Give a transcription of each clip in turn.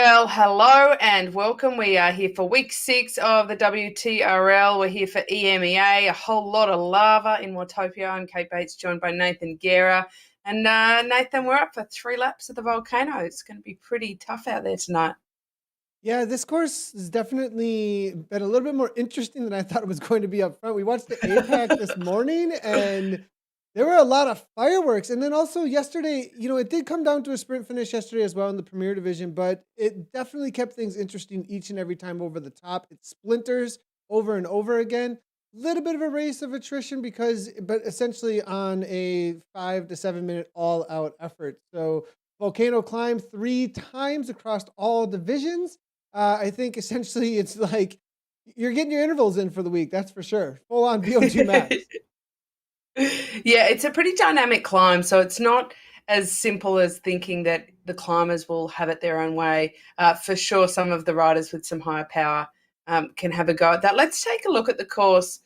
Well, hello and welcome. We are here for week 6 of the WTRL. We're here for EMEA, a whole lot of lava in Watopia. I'm Kate Bates, joined by Nathan Guerra. And Nathan, we're up for 3 laps of the volcano. It's going to be pretty tough out there tonight. Yeah, this course has definitely been a little bit more interesting than I thought it was going to be up front. We watched the APAC this morning, and there were a lot of fireworks. And then also yesterday, it did come down to a sprint finish yesterday as well in the Premier Division, but it definitely kept things interesting each and every time over the top. It splinters over and over again. Little bit of a race of attrition but essentially on a 5 to 7 minute all out effort. So volcano climb 3 times across all divisions. I think essentially it's like you're getting your intervals in for the week. That's for sure. Full on VO2 max. Yeah, it's a pretty dynamic climb. So it's not as simple as thinking that the climbers will have it their own way. For sure, some of the riders with some higher power can have a go at that. Let's take a look at the course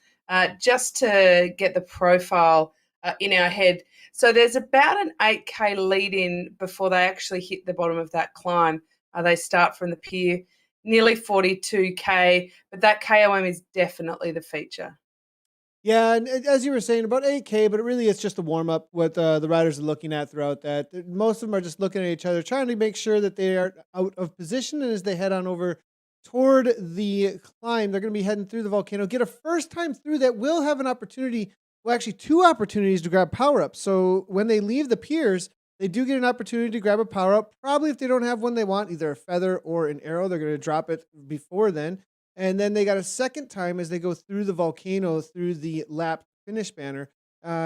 just to get the profile in our head. So there's about an 8K lead in before they actually hit the bottom of that climb. They start from the pier, nearly 42K, but that KOM is definitely the feature. Yeah, and as you were saying, about 8K, but really it's just a warm up. What the riders are looking at throughout that. Most of them are just looking at each other, trying to make sure that they are out of position. And as they head on over toward the climb, they're going to be heading through the volcano. Get a first time through that will have an opportunity. Well, actually, 2 opportunities to grab power ups. So when they leave the piers, they do get an opportunity to grab a power up. Probably if they don't have one they want, either a feather or an arrow, they're going to drop it before then. And then they got a second time as they go through the volcano through the lap finish banner.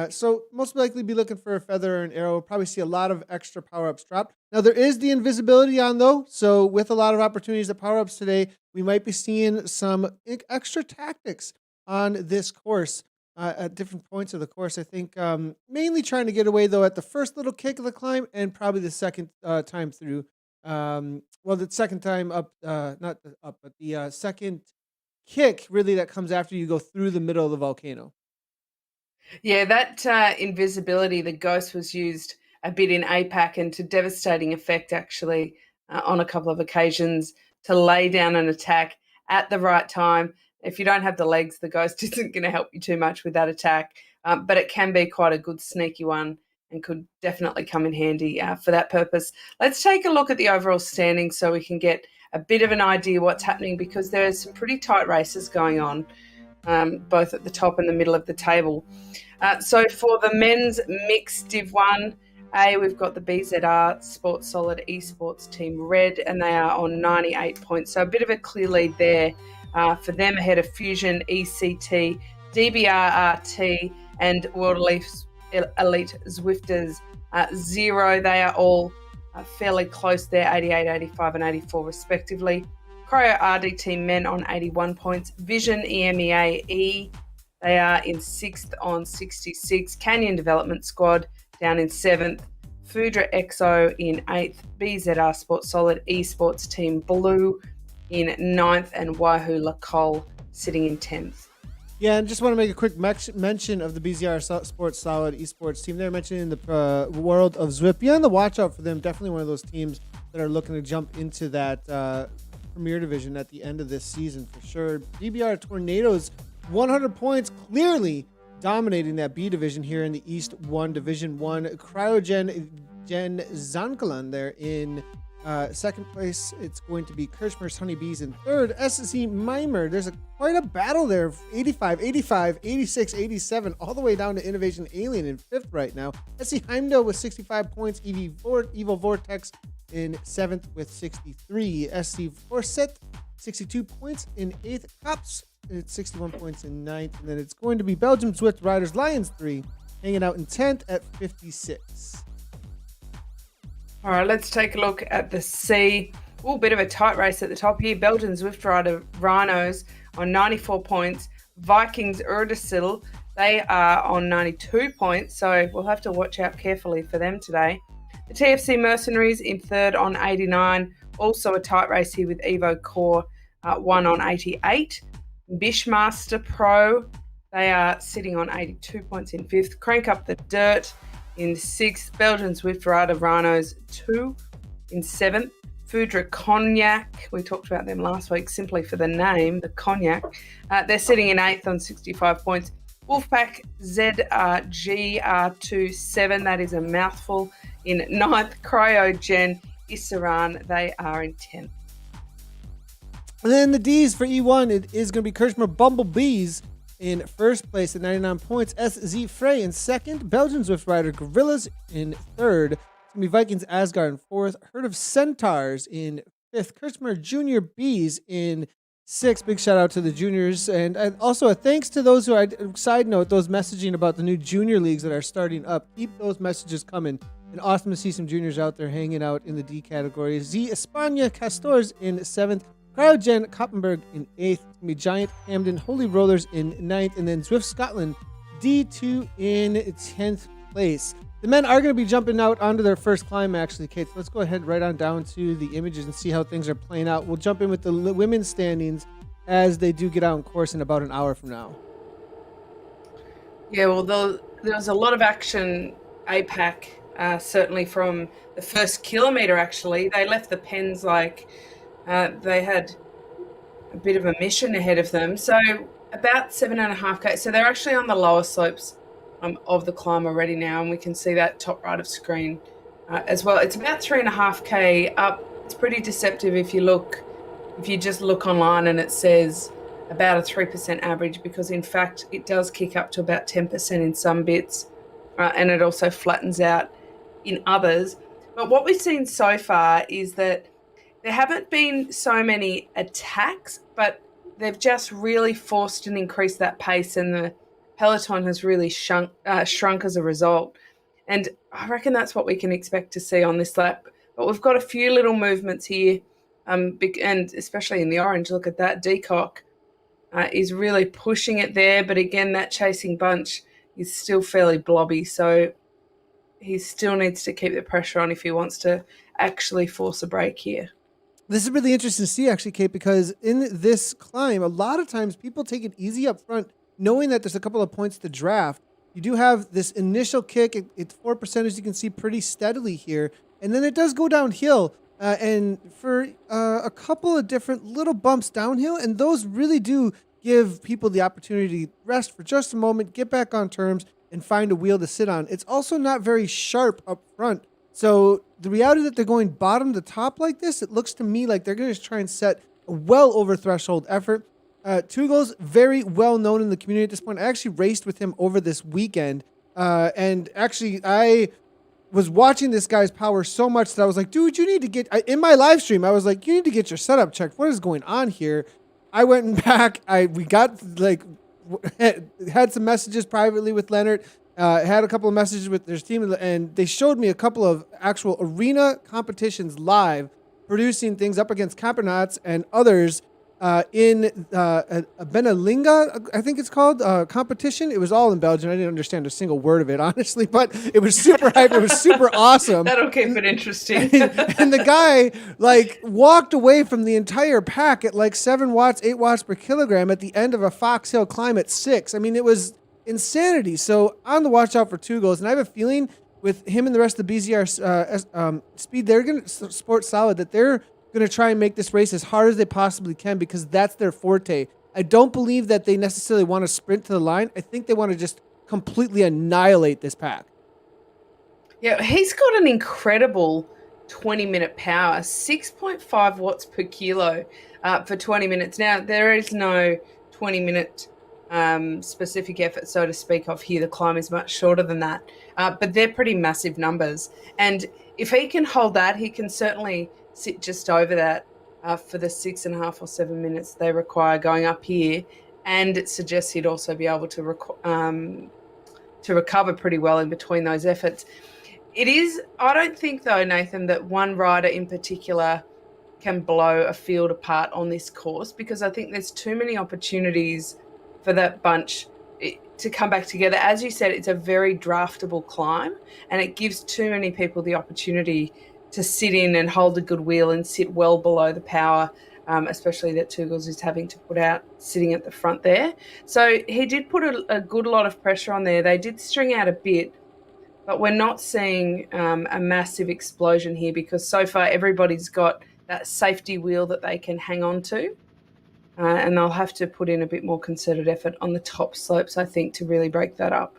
So most likely be looking for a feather or an arrow. Probably see a lot of extra power ups dropped. Now there is the invisibility on though. So with a lot of opportunities at power ups today, we might be seeing some extra tactics on this course at different points of the course. I think mainly trying to get away though at the first little kick of the climb and probably the second time through. The second time up, not the up, but the second kick really that comes after you go through the middle of the volcano. Yeah, that invisibility, the ghost was used a bit in APAC and to devastating effect, actually, on a couple of occasions to lay down an attack at the right time. If you don't have the legs, the ghost isn't going to help you too much with that attack, but it can be quite a good sneaky one and could definitely come in handy for that purpose. Let's take a look at the overall standings so we can get a bit of an idea what's happening because there's some pretty tight races going on, both at the top and the middle of the table. So for the men's mixed Div 1A, we've got the BZR Sports Solid Esports Team Red, and they are on 98 points. So a bit of a clear lead there for them ahead of Fusion, ECT, DBRRT, and World Elite Zwifters 0. They are all fairly close there, 88, 85, and 84 respectively. Cryo RDT men on 81 points. Vision EMEA E, they are in 6th on 66. Canyon Development Squad down in 7th. Foodra EXO in 8th. BZR Sports Solid Esports Team Blue in 9th. And Wahoo Lacole sitting in 10th. Yeah, and just want to make a quick mention of the BZR Sports Solid Esports team. They're mentioned in the world of Zwift. Be on the watch out for them. Definitely one of those teams that are looking to jump into that Premier Division at the end of this season for sure. DBR Tornadoes, 100 points, clearly dominating that B Division here in the East 1 Division 1. Cryogen Zankalan there in second place. It's going to be Kirchmer's Honeybees in third. SSE Mimer, there's quite a battle there. 85, 85, 86, 87, all the way down to Innovation Alien in fifth right now. SC Heimdall with 65 points. Evil Vortex in 7th with 63. SC Forset, 62 points in 8th. Cops, it's 61 points in 9th. And then it's going to be Belgium Zwift Riders Lions 3 hanging out in 10th at 56. All right, let's take a look at the C. Oh, bit of a tight race at the top here. Belgian Zwift Rider Rhinos on 94 points. Vikings Urdasil, they are on 92 points, so we'll have to watch out carefully for them today. The TFC Mercenaries in third on 89. Also a tight race here with Evo Core, 1 on 88. Bishmaster Pro, they are sitting on 82 points in fifth. Crank Up the Dirt in 6th. Belgian Zwift Rider Rhinos 2 in 7th. Foudre Cognac, we talked about them last week simply for the name, the Cognac. They're sitting in 8th on 65 points. Wolfpack ZRGR27, that is a mouthful, in 9th. Cryogen Issaran, they are in 10th. And then the D's for E1, it is going to be Kirchner Bumblebees in first place at 99 points. SZ Frey in second. Belgian Zwift rider Gorillas in third. It's going to be Vikings Asgard in fourth. Herd of Centaurs in fifth. Kirchner Junior Bees in sixth. Big shout out to the juniors. And also a thanks to those who are, side note, those messaging about the new junior leagues that are starting up. Keep those messages coming. And awesome to see some juniors out there hanging out in the D category. Z España Castors in seventh. Cryogen Koppenberg in 8th. It's going to be Giant Hamden Holy Rollers in 9th. And then Zwift Scotland D2 in 10th place. The men are going to be jumping out onto their first climb, actually, Kate. So let's go ahead right on down to the images and see how things are playing out. We'll jump in with the women's standings as they do get out on course in about an hour from now. Yeah, well, there was a lot of action, APAC, certainly from the first kilometre, actually. They left the pens like... they had a bit of a mission ahead of them. So about 7.5K. So they're actually on the lower slopes of the climb already now. And we can see that top right of screen as well. It's about 3.5K up. It's pretty deceptive if you just look online and it says about a 3% average, because in fact it does kick up to about 10% in some bits. And it also flattens out in others. But what we've seen so far is that there haven't been so many attacks, but they've just really forced and increased that pace, and the peloton has really shrunk as a result. And I reckon that's what we can expect to see on this lap. But we've got a few little movements here, and especially in the orange. Look at that. Deacock is really pushing it there, but again, that chasing bunch is still fairly blobby, so he still needs to keep the pressure on if he wants to actually force a break here. This is really interesting to see, actually, Kate, because in this climb, a lot of times people take it easy up front, knowing that there's a couple of points to draft. You do have this initial kick. It's 4%, as you can see, pretty steadily here. And then it does go downhill, and for a couple of different little bumps downhill, and those really do give people the opportunity to rest for just a moment, get back on terms, and find a wheel to sit on. It's also not very sharp up front. So the reality that they're going bottom to top like this, it looks to me like they're going to try and set a well over threshold effort. Tugol's very well known in the community at this point. I actually raced with him over this weekend. And actually, I was watching this guy's power so much that I was like, dude, you need to get... in my live stream, I was like, you need to get your setup checked. What is going on here? I went back. We got, had some messages privately with Leonard. Had a couple of messages with their team, and they showed me a couple of actual arena competitions live, producing things up against Campenats and others in a Benelinga, I think it's called, competition. It was all in Belgian. I didn't understand a single word of it, honestly, but it was super hype. It was super awesome. That'll keep it interesting. And the guy walked away from the entire pack at 7 watts, 8 watts per kilogram at the end of a Fox Hill climb at 6. I mean, it was insanity. So on the watch out for Tugol's, and I have a feeling with him and the rest of the BZR speed, they're going to sport solid, that they're going to try and make this race as hard as they possibly can, because that's their forte. I don't believe that they necessarily want to sprint to the line. I think they want to just completely annihilate this pack. Yeah, he's got an incredible 20-minute power, 6.5 watts per kilo for 20 minutes. Now, there is no 20-minute specific effort, so to speak, of here. The climb is much shorter than that, but they're pretty massive numbers. And if he can hold that, he can certainly sit just over that for the 6.5 or 7 minutes they require going up here. And it suggests he'd also be able to recover pretty well in between those efforts. It is, I don't think though, Nathan, that one rider in particular can blow a field apart on this course, because I think there's too many opportunities for that bunch to come back together. As you said, it's a very draftable climb, and it gives too many people the opportunity to sit in and hold a good wheel and sit well below the power, especially that Tugol's is having to put out sitting at the front there. So he did put a good lot of pressure on there. They did string out a bit, but we're not seeing a massive explosion here, because so far everybody's got that safety wheel that they can hang on to. And they'll have to put in a bit more concerted effort on the top slopes, I think, to really break that up.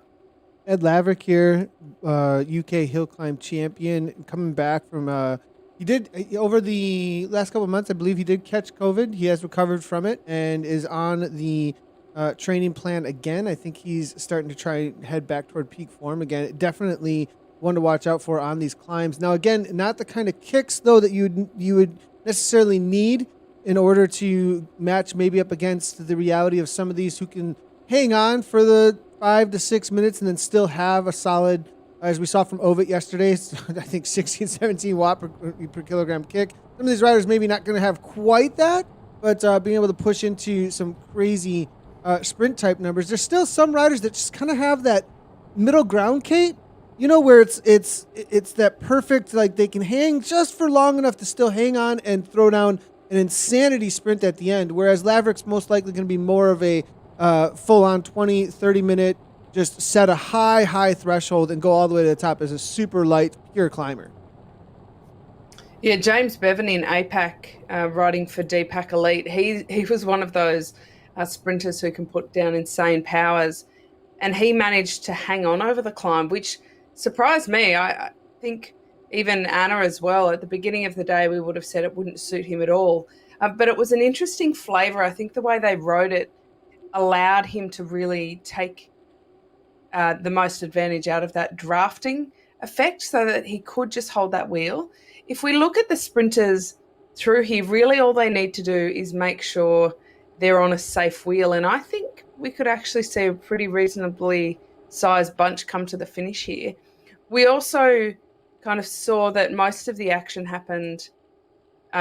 Ed Laverick here, UK hill climb champion, coming back from he did over the last couple of months. I believe he did catch COVID. He has recovered from it and is on the training plan again. I think he's starting to try and head back toward peak form again. Definitely one to watch out for on these climbs. Now, again, not the kind of kicks though that you would necessarily need in order to match maybe up against the reality of some of these who can hang on for the 5 to 6 minutes and then still have a solid, as we saw from Ovid yesterday, I think 16, 17 watt per kilogram kick. Some of these riders maybe not going to have quite that, but being able to push into some crazy sprint type numbers. There's still some riders that just kind of have that middle ground, Kate, where it's that perfect, like they can hang just for long enough to still hang on and throw down an insanity sprint at the end, whereas Laverick's most likely going to be more of a full-on 20, 30-minute, just set a high threshold and go all the way to the top as a super light, pure climber. Yeah, James Bevan in APAC, riding for Deepak Elite, he was one of those sprinters who can put down insane powers, and he managed to hang on over the climb, which surprised me. I think even Anna as well, at the beginning of the day, we would have said it wouldn't suit him at all. But it was an interesting flavour. I think the way they rode it allowed him to really take the most advantage out of that drafting effect so that he could just hold that wheel. If we look at the sprinters through here, really all they need to do is make sure they're on a safe wheel. And I think we could actually see a pretty reasonably sized bunch come to the finish here. We also kind of saw that most of the action happened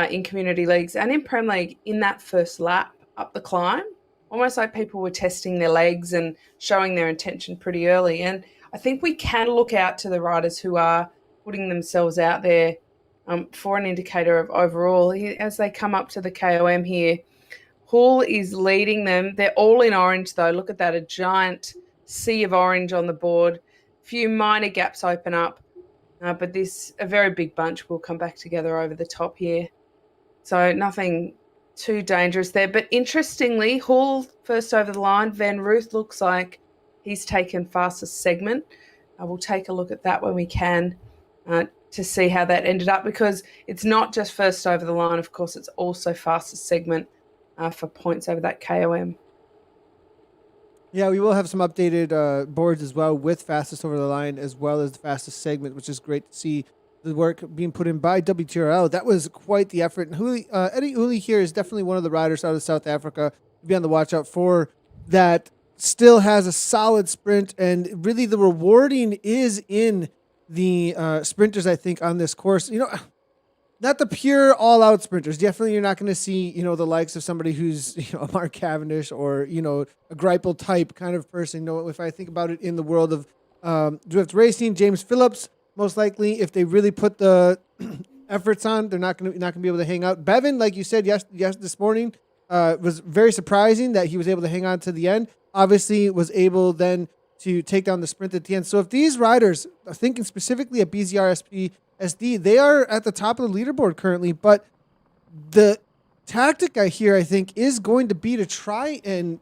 in community leagues and in Prem League in that first lap up the climb, almost like people were testing their legs and showing their intention pretty early. And I think we can look out to the riders who are putting themselves out there for an indicator of overall. As they come up to the KOM here, Hull is leading them. They're all in orange though. Look at that, a giant sea of orange on the board. A few minor gaps open up, but a very big bunch will come back together over the top here. So nothing too dangerous there. But interestingly, Hull first over the line. Van Ruth looks like he's taken fastest segment. We'll take a look at that when we can to see how that ended up, because it's not just first over the line. Of course, it's also fastest segment for points over that KOM. Yeah, we will have some updated boards as well with fastest over the line as well as the fastest segment, which is great to see the work being put in by WTRL. That was quite the effort. And Eddie Uli here is definitely one of the riders out of South Africa to be on the watch out for, that still has a solid sprint. And really the rewarding is in the sprinters, I think, on this course. Not the pure all-out sprinters. Definitely you're not going to see, the likes of somebody who's, a Mark Cavendish or, a Greipel type kind of person. If I think about it in the world of Zwift racing, James Phillips, most likely, if they really put the efforts on, they're not going to be able to hang out. Bevan, like you said, yes, this morning, was very surprising that he was able to hang on to the end. Obviously, was able then to take down the sprint at the end. So if these riders are thinking specifically at BZRSP SD, they are at the top of the leaderboard currently. But the tactic I think, is going to be to try and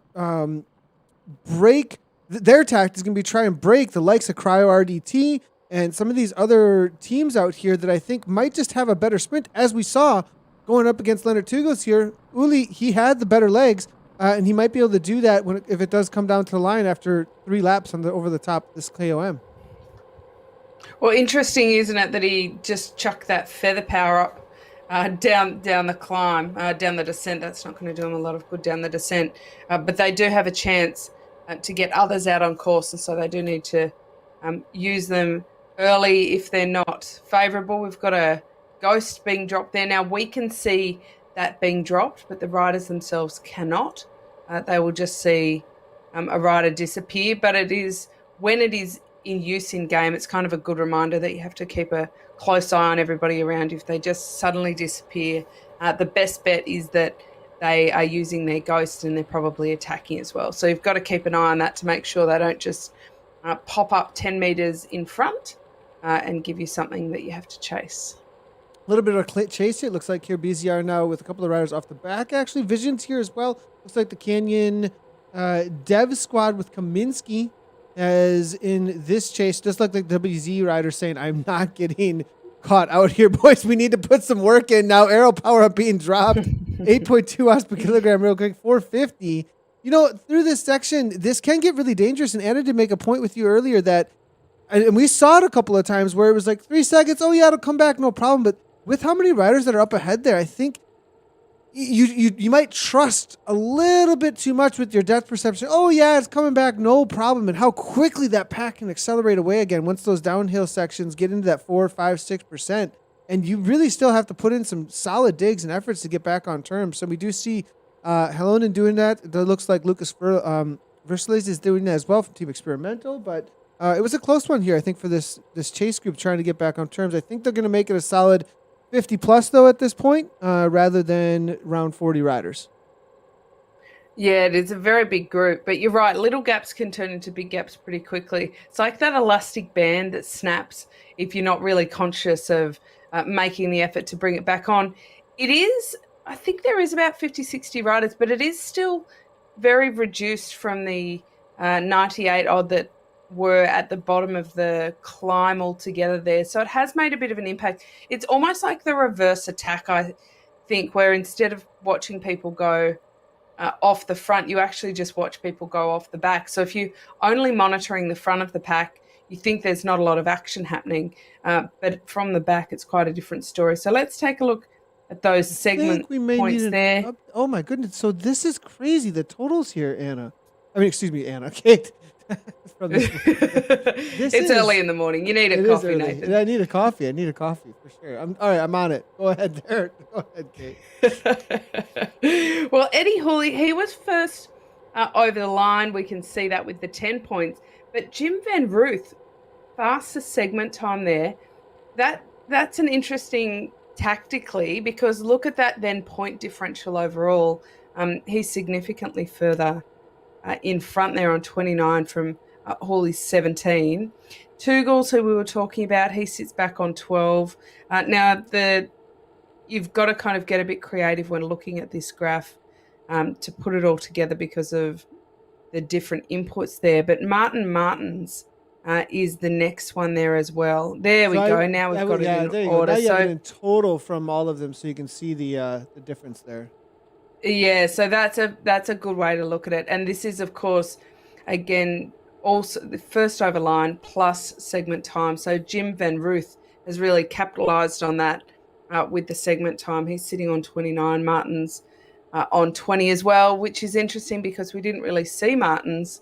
break. Their tactic is going to be try and break the likes of Cryo RDT and some of these other teams out here that I think might just have a better sprint. As we saw going up against Leonard Tugos here, Uli, he had the better legs, and he might be able to do that if it does come down to the line after 3 laps over the top of this KOM. Well, interesting, isn't it, that he just chucked that feather power up down the climb, down the descent. That's not going to do him a lot of good down the descent. But they do have a chance to get others out on course, and so they do need to use them early if they're not favourable. We've got a ghost being dropped there. Now, we can see that being dropped, but the riders themselves cannot. They will just see a rider disappear. But when it is in use in game, it's kind of a good reminder that you have to keep a close eye on everybody around. If they just suddenly disappear, the best bet is that they are using their ghost and they're probably attacking as well. So you've got to keep an eye on that to make sure they don't just pop up 10 metres in front and give you something that you have to chase. A little bit of a chase here. It looks like here BZR now with a couple of riders off the back. Actually, Vision's here as well. Looks like the Canyon Dev squad with Kaminsky as in this chase. Just like the WZ rider saying, I'm not getting caught out here, boys. We need to put some work in now. Aero power up being dropped. 8.2 watts per kilogram real quick. 450. You know, through this section, this can get really dangerous. And Anna did make a point with you earlier that, and we saw it a couple of times where it was like 3 seconds. Oh yeah, it'll come back, no problem. But with how many riders that are up ahead there, I think you might trust a little bit too much with your depth perception. Oh yeah, it's coming back, no problem. And how quickly that pack can accelerate away again once those downhill sections get into that 4, 5, 6%. And you really still have to put in some solid digs and efforts to get back on terms. So we do see Helonen doing that. It looks like Lucas Versales is doing that as well from Team Experimental. But it was a close one here, I think, for this chase group trying to get back on terms. I think they're going to make it a solid 50 plus though at this point, rather than round 40 riders. Yeah, it is a very big group, but you're right. Little gaps can turn into big gaps pretty quickly. It's like that elastic band that snaps if you're not really conscious of making the effort to bring it back on. It is, I think there is about 50, 60 riders, but it is still very reduced from the 98 odd that were at the bottom of the climb altogether there. So it has made a bit of an impact. It's almost like the reverse attack, I think, where instead of watching people go off the front, you actually just watch people go off the back. So if you're only monitoring the front of the pack, you think there's not a lot of action happening. But from the back, it's quite a different story. So let's take a look at those segment points there. Oh my goodness. So this is crazy. The totals here, Anna. I mean, excuse me, Anna. Kate. It's early in the morning. You need a coffee, Nathan. I need a coffee. For sure. All right, I'm on it. Go ahead there. Go ahead, Kate. Well, Eddie Hooley, he was first over the line. We can see that with the 10 points. But Jim Van Ruth, fastest segment time there. That's an interesting tactically, because look at that then point differential overall. He's significantly further in front there on 29 from Hawley's 17. Tugles, who we were talking about, he sits back on 12. Now, you've got to kind of get a bit creative when looking at this graph to put it all together because of the different inputs there. But Martins is the next one there as well. There we go. Now we've got it in order. Now you have it in total from all of them, so you can see the difference there. Yeah, so that's a good way to look at it. And this is, of course, again, also the first over line plus segment time. So Jim Van Ruth has really capitalized on that with the segment time. He's sitting on 29, Martins on 20 as well, which is interesting because we didn't really see Martins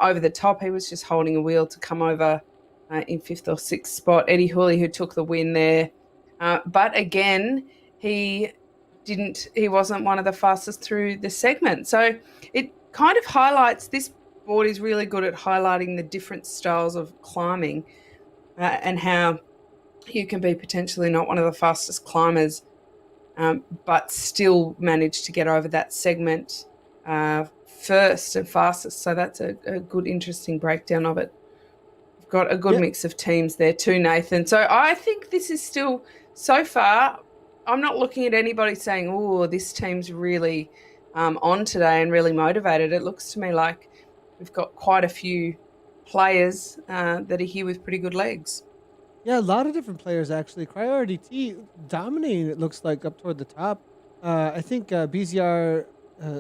over the top. He was just holding a wheel to come over in 5th or 6th spot. Eddie Hooley, who took the win there. But again, he wasn't one of the fastest through the segment. So it kind of highlights, this board is really good at highlighting the different styles of climbing and how you can be potentially not one of the fastest climbers, but still manage to get over that segment first and fastest. So that's a good, interesting breakdown of it. We've got a good mix of teams there too, Nathan. So I think this is still, so far, I'm not looking at anybody saying, oh, this team's really on today and really motivated. It looks to me like we've got quite a few players that are here with pretty good legs. Yeah, a lot of different players, actually. Cryo RDT dominating, it looks like, up toward the top. I think BZR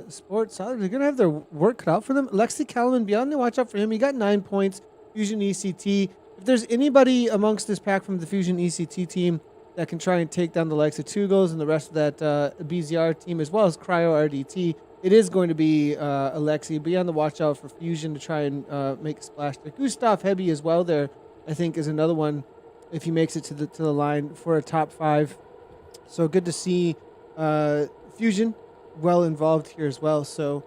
Sports, they're going to have their work cut out for them. Lexi Callman, beyond, watch out for him. He got 9 points. Fusion ECT. If there's anybody amongst this pack from the Fusion ECT team that can try and take down the likes of Tugos and the rest of that BZR team, as well as Cryo RDT, it is going to be Alexi. Be on the watch out for Fusion to try and make a splash there. Gustav Hebe as well there, I think, is another one if he makes it to the line for a top 5. So good to see Fusion well involved here as well. So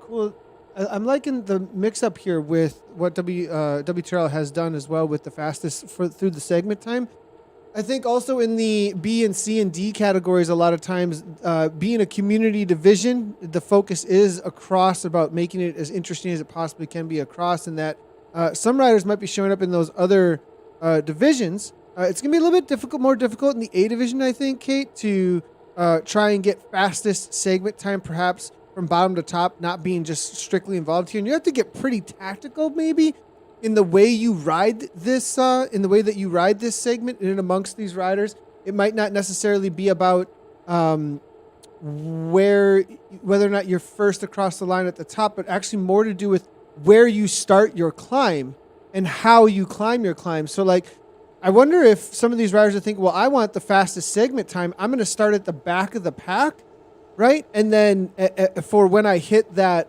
cool. I'm liking the mix-up here with what WTRL has done as well with the fastest through the segment time. I think also in the B and C and D categories, a lot of times being a community division, the focus is across about making it as interesting as it possibly can be across, and that some riders might be showing up in those other divisions It's going to be a little bit more difficult in the A division, I think, Kate, to try and get fastest segment time, perhaps from bottom to top, not being just strictly involved here. And you have to get pretty tactical, maybe, in the way you ride this, in the way that you ride this segment in and amongst these riders. It might not necessarily be about whether or not you're first across the line at the top, but actually more to do with where you start your climb and how you climb your climb. So like, I wonder if some of these riders are thinking, well, I want the fastest segment time. I'm going to start at the back of the pack, right? And then for when I hit that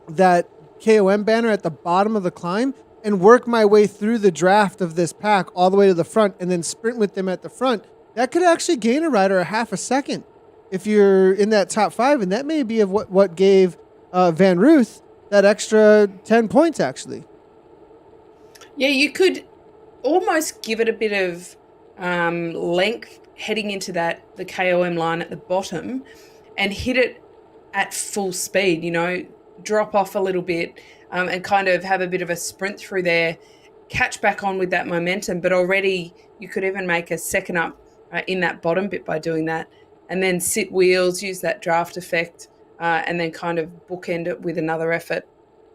that KOM banner at the bottom of the climb and work my way through the draft of this pack all the way to the front and then sprint with them at the front, that could actually gain a rider a half a second if you're in that top 5. And that may be of what gave Van Ruth that extra 10 points, actually. Yeah, you could almost give it a bit of length heading into the KOM line at the bottom and hit it at full speed, drop off a little bit and kind of have a bit of a sprint through there, catch back on with that momentum. But already you could even make a second up in that bottom bit by doing that, and then sit wheels, use that draft effect, and then kind of bookend it with another effort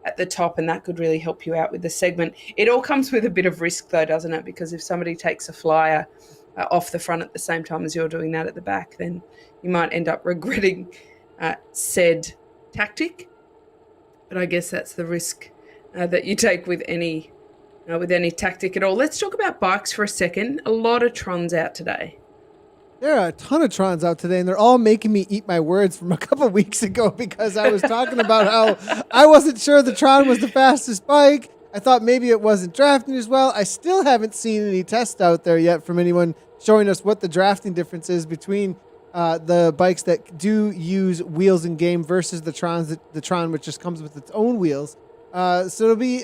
at the top, and that could really help you out with the segment. It all comes with a bit of risk though, doesn't it? Because if somebody takes a flyer off the front at the same time as you're doing that at the back, then you might end up regretting said tactic. But I guess that's the risk that you take with any tactic at all. Let's talk about bikes for a second. A lot of Trons out today. There are a ton of Trons out today, and they're all making me eat my words from a couple of weeks ago because I was talking about how I wasn't sure the Tron was the fastest bike. I thought maybe it wasn't drafting as well. I still haven't seen any tests out there yet from anyone showing us what the drafting difference is between the bikes that do use wheels in game versus the Tron, which just comes with its own wheels. So it'll be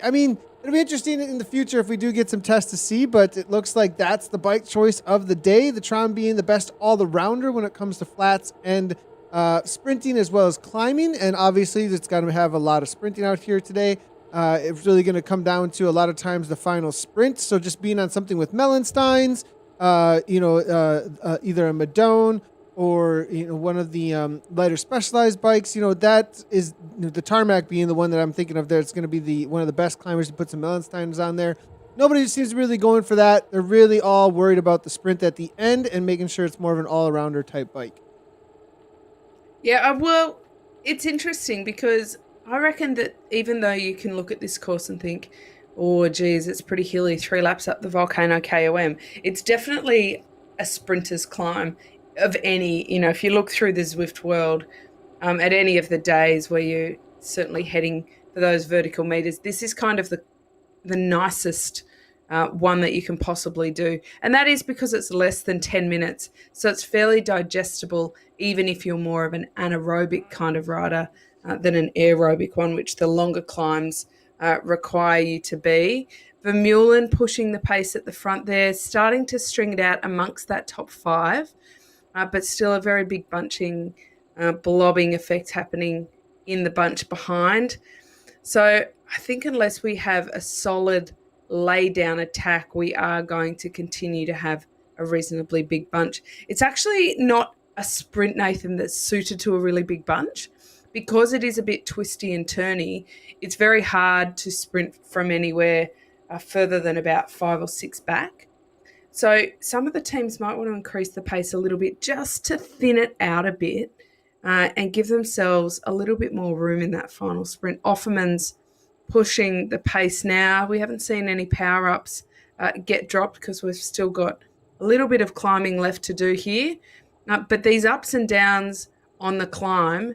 interesting in the future if we do get some tests to see, but it looks like that's the bike choice of the day. The Tron being the best all-rounder when it comes to flats and sprinting as well as climbing. And obviously it's going to have a lot of sprinting out here today. It's really going to come down to a lot of times the final sprint. So just being on something with Mellensteins, either a Madone or one of the lighter specialized bikes, that is the Tarmac being the one that I'm thinking of there. It's going to be one of the best climbers to put some Mellensteins on there. Nobody seems really going for that. They're really all worried about the sprint at the end and making sure it's more of an all-arounder type bike. Yeah, well, it's interesting because I reckon that even though you can look at this course and think, oh, geez, it's pretty hilly, 3 laps up the Volcano KOM, it's definitely a sprinter's climb of any, if you look through the Zwift world at any of the days where you're certainly heading for those vertical meters, this is kind of the nicest one that you can possibly do. And that is because it's less than 10 minutes. So it's fairly digestible, even if you're more of an anaerobic kind of rider than an aerobic one, which the longer climbs require you to be. Vermeulen pushing the pace at the front there, starting to string it out amongst that top 5. But still a very big bunching, blobbing effect happening in the bunch behind. So I think unless we have a solid lay-down attack, we are going to continue to have a reasonably big bunch. It's actually not a sprint, Nathan, that's suited to a really big bunch. Because it is a bit twisty and turny, it's very hard to sprint from anywhere further than about 5 or 6 back. So some of the teams might want to increase the pace a little bit just to thin it out a bit and give themselves a little bit more room in that final sprint. Offerman's pushing the pace now. We haven't seen any power-ups get dropped because we've still got a little bit of climbing left to do here. But these ups and downs on the climb,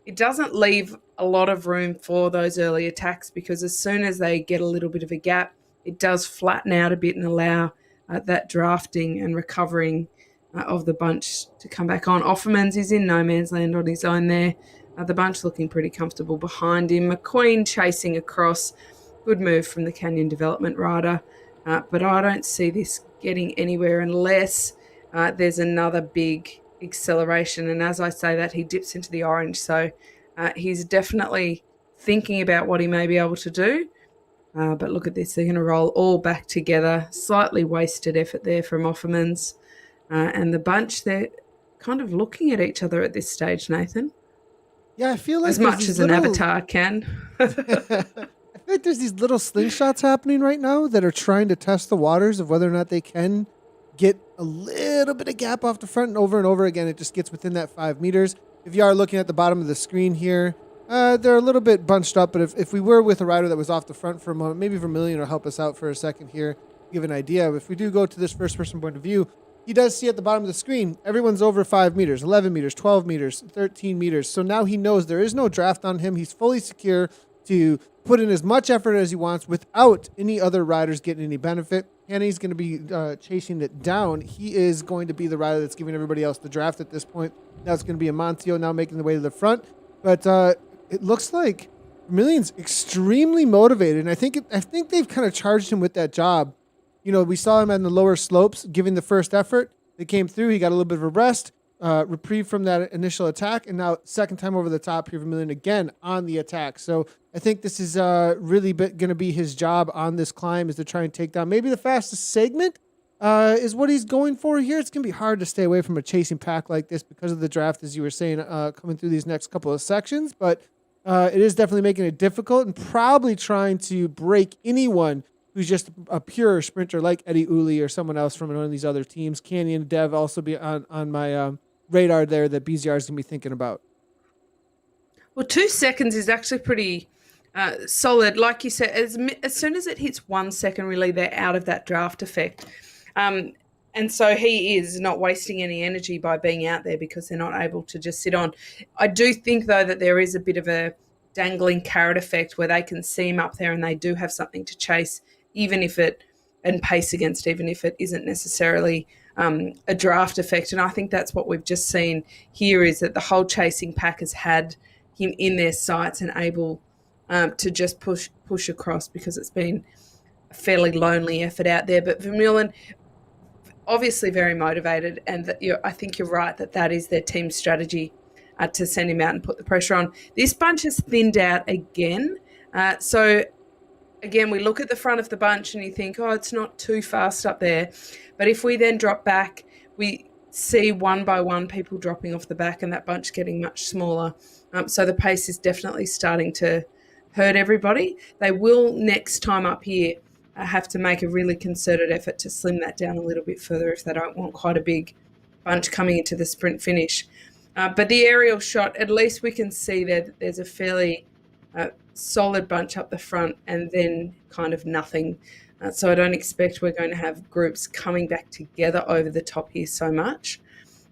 it doesn't leave a lot of room for those early attacks because as soon as they get a little bit of a gap, it does flatten out a bit and allow that drafting and recovering of the bunch to come back on. Offerman's is in no man's land on his own there. The bunch looking pretty comfortable behind him. McQueen chasing across. Good move from the Canyon Development rider. But I don't see this getting anywhere unless there's another big acceleration. And as I say that, he dips into the orange. So he's definitely thinking about what he may be able to do. But look at this, they're going to roll all back together. Slightly wasted effort there from Offermans. And the bunch, they're kind of looking at each other at this stage, Nathan. Yeah, I feel like as much as an avatar can. I feel like there's these little slingshots happening right now that are trying to test the waters of whether or not they can get a little bit of gap off the front, and over again, it just gets within that 5 meters. If you are looking at the bottom of the screen here, they're a little bit bunched up, but if we were with a rider that was off the front for a moment, maybe Vermillion will help us out for a second here, give an idea. If we do go to this first person point of view, he does see at the bottom of the screen, everyone's over 5 meters, 11 meters, 12 meters, 13 meters. So now he knows there is no draft on him. He's fully secure to put in as much effort as he wants without any other riders getting any benefit. Hanny's going to be chasing it down. He is going to be the rider that's giving everybody else the draft at this point. Now it's going to be Amontio now making the way to the front. But it looks like Vermillion's extremely motivated. And I think they've kind of charged him with that job. You know, we saw him on the lower slopes giving the first effort. They came through. He got a little bit of a rest, reprieve from that initial attack. And now second time over the top here, Vermillion again on the attack. So I think this is really going to be his job on this climb, is to try and take down maybe the fastest segment is what he's going for here. It's going to be hard to stay away from a chasing pack like this because of the draft, as you were saying, coming through these next couple of sections. But it is definitely making it difficult and probably trying to break anyone who's just a pure sprinter like Eddie Uli or someone else from one of these other teams. Canyon Dev also be on my radar there that BZR is going to be thinking about. Well, 2 seconds is actually pretty solid. Like you said, as soon as it hits 1 second, really, they're out of that draft effect. And so he is not wasting any energy by being out there because they're not able to just sit on. I do think, though, that there is a bit of a dangling carrot effect where they can see him up there and they do have something to chase, even if it, and pace against, even if it isn't necessarily a draft effect. And I think that's what we've just seen here, is that the whole chasing pack has had him in their sights and able to just push across, because it's been a fairly lonely effort out there. But Vermeulen, obviously very motivated, and I think you're right that is their team strategy, to send him out and put the pressure on. This bunch has thinned out again. So again, we look at the front of the bunch and you think, oh, it's not too fast up there. But if we then drop back, we see one by one people dropping off the back and that bunch getting much smaller. So the pace is definitely starting to hurt everybody. They will, next time up here, have to make a really concerted effort to slim that down a little bit further if they don't want quite a big bunch coming into the sprint finish. But the aerial shot, at least we can see that there's a fairly solid bunch up the front and then kind of nothing. So I don't expect we're going to have groups coming back together over the top here so much.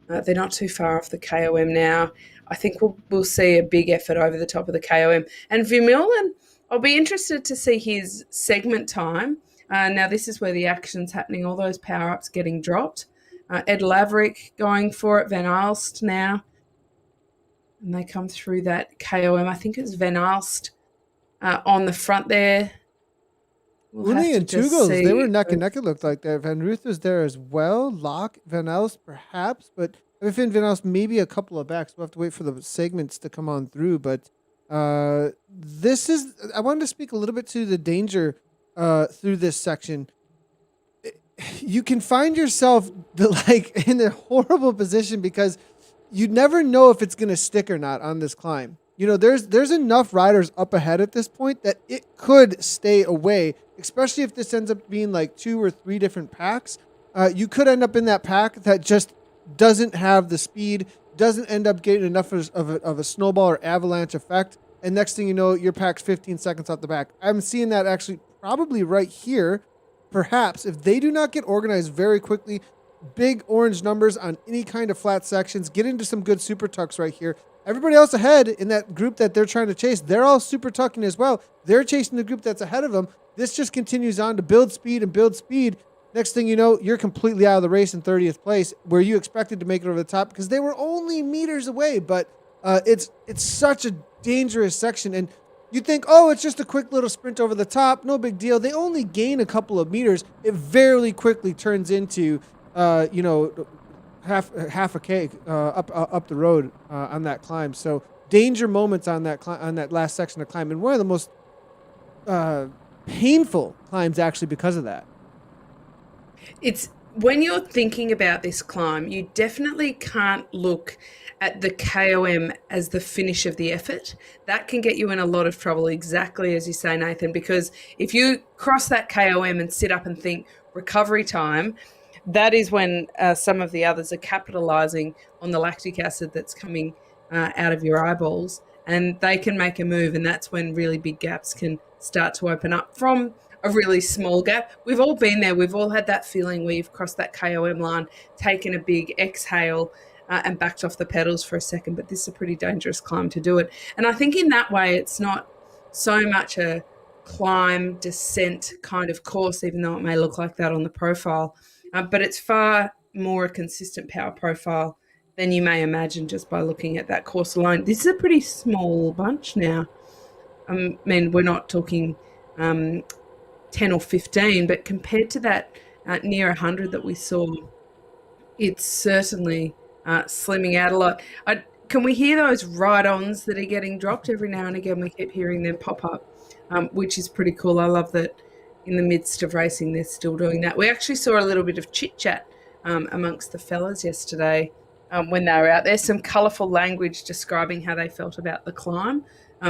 They're not too far off the KOM now. I think we'll see a big effort over the top of the KOM. And Vermeulen, I'll be interested to see his segment time. Now this is where the action's happening, all those power-ups getting dropped. Ed Laverick going for it, Van Alst now. And they come through that KOM. I think it's Van Alst on the front there. Uni and Tugels, they were neck and neck, it looked like there. Van Ruth was there as well. Locke, Van Alst perhaps, but I think Van Alst maybe a couple of backs. We'll have to wait for the segments to come on through. But I wanted to speak a little bit to the danger through this section. You can find yourself in a horrible position because you never know if it's going to stick or not on this climb. You know, there's enough riders up ahead at this point that it could stay away, especially if this ends up being like 2 or 3 different packs. You could end up in that pack that just doesn't have the speed, doesn't end up getting enough of a snowball or avalanche effect. And next thing you know, your pack's 15 seconds off the back. I'm seeing that actually probably right here. Perhaps if they do not get organized very quickly, big orange numbers on any kind of flat sections, get into some good super tucks right here. Everybody else ahead in that group that they're trying to chase, they're all super tucking as well. They're chasing the group that's ahead of them. This just continues on to build speed and build speed. Next thing you know, you're completely out of the race in 30th place where you expected to make it over the top because they were only meters away. But it's such a dangerous section. And you think, oh, it's just a quick little sprint over the top. No big deal. They only gain a couple of meters. It very quickly turns into, half a cake up the road on that climb. So danger moments on that last section of climb. And one of the most painful climbs actually because of that. It's when you're thinking about this climb, you definitely can't look at the KOM as the finish of the effort. That can get you in a lot of trouble, exactly as you say, Nathan, because if you cross that KOM and sit up and think recovery time, that is when some of the others are capitalizing on the lactic acid that's coming out of your eyeballs, and they can make a move. And that's when really big gaps can start to open up from a really small gap. We've all been there. We've all had that feeling where you've crossed that KOM line, taken a big exhale, and backed off the pedals for a second. But this is a pretty dangerous climb to do it. And I think in that way, it's not so much a climb descent kind of course, even though it may look like that on the profile. But it's far more a consistent power profile than you may imagine just by looking at that course alone. This is a pretty small bunch now. I mean, we're not talking 10 or 15, but compared to that near 100 that we saw, it's certainly slimming out a lot. Can we hear those ride-ons that are getting dropped every now and again? We keep hearing them pop up, which is pretty cool. I love that in the midst of racing, they're still doing that. We actually saw a little bit of chit-chat amongst the fellas yesterday when they were out there. Some colourful language describing how they felt about the climb.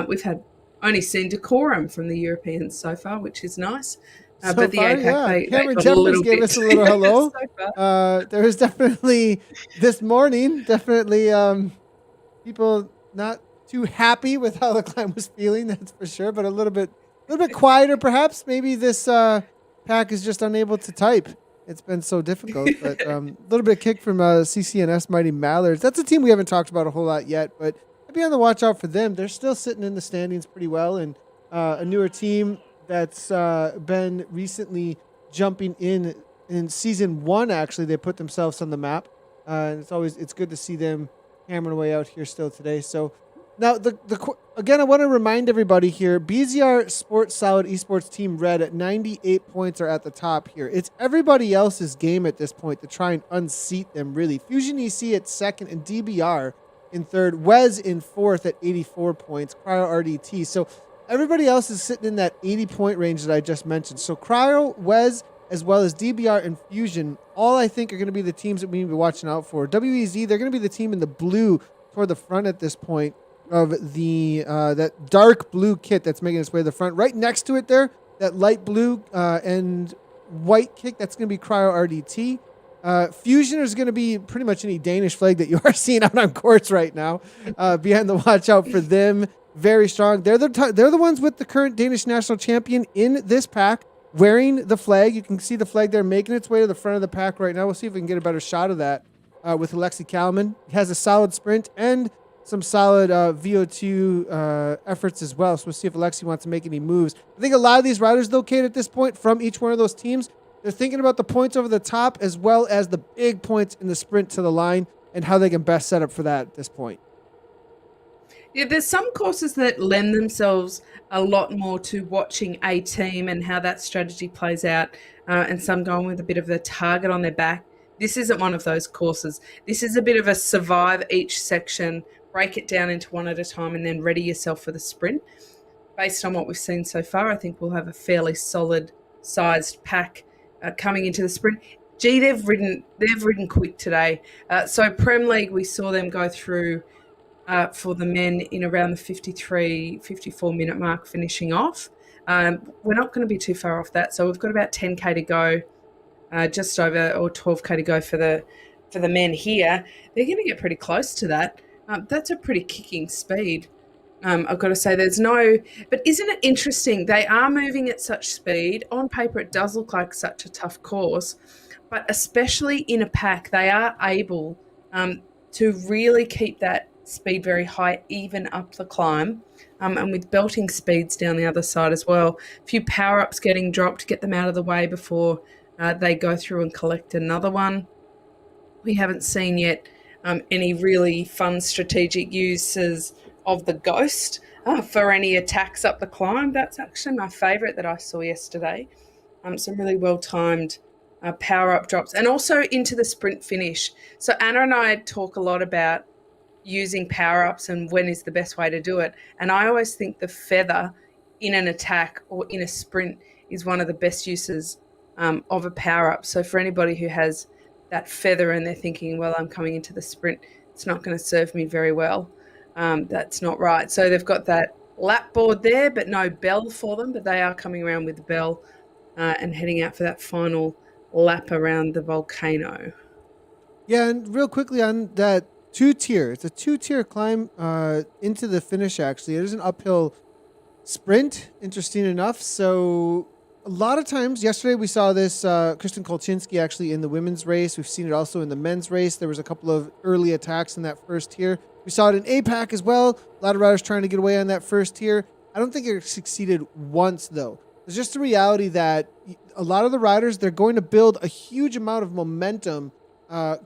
We've had only seen decorum from the Europeans so far, which is nice. But the APAC, yeah. they Cameron got Jeffries gave us a little hello. So there was definitely this morning, people not too happy with how the climb was feeling, that's for sure, but a little bit quieter perhaps. Maybe this pack is just unable to type. It's been so difficult, but a little bit of kick from CCNS Mighty Mallards. That's a team we haven't talked about a whole lot yet, but be on the watch out for them. They're still sitting in the standings pretty well, and a newer team that's been recently jumping in season 1. Actually, they put themselves on the map, and it's good to see them hammering away out here still today. So now again, I want to remind everybody here: BZR Sports Solid Esports Team Red at 98 points are at the top here. It's everybody else's game at this point to try and unseat them. Really, Fusion EC at second and DBR in third, Wes in fourth at 84 points, Cryo RDT. So everybody else is sitting in that 80-point range that I just mentioned. So Cryo, Wes, as well as DBR and Fusion, all I think are going to be the teams that we need to be watching out for. WEZ, they're going to be the team in the blue toward the front at this point of the that dark blue kit that's making its way to the front. Right next to it there, that light blue and white kit, that's going to be Cryo RDT. Fusion is going to be pretty much any Danish flag that you are seeing out on courts right now. Be on the watch out for them. Very strong. They're the ones with the current Danish national champion in this pack, wearing the flag. You can see the flag there making its way to the front of the pack right now. We'll see if we can get a better shot of that with Alexi Kalman. He has a solid sprint and some solid VO2 efforts as well. So we'll see if Alexi wants to make any moves. I think a lot of these riders, though, Kate, at this point, from each one of those teams, they're thinking about the points over the top as well as the big points in the sprint to the line and how they can best set up for that at this point. Yeah, there's some courses that lend themselves a lot more to watching a team and how that strategy plays out, and some going with a bit of a target on their back. This isn't one of those courses. This is a bit of a survive each section, break it down into one at a time, and then ready yourself for the sprint. Based on what we've seen so far, I think we'll have a fairly solid sized pack coming into the sprint. Gee, they've ridden quick today. So Prem League, we saw them go through for the men in around the 53, 54 minute mark, finishing off. We're not going to be too far off that. So we've got about 10K to go, just over, or 12K to go for the men here. They're going to get pretty close to that. That's a pretty kicking speed. I've got to say but isn't it interesting? They are moving at such speed. On paper, it does look like such a tough course, but especially in a pack, they are able to really keep that speed very high, even up the climb, and with belting speeds down the other side as well. A few power-ups getting dropped, get them out of the way before they go through and collect another one. We haven't seen yet any really fun strategic uses of the Ghost for any attacks up the climb. That's actually my favourite that I saw yesterday. Some really well-timed power-up drops, and also into the sprint finish. So Anna and I talk a lot about using power-ups and when is the best way to do it. And I always think the feather in an attack or in a sprint is one of the best uses of a power up. So for anybody who has that feather and they're thinking, well, I'm coming into the sprint, it's not going to serve me very well. That's not right. So they've got that lap board there, but no bell for them, but they are coming around with the bell and heading out for that final lap around the volcano. Yeah, and real quickly on that it's a two-tier climb into the finish. Actually, it is an uphill sprint, interesting enough. So a lot of times, yesterday we saw this Kristen Kolchinski actually in the women's race. We've seen it also in the men's race. There was a couple of early attacks in that first tier. We saw it in APAC as well. A lot of riders trying to get away on that first tier. I don't think it succeeded once though. It's just the reality that a lot of the riders, they're going to build a huge amount of momentum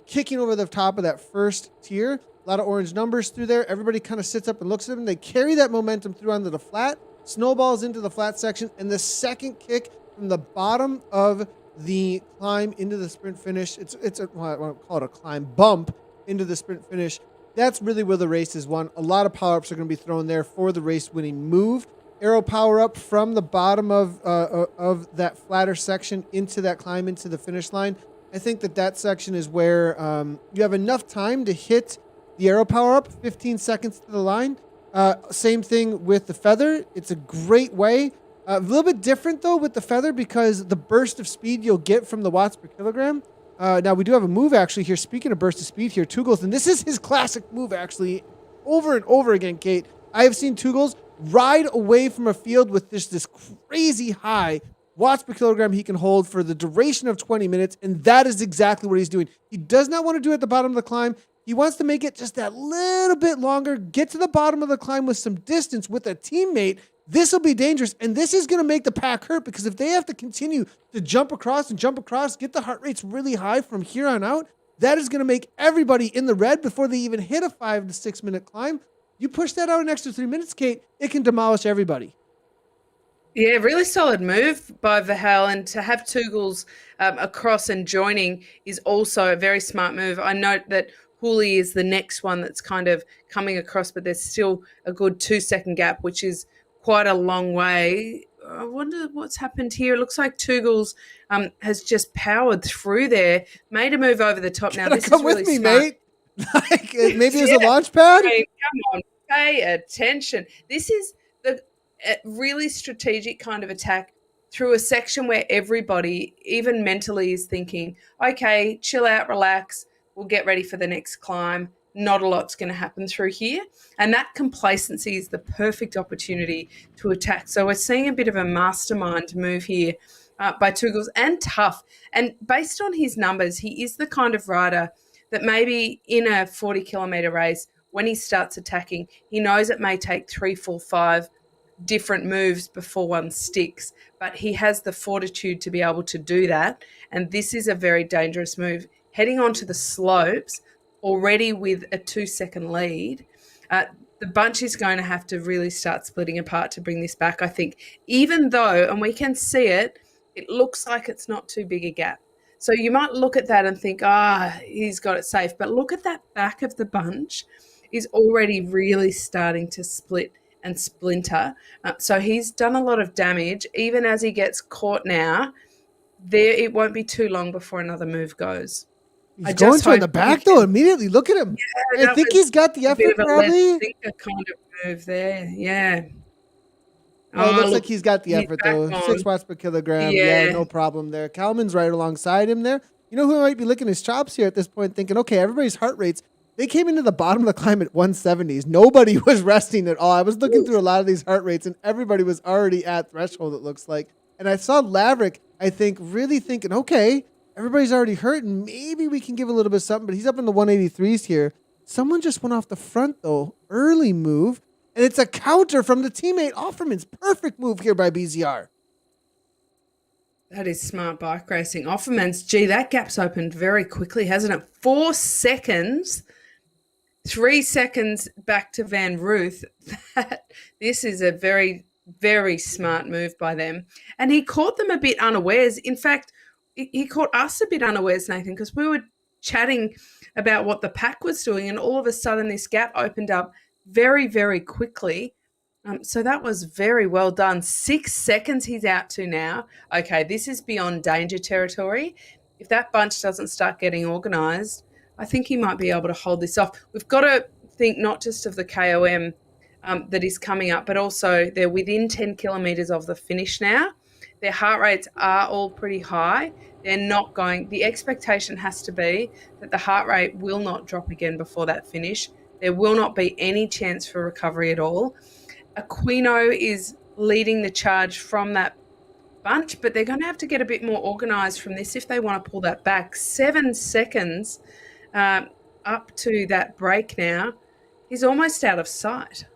kicking over the top of that first tier. A lot of orange numbers through there. Everybody kind of sits up and looks at them. They carry that momentum through onto the flat, snowballs into the flat section, and the second kick from the bottom of the climb into the sprint finish. It's a, well, I want to call it a climb bump into the sprint finish. That's really where the race is won. A lot of power ups are going to be thrown there for the race winning move. Arrow power up from the bottom of that flatter section into that climb into the finish line. I think that section is where you have enough time to hit the arrow power up, 15 seconds to the line. Same thing with the feather. It's a great way. A little bit different though with the feather because the burst of speed you'll get from the watts per kilogram. Now we do have a move actually here. Speaking of burst of speed here, Tugels, and this is his classic move actually over and over again, Kate. I have seen Tugels ride away from a field with this crazy high watts per kilogram he can hold for the duration of 20 minutes, and that is exactly what he's doing. He does not want to do it at the bottom of the climb. He wants to make it just that little bit longer, get to the bottom of the climb with some distance with a teammate. This will be dangerous, and this is going to make the pack hurt because if they have to continue to jump across, get the heart rates really high from here on out, that is going to make everybody in the red before they even hit a 5 to 6 minute climb. You push that out an extra 3 minutes, Kate, it can demolish everybody. Yeah, really solid move by Verhaal, and to have Tugels across and joining is also a very smart move. I note that Hooley is the next one that's kind of coming across, but there's still a good 2-second gap, which is quite a long way. I wonder what's happened here. It looks like Tugels has just powered through there, made a move over the top. Now this come is really with me, smart. mate. Like maybe there's a launch pad. I mean, come on, pay attention. This is the really strategic kind of attack through a section where everybody, even mentally, is thinking, okay, chill out, relax, we'll get ready for the next climb. Not a lot's going to happen through here. And that complacency is the perfect opportunity to attack. So we're seeing a bit of a mastermind move here by Tugels, and tough. And based on his numbers, he is the kind of rider that maybe in a 40-kilometre race, when he starts attacking, he knows it may take 3, 4, 5 different moves before one sticks, but he has the fortitude to be able to do that. And this is a very dangerous move. Heading onto the slopes, already with a 2-second lead, the bunch is going to have to really start splitting apart to bring this back, I think, even though, and we can see it, it looks like it's not too big a gap. So you might look at that and think, he's got it safe. But look at that back of the bunch is already really starting to split and splinter. So he's done a lot of damage. Even as he gets caught now, it won't be too long before another move goes. He's going to in the back though immediately. Look at him. Yeah, I think he's got the effort probably. Kind of move there. Yeah. Oh, it looks like he's got the effort though. 6 watts per kilogram. Yeah, no problem there. Kalman's right alongside him there. You know who might be licking his chops here at this point, thinking, okay, everybody's heart rates, they came into the bottom of the climb at 170s. Nobody was resting at all. I was looking through a lot of these heart rates, and everybody was already at threshold, it looks like. And I saw Laverick, I think, really thinking, okay, everybody's already hurt, and maybe we can give a little bit of something, but he's up in the 183s here. Someone just went off the front, though. Early move. And it's a counter from the teammate Offerman's. Perfect move here by BZR. That is smart bike racing. Offerman's, that gap's opened very quickly, hasn't it? 4 seconds, 3 seconds back to Van Ruth. This is a very, very smart move by them. And he caught them a bit unawares. In fact, he caught us a bit unawares, Nathan, because we were chatting about what the pack was doing, and all of a sudden this gap opened up very, very quickly. So that was very well done. 6 seconds he's out to now. Okay, this is beyond danger territory. If that bunch doesn't start getting organised, I think he might be able to hold this off. We've got to think not just of the KOM that is coming up, but also they're within 10 kilometres of the finish now. Their heart rates are all pretty high. They're not going, the expectation has to be that the heart rate will not drop again before that finish. There will not be any chance for recovery at all. Aquino is leading the charge from that bunch, but they're going to have to get a bit more organised from this if they want to pull that back. 7 seconds up to that break now. He's almost out of sight.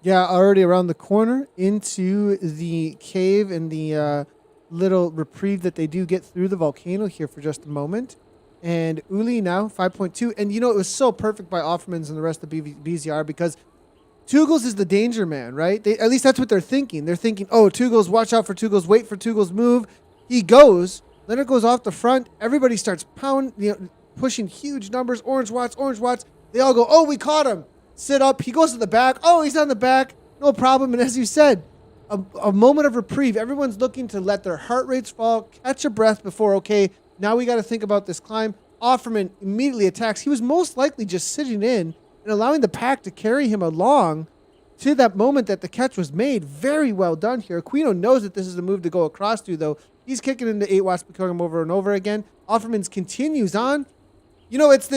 Yeah, already around the corner into the cave and the little reprieve that they do get through the volcano here for just a moment. And Uli now 5.2. And it was so perfect by Offermans and the rest of BZR because Tugels is the danger man, right? At least that's what they're thinking. They're thinking, oh, Tugels, watch out for Tugels, wait for Tugels' move. He goes, Leonard goes off the front. Everybody starts pounding, pushing huge numbers. Orange Watts. They all go, oh, we caught him. Sit up. He goes to the back. Oh, he's on the back. No problem. And as you said, a moment of reprieve. Everyone's looking to let their heart rates fall, catch a breath before, okay, now we got to think about this climb. Offerman immediately attacks. He was most likely just sitting in and allowing the pack to carry him along to that moment that the catch was made. Very well done here. Aquino knows that this is the move to go across to, though. He's kicking into 8 watts per kilogram over and over again. Offermans continues on. It's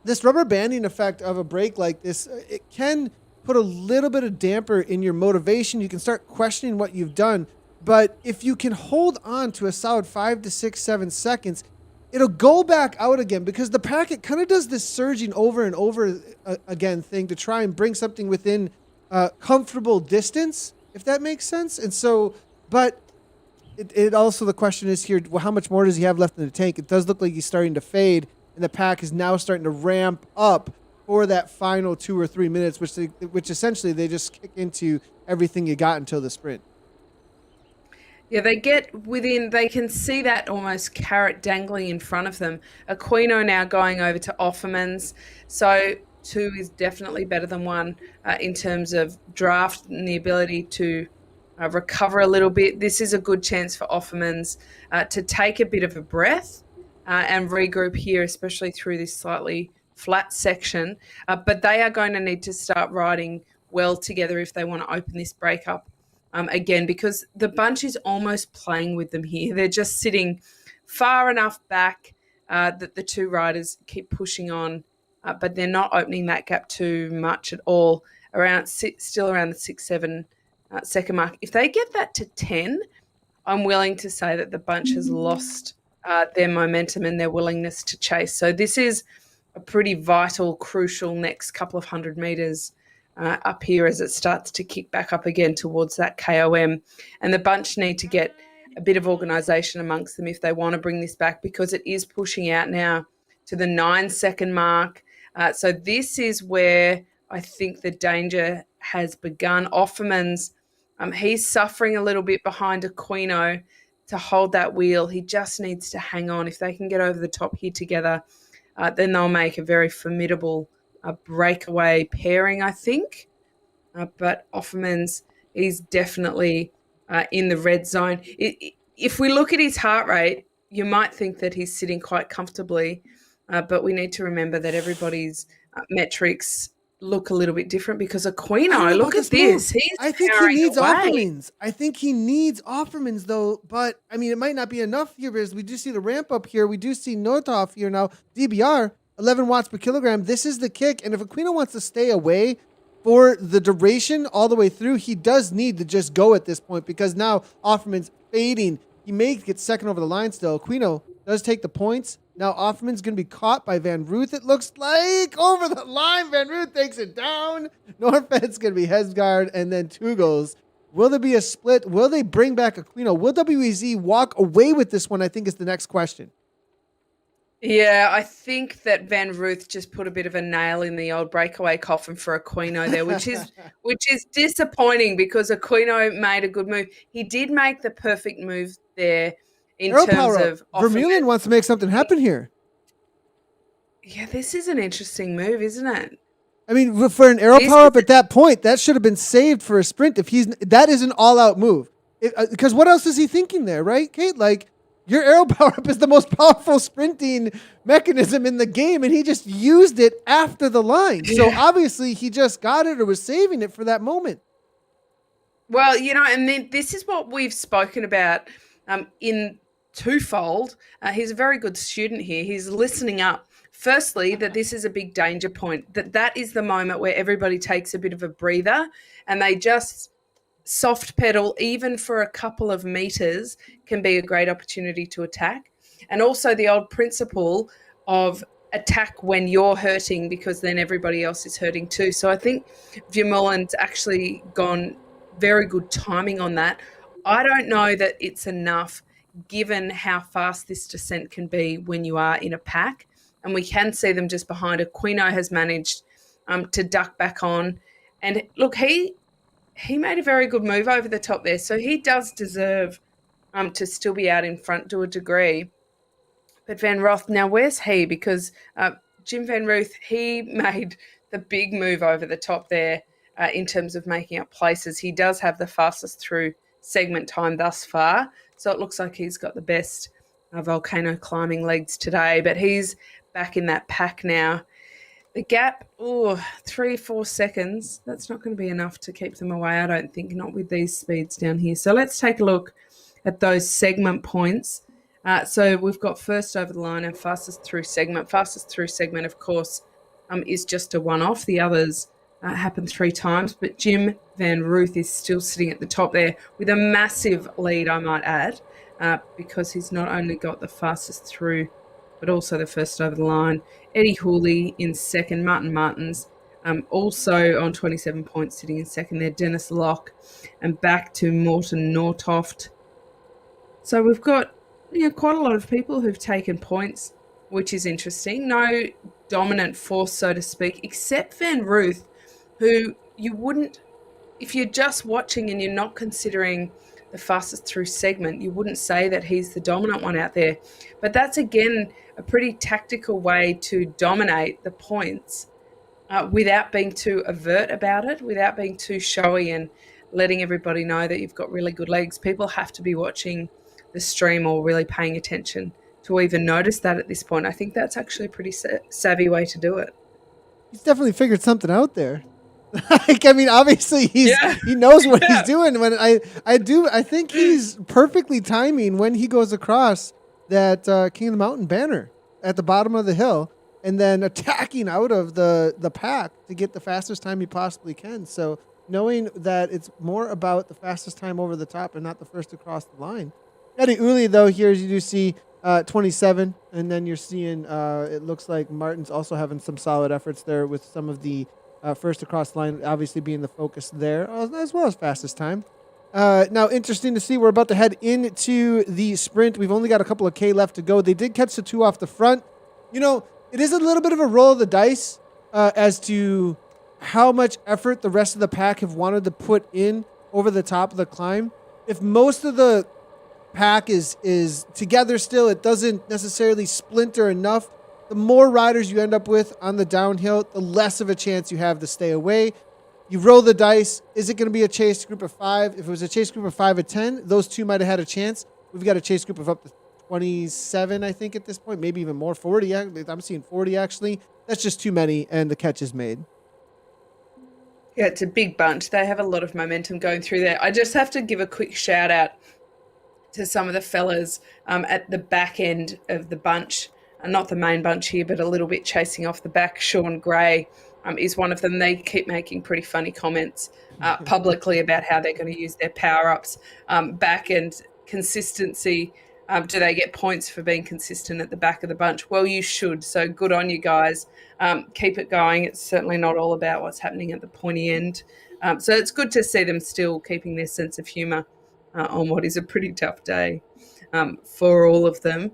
this rubber banding effect of a break like this. It can put a little bit of damper in your motivation. You can start questioning what you've done. But if you can hold on to a solid 5 to 6, 7 seconds, it'll go back out again because the packet kind of does this surging over and over again thing to try and bring something within comfortable distance, if that makes sense. And so, but it also, the question is here, well, how much more does he have left in the tank? It does look like he's starting to fade, and the pack is now starting to ramp up for that final 2 or 3 minutes, which essentially they just kick into everything you got until the sprint. Yeah, they can see that almost carrot dangling in front of them. Aquino now going over to Offermans. So 2 is definitely better than 1 in terms of draft and the ability to recover a little bit. This is a good chance for Offermans to take a bit of a breath and regroup here, especially through this slightly flat section. But they are going to need to start riding well together if they want to open this break up. Again, because the bunch is almost playing with them here. They're just sitting far enough back that the 2 riders keep pushing on, but they're not opening that gap too much at all, still around the 6, 7 second mark. If they get that to 10, I'm willing to say that the bunch has lost their momentum and their willingness to chase. So this is a pretty vital, crucial next couple of 100 metres up here as it starts to kick back up again towards that KOM. And the bunch need to get a bit of organisation amongst them if they want to bring this back, because it is pushing out now to the 9-second mark. So this is where I think the danger has begun. Offermans, he's suffering a little bit behind Aquino to hold that wheel. He just needs to hang on. If they can get over the top here together, then they'll make a very formidable breakaway pairing, I think. But Offermans is definitely in the red zone. If we look at his heart rate, you might think that he's sitting quite comfortably, but we need to remember that everybody's metrics look a little bit different because Aquino, look at this. I think he needs Offermans. I think he needs Offermans, though. But, I mean, it might not be enough here because we do see the ramp up here. We do see Notov here now. DBR, 11 watts per kilogram. This is the kick. And if Aquino wants to stay away for the duration all the way through, he does need to just go at this point because now Offerman's fading. He may get second over the line still. Aquino does take the points. Now Offerman's going to be caught by Van Ruth, it looks like. Over the line, Van Ruth takes it down. Norfed's going to be Hesgard, and then Tugels. Will there be a split? Will they bring back Aquino? Will WEZ walk away with this one, I think is the next question. Yeah, I think that Van Ruth just put a bit of a nail in the old breakaway coffin for Aquino there, which is disappointing because Aquino made a good move. He did make the perfect move there in terms of Vermeulen wants to make something happen here. Yeah, this is an interesting move, isn't it? I mean, for an arrow power up at that point, that should have been saved for a sprint. That is an all out move. Because what else is he thinking there, right, Kate? Like, your arrow power up is the most powerful sprinting mechanism in the game, and he just used it after the line. Yeah. So obviously he just got it or was saving it for that moment. Well, and then this is what we've spoken about in twofold. He's a very good student here. He's listening up. Firstly, that this is a big danger point, that is the moment where everybody takes a bit of a breather and they just soft pedal, even for a couple of meters, can be a great opportunity to attack. And also the old principle of attack when you're hurting, because then everybody else is hurting too. So I think Vermeulen's actually gone very good timing on that. I don't know that it's enough given how fast this descent can be when you are in a pack. And we can see them just behind. Aquino has managed to duck back on. And look, he made a very good move over the top there. So he does deserve to still be out in front to a degree. But Van Roth, now where's he? Because Jim Van Ruth, he made the big move over the top there in terms of making up places. He does have the fastest through segment time thus far. So it looks like he's got the best volcano climbing legs today. But he's back in that pack now. The gap, 3-4 seconds. That's not going to be enough to keep them away, I don't think, not with these speeds down here. So let's take a look at those segment points. So we've got first over the line and fastest through segment. Fastest through segment, of course, is just a one-off. The others happen 3 times. But Jim Van Ruth is still sitting at the top there with a massive lead, I might add, because he's not only got the fastest through, but also the first over the line. Eddie Hooley in second. Martin Martins also on 27 points, sitting in second there. Dennis Locke, and back to Morten Nortoft. So we've got quite a lot of people who've taken points, which is interesting. No dominant force, so to speak, except Van Ruth, who you wouldn't, if you're just watching and you're not considering the fastest through segment, you wouldn't say that he's the dominant one out there. But that's, again, a pretty tactical way to dominate the points without being too overt about it, without being too showy and letting everybody know that you've got really good legs. People have to be watching the stream or really paying attention to even notice that at this point. I think that's actually a pretty savvy way to do it. He's definitely figured something out there. I mean, obviously he knows what he's doing. When I think he's perfectly timing when he goes across that King of the Mountain banner at the bottom of the hill, and then attacking out of the pack to get the fastest time he possibly can. So knowing that it's more about the fastest time over the top and not the first across the line. Eddie Uli, though, here as you do see 27, and then you're seeing it looks like Martin's also having some solid efforts there with some of the first across the line obviously being the focus there, as well as fastest time. Now, interesting to see, we're about to head into the sprint. We've only got a couple of K left to go. They did catch the 2 off the front. It is a little bit of a roll of the dice as to how much effort the rest of the pack have wanted to put in over the top of the climb. If most of the pack is together still, it doesn't necessarily splinter enough. The more riders you end up with on the downhill, the less of a chance you have to stay away. You roll the dice. Is it going to be a chase group of 5? If it was a chase group of 5 or 10, those 2 might have had a chance. We've got a chase group of up to 27, I think, at this point. Maybe even more, 40. I'm seeing 40, actually. That's just too many, and the catch is made. Yeah, it's a big bunch. They have a lot of momentum going through there. I just have to give a quick shout out to some of the fellas at the back end of the bunch. Not the main bunch here, but a little bit chasing off the back. Sean Gray is one of them. They keep making pretty funny comments publicly about how they're going to use their power-ups. Back end consistency. Do they get points for being consistent at the back of the bunch? Well, you should. So good on you guys. Keep it going. It's certainly not all about what's happening at the pointy end. So it's good to see them still keeping their sense of humour on what is a pretty tough day for all of them.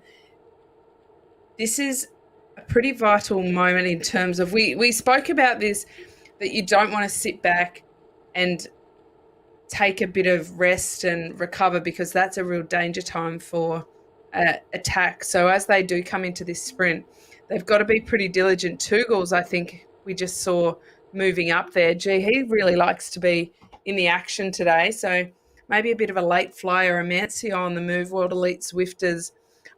This is a pretty vital moment in terms of, we spoke about this, that you don't want to sit back and take a bit of rest and recover, because that's a real danger time for attack. So as they do come into this sprint, they've got to be pretty diligent. Tugels, I think we just saw moving up there. Gee, he really likes to be in the action today. So maybe a bit of a late flyer. Amancio on the move. World Elite Zwifters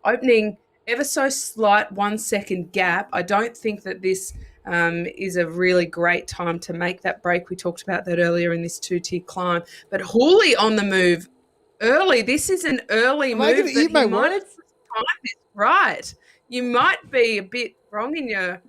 opening ever so slight 1 second gap. I don't think that this is a really great time to make that break. We talked about that earlier in this 2-tier climb. But Hooley on the move early. This is an early Am move. I going to eat my words? Right. You might be a bit wrong in your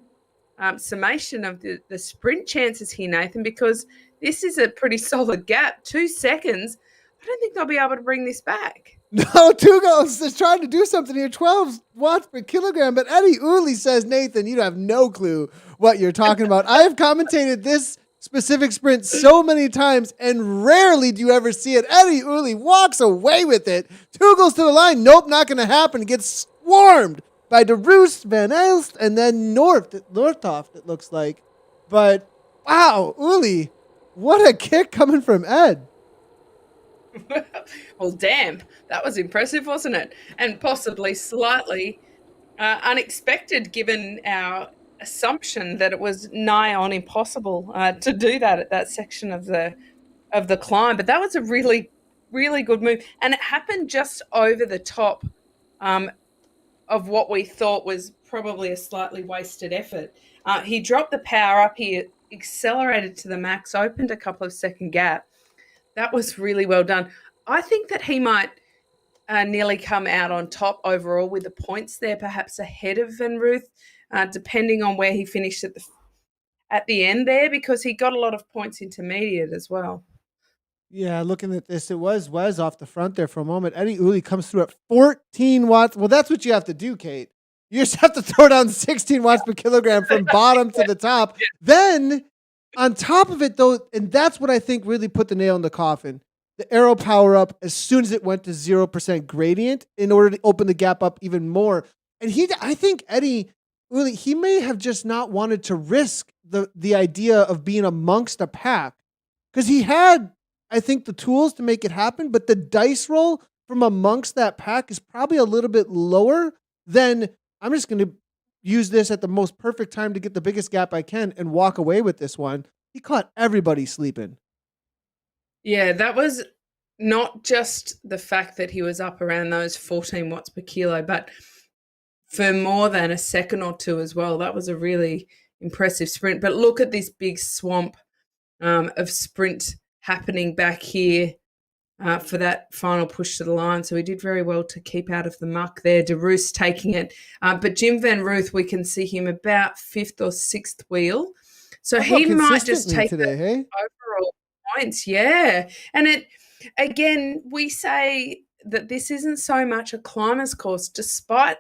summation of the sprint chances here, Nathan, because this is a pretty solid gap. 2 seconds. I don't think they'll be able to bring this back. No, Tugos is trying to do something here. 12 watts per kilogram. But Eddie Uli says, Nathan, you have no clue what you're talking about. I have commentated this specific sprint so many times, and rarely do you ever see it. Eddie Uli walks away with it. Tugos to the line. Nope, not going to happen. Gets swarmed by De Roos, Van Elst, and then Northoft, it looks like. But, wow, Uli, what a kick coming from Ed. Well, damn, that was impressive, wasn't it? And possibly slightly unexpected, given our assumption that it was nigh on impossible to do that at that section of the climb. But that was a really, really good move, and it happened just over the top of what we thought was probably a slightly wasted effort. He dropped the power up, he accelerated to the max, opened a couple of second gap. That was really well done. I think that he might nearly come out on top overall with the points there, perhaps ahead of Van Ruth, depending on where he finished at the end there, because he got a lot of points intermediate as well. Yeah, looking at this, it was Wes off the front there for a moment. Eddie Uli comes through at 14 watts. Well, that's what you have to do, Kate. You just have to throw down 16 watts per kilogram from bottom to the top. Then, on top of it, though, and that's what I think really put the nail in the coffin, the aero power up as soon as it went to 0% gradient in order to open the gap up even more. And I think Eddie Uli, he may have just not wanted to risk the idea of being amongst a pack, because he had, I think, the tools to make it happen, but the dice roll from amongst that pack is probably a little bit lower than I'm just going to use this at the most perfect time to get the biggest gap I can and walk away with this one. He caught everybody sleeping. Yeah, that was not just the fact that he was up around those 14 watts per kilo, but for more than a second or two as well. That was a really impressive sprint. But look at this big swamp of sprint happening back here for that final push to the line. So he did very well to keep out of the muck there. De Roos taking it. But Jim Van Ruth, we can see him about fifth or sixth wheel. So he might just take the overall points. Yeah. And again, we say that this isn't so much a climber's course, despite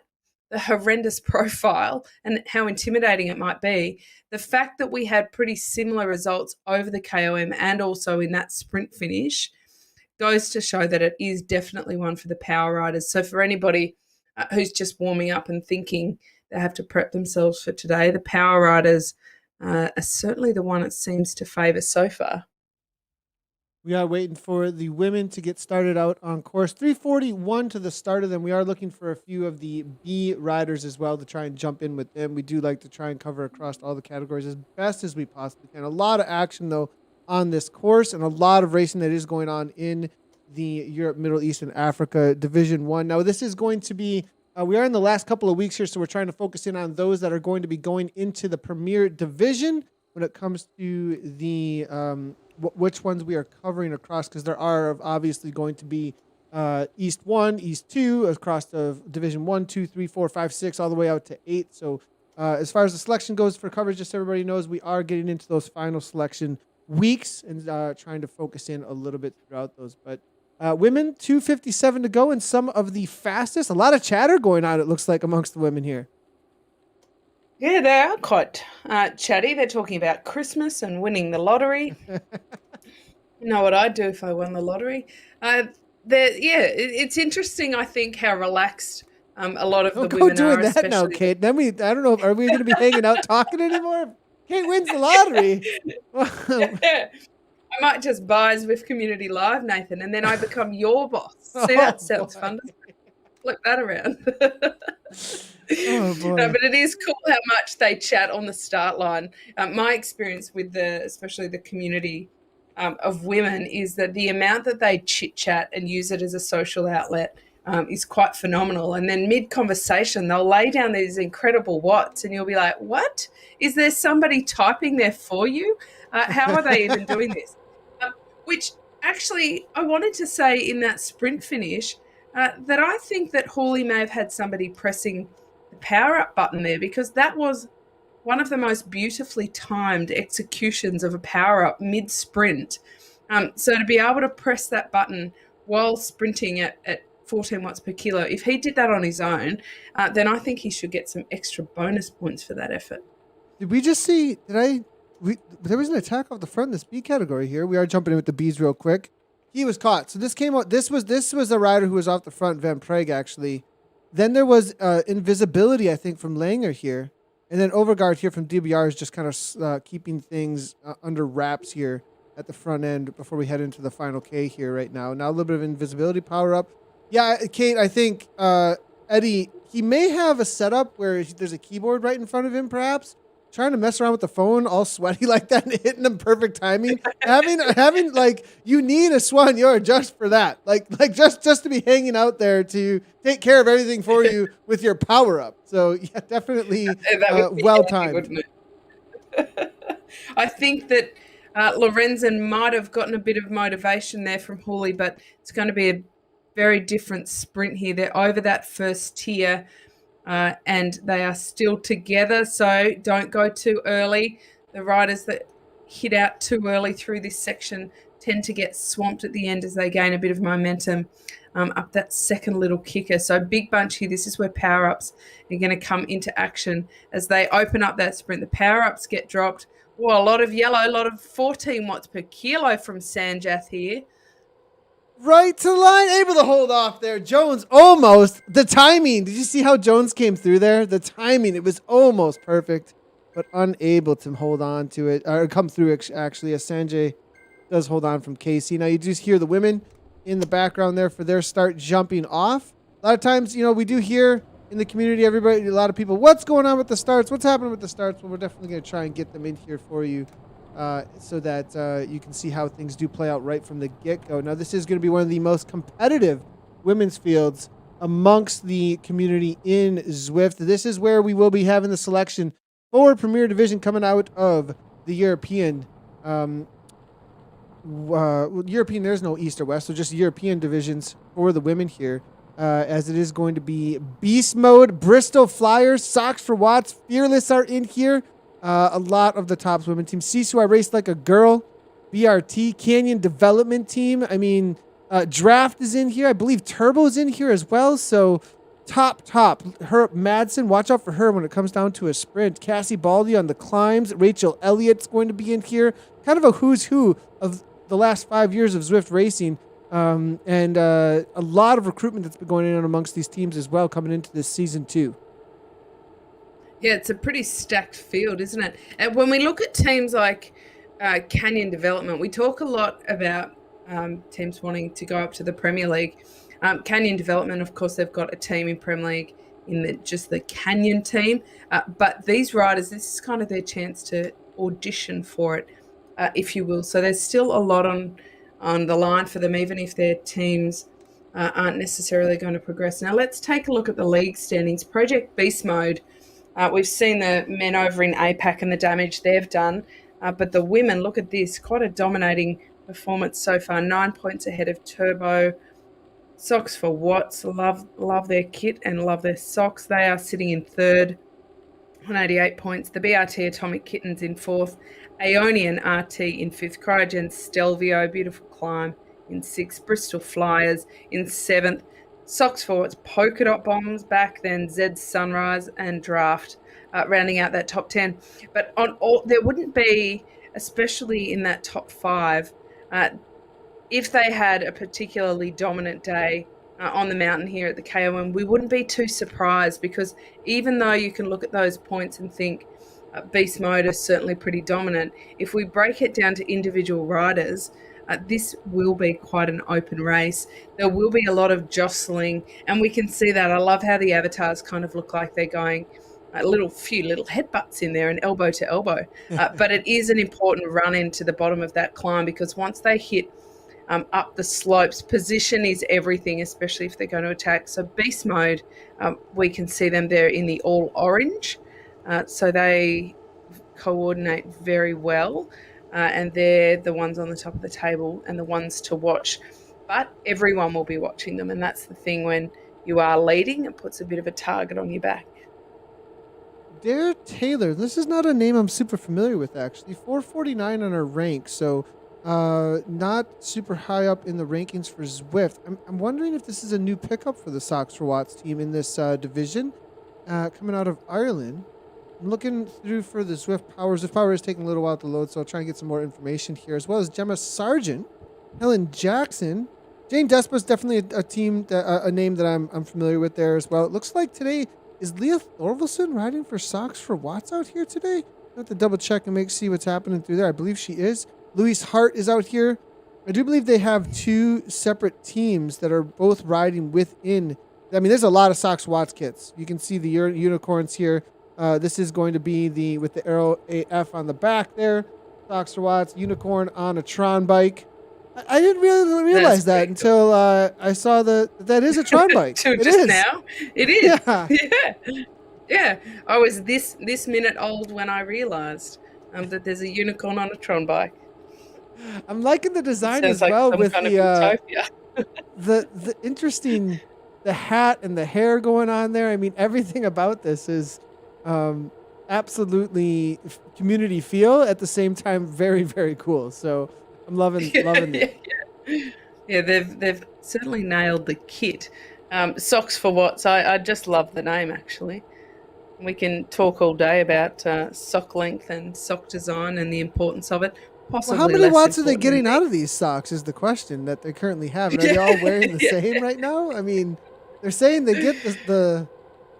the horrendous profile and how intimidating it might be. The fact that we had pretty similar results over the KOM and also in that sprint finish goes to show that it is definitely one for the power riders. So for anybody who's just warming up and thinking they have to prep themselves for today, the power riders are certainly the one it seems to favour so far. We are waiting for the women to get started out on course. 3:41 to the start of them. We are looking for a few of the B riders as well to try and jump in with them. We do like to try and cover across all the categories as best as we possibly can. A lot of action, though, on this course, and a lot of racing that is going on in the Europe, Middle East, and Africa Division 1. Now, this is going to be, we are in the last couple of weeks here, so we're trying to focus in on those that are going to be going into the Premier Division when it comes to the which ones we are covering across, because there are obviously going to be East 1, East 2, across the Division 1, 2, 3, 4, 5, 6, all the way out to 8. So as far as the selection goes for coverage, just so everybody knows, we are getting into those final selection weeks and trying to focus in a little bit throughout those. But women, 2:57 to go, and some of the fastest. A lot of chatter going on, it looks like, amongst the women here. Yeah, they are quite chatty. They're talking about Christmas and winning the lottery. You know what I'd do if I won the lottery. It's interesting, I think, how relaxed a lot of the women doing are. That now, Kate. Then I don't know, are we going to be hanging out talking anymore? Kate wins the lottery. Yeah. I might just buy Zwift Community Live, Nathan, and then I become your boss. See, that sounds fun. Flip that around. Oh No, boy. but it is cool how much they chat on the start line. My experience with especially the community of women, is that the amount that they chit chat and use it as a social outlet is quite phenomenal. And then mid conversation, they'll lay down these incredible watts, and you'll be like, "What? Is there somebody typing there for you? How are they even doing this?" Which actually, I wanted to say in that sprint finish that I think that Hawley may have had somebody pressing the power up button there, because that was one of the most beautifully timed executions of a power up mid sprint. So to be able to press that button while sprinting at 14 watts per kilo, if he did that on his own, then I think he should get some extra bonus points for that effort. Did we just see? There was an attack off the front in the speed category here. We are jumping in with the bees real quick. He was caught. So this came out. This was a rider who was off the front, Van Prague actually. Then there was invisibility, I think, from Langer here, and then Overgaard here from DBR is just kind of keeping things under wraps here at the front end before we head into the final K here right now. Now a little bit of invisibility power up. Yeah, Kate, I think Eddie, he may have a setup where there's a keyboard right in front of him, perhaps trying to mess around with the phone, all sweaty like that, and hitting them perfect timing. having like, you need a Swan Yor just for that, like just to be hanging out there to take care of everything for you with your power up. So yeah, definitely well timed. Wouldn't it? I think that Lorenzen might have gotten a bit of motivation there from Hawley, but it's going to be a very different sprint here. They're over that first tier. And they are still together, so don't go too early. The riders that hit out too early through this section tend to get swamped at the end as they gain a bit of momentum up that second little kicker. So big bunch here. This is where power-ups are going to come into action as they open up that sprint. The power-ups get dropped. Oh, a lot of yellow, a lot of 14 watts per kilo from Sanjath here. Right to the line, able to hold off there. Jones almost. The timing. Did you see how Jones came through there? The timing, it was almost perfect, but unable to hold on to it, or come through actually, as Sanjay does hold on from Casey. Now you just hear the women in the background there for their start jumping off. A lot of times, we do hear in the community, everybody, a lot of people, what's going on with the starts? What's happening with the starts? Well, we're definitely going to try and get them in here for you. So that you can see how things do play out right from the get-go. Now, this is going to be one of the most competitive women's fields amongst the community in Zwift. This is where we will be having the selection for Premier Division coming out of the European. European, there's no East or West, so just European divisions for the women here. As it is going to be Beast Mode, Bristol Flyers, Socks for Watts, Fearless are in here. A lot of the top women teams. Sisu, I Raced Like a Girl, BRT, Canyon Development Team. I mean, Draft is in here. I believe Turbo is in here as well. So top. Her Madsen, watch out for her when it comes down to a sprint. Cassie Baldy on the climbs. Rachel Elliott's going to be in here. Kind of a who's who of the last 5 years of Zwift racing. And a lot of recruitment that's been going on amongst these teams as well coming into this season too. Yeah, it's a pretty stacked field, isn't it? And when we look at teams like Canyon Development, we talk a lot about teams wanting to go up to the Premier League. Canyon Development, of course, they've got a team in Premier League in just the Canyon team. But these riders, this is kind of their chance to audition for it, if you will. So there's still a lot on the line for them, even if their teams aren't necessarily going to progress. Now, let's take a look at the league standings. Project Beast Mode. We've seen the men over in APAC and the damage they've done. But the women, look at this, quite a dominating performance so far. 9 points ahead of Turbo. Socks for Watts, love their kit and love their socks. They are sitting in third on 88 points. The BRT Atomic Kittens in fourth. Aeonian RT in fifth. Cryogen Stelvio, beautiful climb, in sixth. Bristol Flyers in seventh. Socks for Watts, Polka Dot Bombs back, then Zed Sunrise and Draft rounding out that top 10. But on all, there wouldn't be, especially in that top five, if they had a particularly dominant day on the mountain here at the KOM, we wouldn't be too surprised, because even though you can look at those points and think Beast Mode is certainly pretty dominant, if we break it down to individual riders, This will be quite an open race. There will be a lot of jostling, and we can see that. I love how the avatars kind of look like they're going a few little headbutts in there and elbow to elbow. But it is an important run into the bottom of that climb, because once they hit up the slopes, position is everything, especially if they're going to attack. So beast mode, we can see them there in the all orange. So they coordinate very well, and they're the ones on the top of the table and the ones to watch. But everyone will be watching them, and that's the thing. When you are leading, it puts a bit of a target on your back. Dare Taylor. This is not a name I'm super familiar with, actually. 449 on our rank, so not super high up in the rankings for Zwift. I'm wondering if this is a new pickup for the Socks for Watts team in this division, coming out of Ireland. I'm looking through for the Zwift Power. Zwift Power is taking a little while to load, so I'll try and get some more information here, as well as Gemma Sargent, Helen Jackson. Jane Despa's definitely a name that I'm familiar with there as well. It looks like today is Leah Thorvalson riding for Socks for Watts out here today. I have to double check and see what's happening through there. I believe she is. Louise Hart is out here. I do believe they have two separate teams that are both riding within. I mean, there's a lot of Socks Watts kits. You can see the unicorns here. This is going to be with the Arrow AF on the back there. Socks for Watts, unicorn on a Tron bike. I didn't really realize that until I saw that is a Tron bike. It is now. It is. Yeah. I was this minute old when I realized that there's a unicorn on a Tron bike. I'm liking the design as well, with the interesting, the hat and the hair going on there. I mean, everything about this is absolutely community feel, at the same time very, very cool. So I'm loving it. Yeah, they've certainly nailed the kit. Socks for Watts. I just love the name, actually. We can talk all day about sock length and sock design and the importance of it. Possibly how many watts are they getting out of these socks is the question that they currently have. Are they all wearing the same right now? I mean, they're saying they get the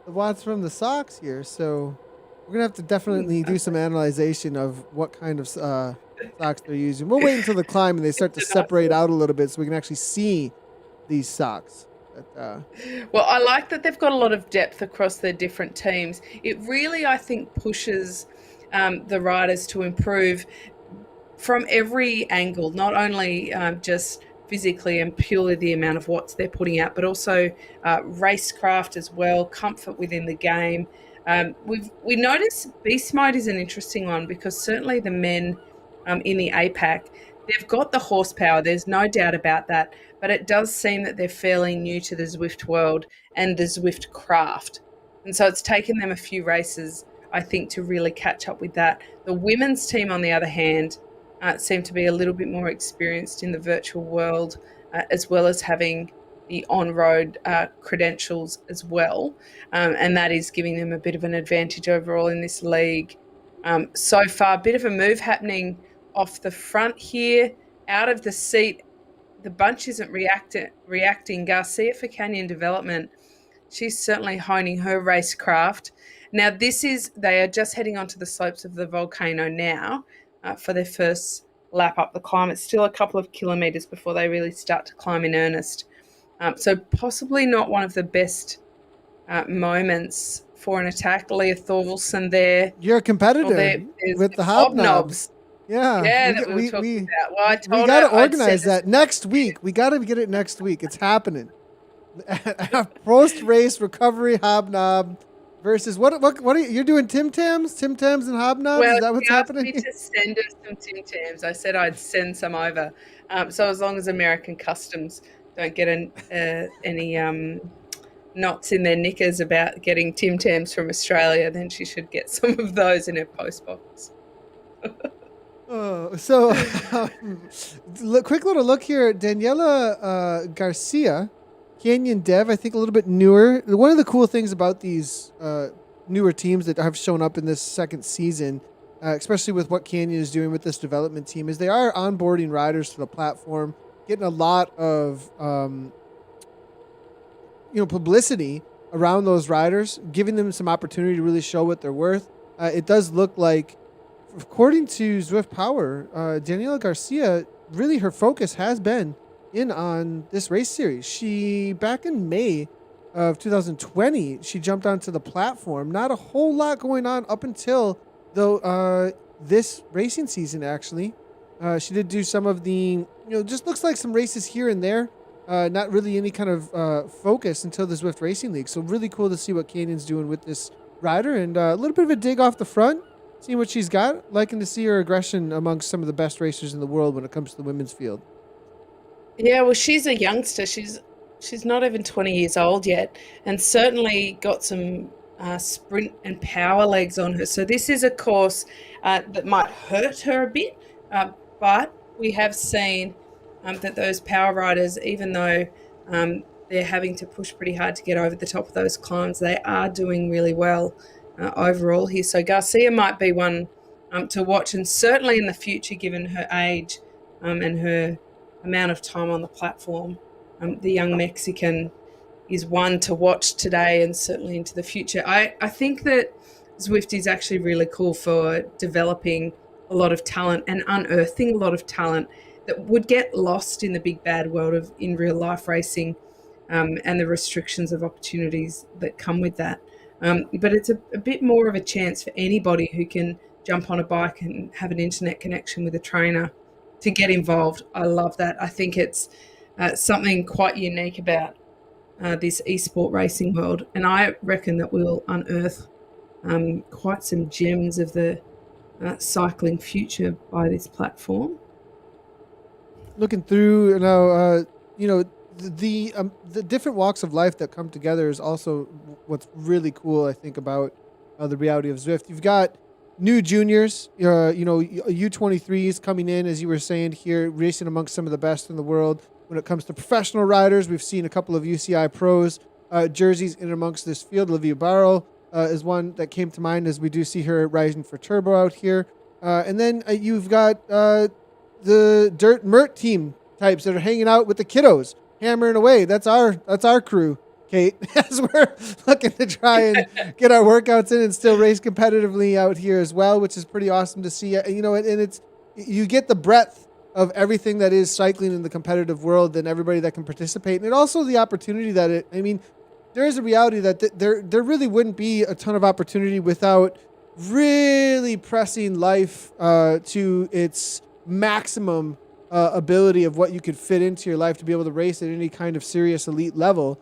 watts from the socks here, so we're gonna have to definitely do some analyzation of what kind of socks they're using. We'll wait until the climb and they start to separate out a little bit, so we can actually see these socks. Well, I like that they've got a lot of depth across their different teams. It really, I think, pushes the riders to improve from every angle, not only just physically and purely the amount of watts they're putting out, but also racecraft as well, comfort within the game. We notice beast mode is an interesting one, because certainly the men in the APAC, they've got the horsepower. There's no doubt about that. But it does seem that they're fairly new to the Zwift world and the Zwift craft. And so it's taken them a few races, I think, to really catch up with that. The women's team, on the other hand, seem to be a little bit more experienced in the virtual world, as well as having the on-road credentials as well. And that is giving them a bit of an advantage overall in this league. So far, a bit of a move happening off the front here, out of the seat. The bunch isn't reacting. Garcia for Canyon Development, she's certainly honing her racecraft. Now, they are just heading onto the slopes of the volcano now for their first lap up the climb. It's still a couple of kilometres before they really start to climb in earnest. So possibly not one of the best moments for an attack. Leah Thorvalson there. You're a competitor with the hobnobs. Yeah, that we were talking about. Well, we got to organize that next week. We got to get it next week. It's happening. Post-race recovery hobnob versus what are you're doing? Tim Tams and hobnobs? Well, is that what's happening? Me to send us some Tim Tams. I said I'd send some over. So as long as American Customs don't get any knots in their knickers about getting Tim Tams from Australia, then she should get some of those in her postbox. Quick little look here. Daniela Garcia, Canyon Dev, I think a little bit newer. One of the cool things about these newer teams that have shown up in this second season, especially with what Canyon is doing with this development team, is they are onboarding riders to the platform, getting a lot of publicity around those riders, giving them some opportunity to really show what they're worth. It does look like according to Zwift Power, Daniela Garcia, really her focus has been in on this race series. She, back in May of 2020, she jumped onto the platform. Not a whole lot going on up until though this racing season actually. She did do some of the, just looks like some races here and there. Not really any kind of focus until the Zwift Racing League. So really cool to see what Canyon's doing with this rider, and a little bit of a dig off the front, seeing what she's got. Liking to see her aggression amongst some of the best racers in the world when it comes to the women's field. Yeah, well, she's a youngster. She's not even 20 years old yet, and certainly got some sprint and power legs on her. So this is a course that might hurt her a bit, but we have seen that those power riders, even though they're having to push pretty hard to get over the top of those climbs, they are doing really well overall here. So Garcia might be one to watch, and certainly in the future, given her age and her amount of time on the platform, the young Mexican is one to watch today and certainly into the future. I think that Zwift is actually really cool for developing a lot of talent and unearthing a lot of talent that would get lost in the big bad world of in real life racing, and the restrictions of opportunities that come with that. But it's a bit more of a chance for anybody who can jump on a bike and have an internet connection with a trainer to get involved. I love that. I think it's something quite unique about this esport racing world, and I reckon that we'll unearth quite some gems of the cycling future by this platform. Looking through, the different walks of life that come together is also what's really cool, I think, about the reality of Zwift. You've got new juniors, U23s coming in, as you were saying here, racing amongst some of the best in the world. When it comes to professional riders, we've seen a couple of UCI pros jerseys in amongst this field. Olivia Barrow is one that came to mind, as we do see her rising for Turbo out here. And then you've got the Dirt Mert team types that are hanging out with the kiddos, hammering away. That's our crew, Kate, as we're looking to try and get our workouts in and still race competitively out here as well, which is pretty awesome to see. And it's, you get the breadth of everything that is cycling in the competitive world and everybody that can participate. And also the opportunity that there is a reality that there really wouldn't be a ton of opportunity without really pressing life to its maximum ability of what you could fit into your life to be able to race at any kind of serious elite level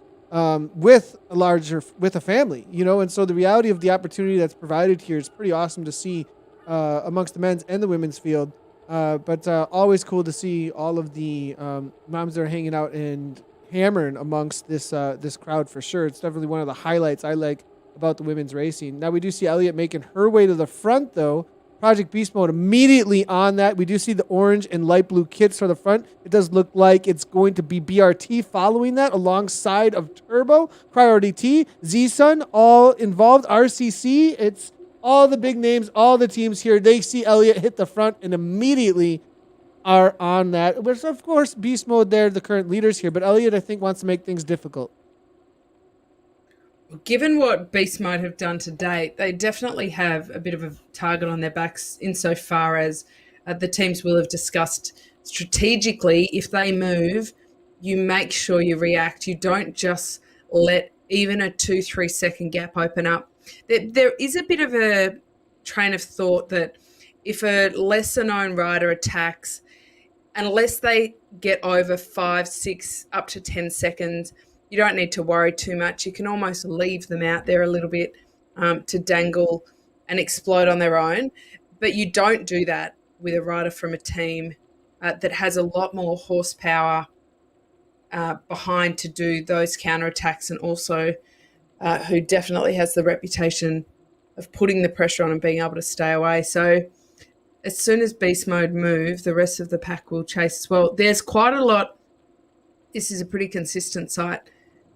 with a family, and so the reality of the opportunity that's provided here is pretty awesome to see amongst the men's and the women's field. But always cool to see all of the moms that are hanging out and hammering amongst this crowd for sure. It's definitely one of the highlights I like about the women's racing. Now we do see Elliott making her way to the front though. Project Beast Mode immediately on that. We do see the orange and light blue kits for the front. It does look like it's going to be BRT following that alongside of Turbo, Priority T, Z-Sun, all involved, RCC. It's all the big names, all the teams here. They see Elliott hit the front and immediately are on that. Which, of course, Beast Mode, they're the current leaders here. But Elliott, I think, wants to make things difficult. Given what Beast Mode have done to date, they definitely have a bit of a target on their backs insofar as the teams will have discussed strategically. If they move, you make sure you react. You don't just let even a 2-3 second gap open up. There is a bit of a train of thought that if a lesser known rider attacks, unless they get over 5, 6, up to 10 seconds, you don't need to worry too much. You can almost leave them out there a little bit to dangle and explode on their own. But you don't do that with a rider from a team that has a lot more horsepower behind to do those counterattacks, and also who definitely has the reputation of putting the pressure on and being able to stay away. So as soon as Beast Mode move, the rest of the pack will chase as well. There's quite a lot. This is a pretty consistent site.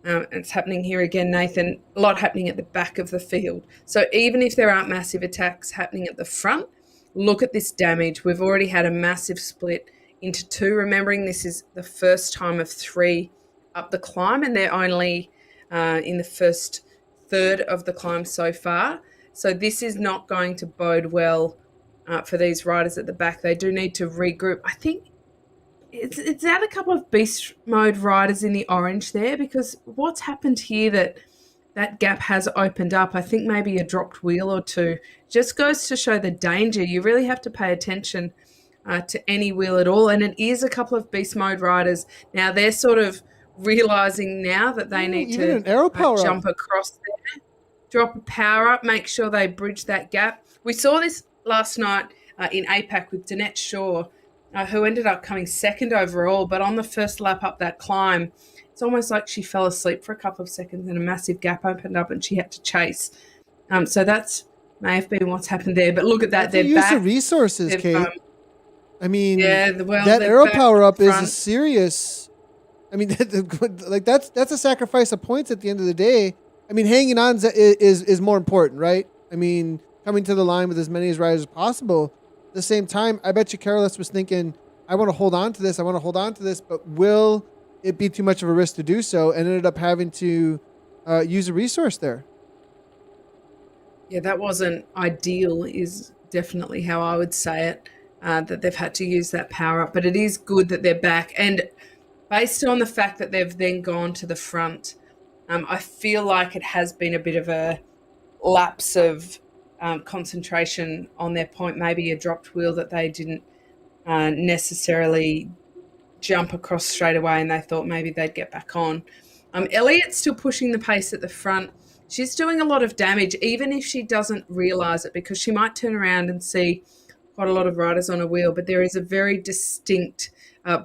It's happening here again, Nathan. A lot happening at the back of the field. So even if there aren't massive attacks happening at the front, look at this damage. We've already had a massive split into two. Remembering this is the first time of 3 up the climb, and they're only in the first third of the climb so far. So this is not going to bode well for these riders at the back. They do need to regroup. I think it's had a couple of beast mode riders in the orange there, because what's happened here that gap has opened up. I think maybe a dropped wheel or two. Just goes to show the danger. You really have to pay attention to any wheel at all. And it is a couple of beast mode riders. Now they're sort of realizing now that they need even to an arrow power jump across there, drop a power up, make sure they bridge that gap. We saw this last night in APAC with Danette Shaw, who ended up coming second overall. But on the first lap up that climb, it's almost like she fell asleep for a couple of seconds and a massive gap opened up and she had to chase. So that's may have been what's happened there. But look at that. They're use back. The resources, Kate. I mean, well, that arrow power up is a serious. I mean, like that's a sacrifice of points at the end of the day. I mean, hanging on is more important, right? I mean, coming to the line with as many riders as possible. At the same time, I bet you Carolus was thinking, I want to hold on to this. I want to hold on to this, but will it be too much of a risk to do so? And ended up having to use a resource there. Yeah, that wasn't ideal, is definitely how I would say it, that they've had to use that power up. But it is good that they're back. And based on the fact that they've then gone to the front, I feel like it has been a bit of a lapse of concentration on their point, maybe a dropped wheel that they didn't necessarily jump across straight away, and they thought maybe they'd get back on. Elliot's still pushing the pace at the front. She's doing a lot of damage, even if she doesn't realise it, because she might turn around and see quite a lot of riders on a wheel, but there is a very distinct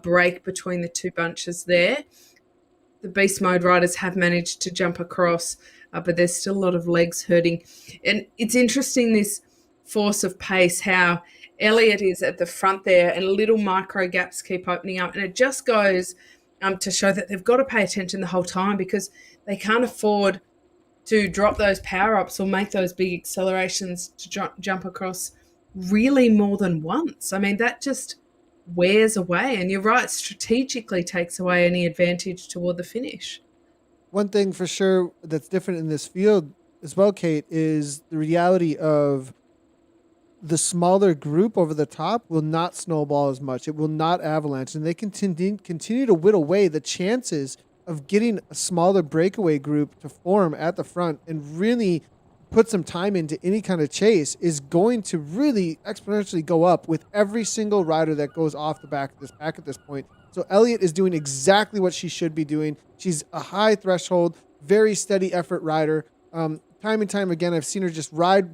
break between the two bunches there. The beast mode riders have managed to jump across, but there's still a lot of legs hurting. And it's interesting, this force of pace, how Elliot is at the front there and little micro gaps keep opening up. And it just goes to show that they've got to pay attention the whole time, because they can't afford to drop those power-ups or make those big accelerations to jump across really more than once. I mean, that just wears away. And you're right, strategically takes away any advantage toward the finish. One thing for sure that's different in this field as well, Kate, is the reality of the smaller group over the top will not snowball as much. It will not avalanche, and they continue to whittle away the chances of getting a smaller breakaway group to form at the front and really put some time into any kind of chase is going to really exponentially go up with every single rider that goes off the back of this pack at this point. So Elliot is doing exactly what she should be doing. She's a high threshold, very steady effort rider. Time and time again, I've seen her just ride,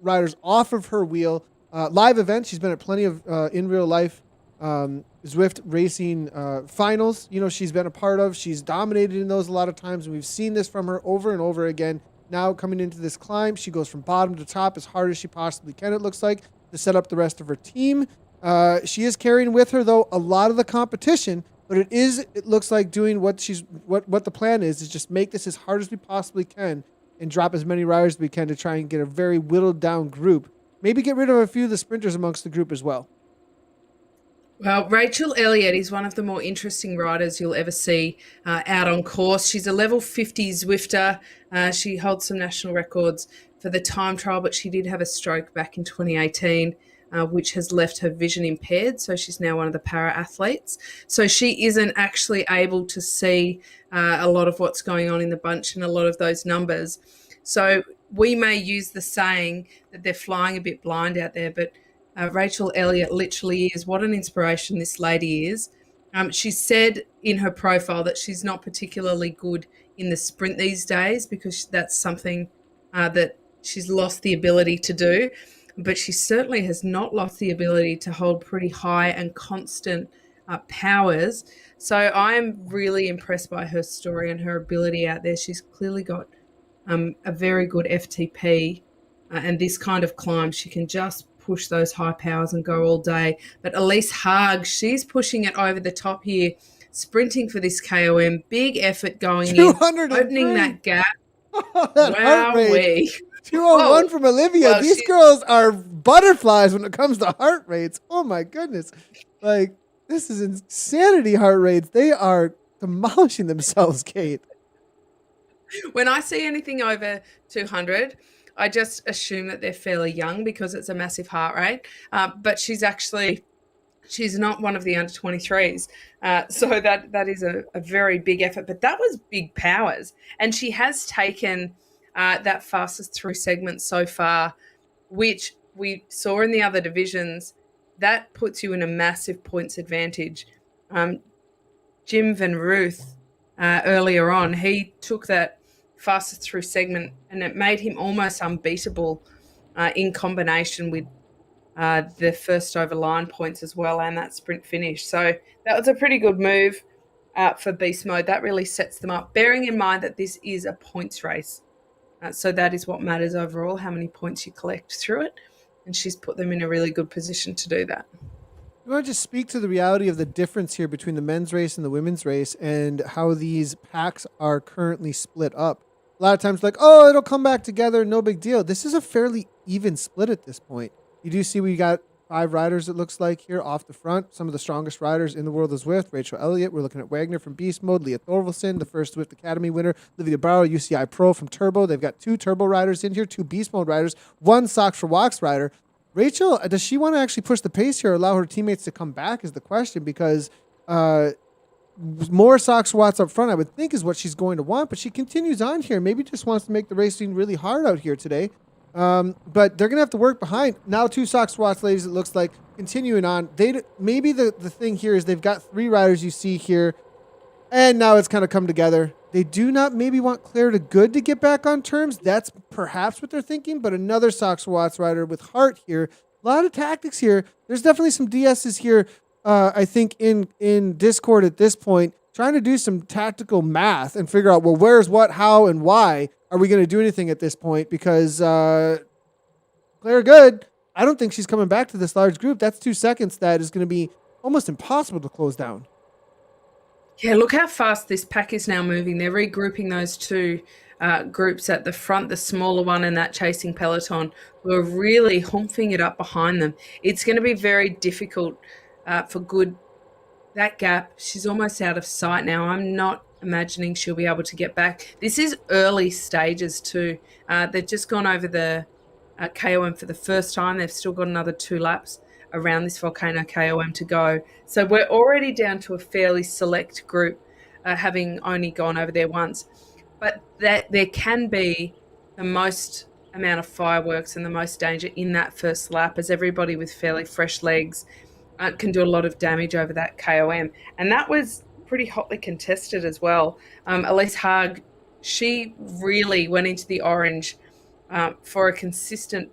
riders off of her wheel. Live events, she's been at plenty of in real life Zwift racing finals. She's been a part of. She's dominated in those a lot of times, and we've seen this from her over and over again. Now coming into this climb, she goes from bottom to top as hard as she possibly can, it looks like, to set up the rest of her team. She is carrying with her, though, a lot of the competition, but it looks like doing what the plan is just make this as hard as we possibly can and drop as many riders as we can to try and get a very whittled down group. Maybe get rid of a few of the sprinters amongst the group as well. Well, Rachel Elliott is one of the more interesting riders you'll ever see out on course. She's a level 50 Zwifter. She holds some national records for the time trial, but she did have a stroke back in 2018, which has left her vision impaired. So she's now one of the para athletes. So she isn't actually able to see a lot of what's going on in the bunch and a lot of those numbers. So we may use the saying that they're flying a bit blind out there, but Rachel Elliott literally is. What an inspiration this lady is. She said in her profile that she's not particularly good in the sprint these days because that's something that she's lost the ability to do, but she certainly has not lost the ability to hold pretty high and constant powers. So I'm really impressed by her story and her ability out there. She's clearly got a very good FTP, and this kind of climb, she can just push those high powers and go all day. But Elise Haag, she's pushing it over the top here, sprinting for this KOM. Big effort going in, opening that gap. Wowee. 201 from Olivia. Well, these girls are butterflies when it comes to heart rates. Oh, my goodness. Like, this is insanity heart rates. They are demolishing themselves, Kate. When I see anything over 200, I just assume that they're fairly young because it's a massive heart rate. But she's not one of the under 23s. So that is a very big effort. But that was big powers. And she has taken that fastest through segment so far, which we saw in the other divisions. That puts you in a massive points advantage. Jim Van Ruth, earlier on, he took that fastest through segment and it made him almost unbeatable in combination with the first over line points as well and that sprint finish. So that was a pretty good move for Beast Mode. That really sets them up, bearing in mind that this is a points race. So that is what matters overall, how many points you collect through it. And she's put them in a really good position to do that. You want to just speak to the reality of the difference here between the men's race and the women's race and how these packs are currently split up. A lot of times like, oh, it'll come back together, no big deal. This is a fairly even split at this point. You do see we got 5 riders, it looks like, here off the front. Some of the strongest riders in the world of Zwift. Rachel Elliott, we're looking at Wagner from Beast Mode, Leah Thorvaldsen, the first Zwift Academy winner, Livia Barrow, UCI Pro from Turbo. They've got 2 Turbo riders in here, 2 Beast Mode riders, 1 Socks for Walks rider. Rachel, does she want to actually push the pace here or allow her teammates to come back is the question, because more Socks for Watts up front, I would think, is what she's going to want, but she continues on here. Maybe just wants to make the racing really hard out here today. But they're going to have to work behind. Now 2 Socks for Watts ladies, it looks like, continuing on. Maybe the thing here is they've got 3 riders you see here, and now it's kind of come together. They do not maybe want Claire to Good to get back on terms. That's perhaps what they're thinking, but another Socks for Watts rider with heart here. A lot of tactics here. There's definitely some DSs here, I think, in Discord at this point, trying to do some tactical math and figure out, well, where's what, how, and why are we going to do anything at this point? Because Claire Good, I don't think she's coming back to this large group. That's 2 seconds that is going to be almost impossible to close down. Yeah, look how fast this pack is now moving. They're regrouping those 2 groups at the front, the smaller one and that chasing peloton, who are really humping it up behind them. It's going to be very difficult for Good. That gap, she's almost out of sight now. I'm not imagining she'll be able to get back. This is early stages too. They've just gone over the KOM for the first time. They've still got another 2 laps around this Volcano KOM to go. So we're already down to a fairly select group, having only gone over there once. But that there can be the most amount of fireworks and the most danger in that first lap, as everybody with fairly fresh legs can do a lot of damage over that KOM. And that was pretty hotly contested as well. Elise Haag, she really went into the orange for a consistent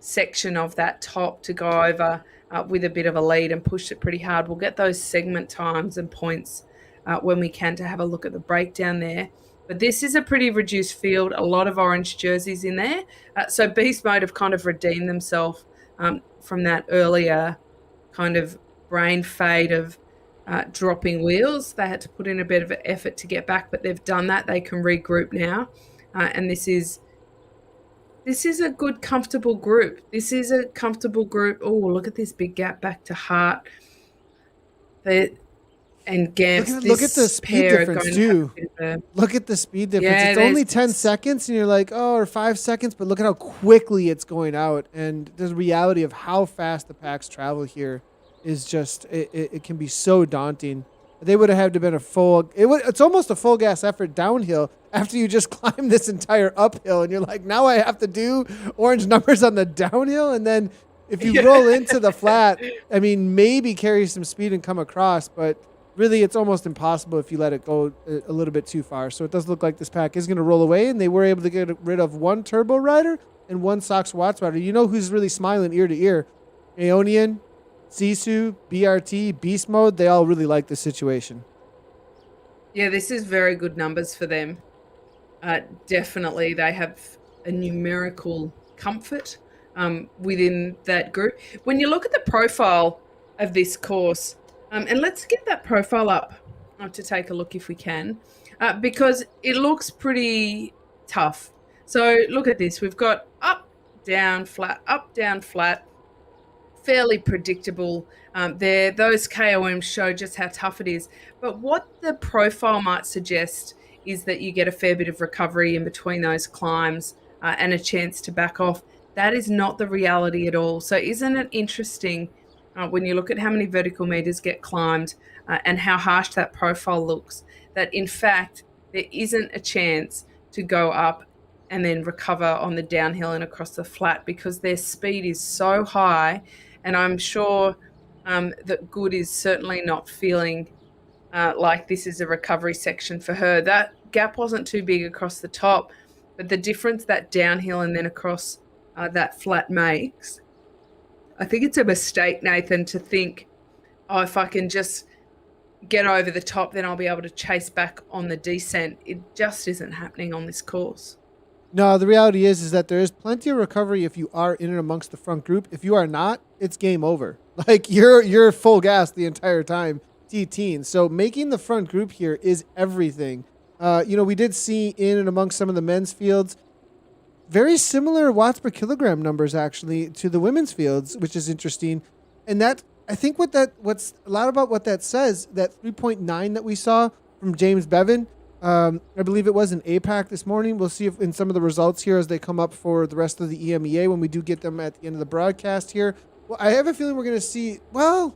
section of that top to go over with a bit of a lead and pushed it pretty hard. We'll get those segment times and points when we can to have a look at the breakdown there. But this is a pretty reduced field, a lot of orange jerseys in there. So Beast Mode have kind of redeemed themselves from that earlier kind of brain fade of dropping wheels. They had to put in a bit of effort to get back, but they've done that. They can regroup now. And this is a good, comfortable group. This is a comfortable group. Oh, look at this big gap back to Hart. And Gamps. Look at the speed difference, too. Look at the speed difference. Yeah, it's only 10 seconds, and you're like, oh, or 5 seconds, but look at how quickly it's going out. And the reality of how fast the packs travel here is just, it can be so daunting. They would have had to have been it's almost a full gas effort downhill after you just climb this entire uphill. And you're like, now I have to do orange numbers on the downhill. And then if you roll into the flat, I mean, maybe carry some speed and come across, but really it's almost impossible if you let it go a little bit too far. So it does look like this pack is going to roll away, and they were able to get rid of 1 Turbo rider and 1 Socks Watts rider. You know who's really smiling ear to ear? Aeonian, Sisu, BRT, Beast Mode, they all really like this situation. Yeah, this is very good numbers for them. Definitely, they have a numerical comfort within that group. When you look at the profile of this course, and let's get that profile up to take a look if we can, because it looks pretty tough. So look at this. We've got up, down, flat, fairly predictable there. Those KOMs show just how tough it is. But what the profile might suggest is that you get a fair bit of recovery in between those climbs and a chance to back off. That is not the reality at all. So isn't it interesting when you look at how many vertical meters get climbed and how harsh that profile looks, that in fact there isn't a chance to go up and then recover on the downhill and across the flat because their speed is so high. And I'm sure that Good is certainly not feeling like this is a recovery section for her. That gap wasn't too big across the top, but the difference that downhill and then across that flat makes, I think it's a mistake, Nathan, to think, oh, if I can just get over the top, then I'll be able to chase back on the descent. It just isn't happening on this course. No, the reality is that there is plenty of recovery if you are in and amongst the front group. If you are not, it's game over. Like you're full gas the entire time, T-teen. So making the front group here is everything. We did see in and amongst some of the men's fields very similar watts per kilogram numbers actually to the women's fields, which is interesting. And that I think what's a lot about what that says, that 3.9 that we saw from James Bevan, I believe it was an APAC this morning. We'll see if in some of the results here as they come up for the rest of the EMEA when we do get them at the end of the broadcast here. Well, I have a feeling we're going to see, the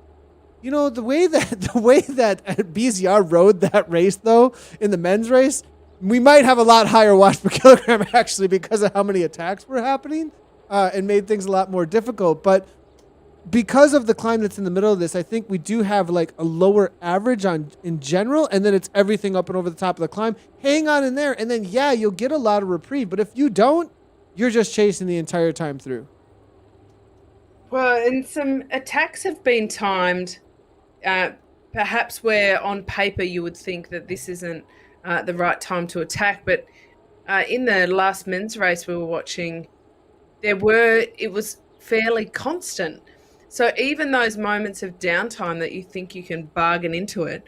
way that BZR rode that race though in the men's race, we might have a lot higher watts per kilogram actually because of how many attacks were happening and made things a lot more difficult. But because of the climb that's in the middle of this, I think we do have like a lower average in general, and then it's everything up and over the top of the climb. Hang on in there, and then you'll get a lot of reprieve. But if you don't, you're just chasing the entire time through. Well, and some attacks have been timed, perhaps where on paper you would think that this isn't the right time to attack, but in the last men's race we were watching, it was fairly constant. So even those moments of downtime that you think you can bargain into it,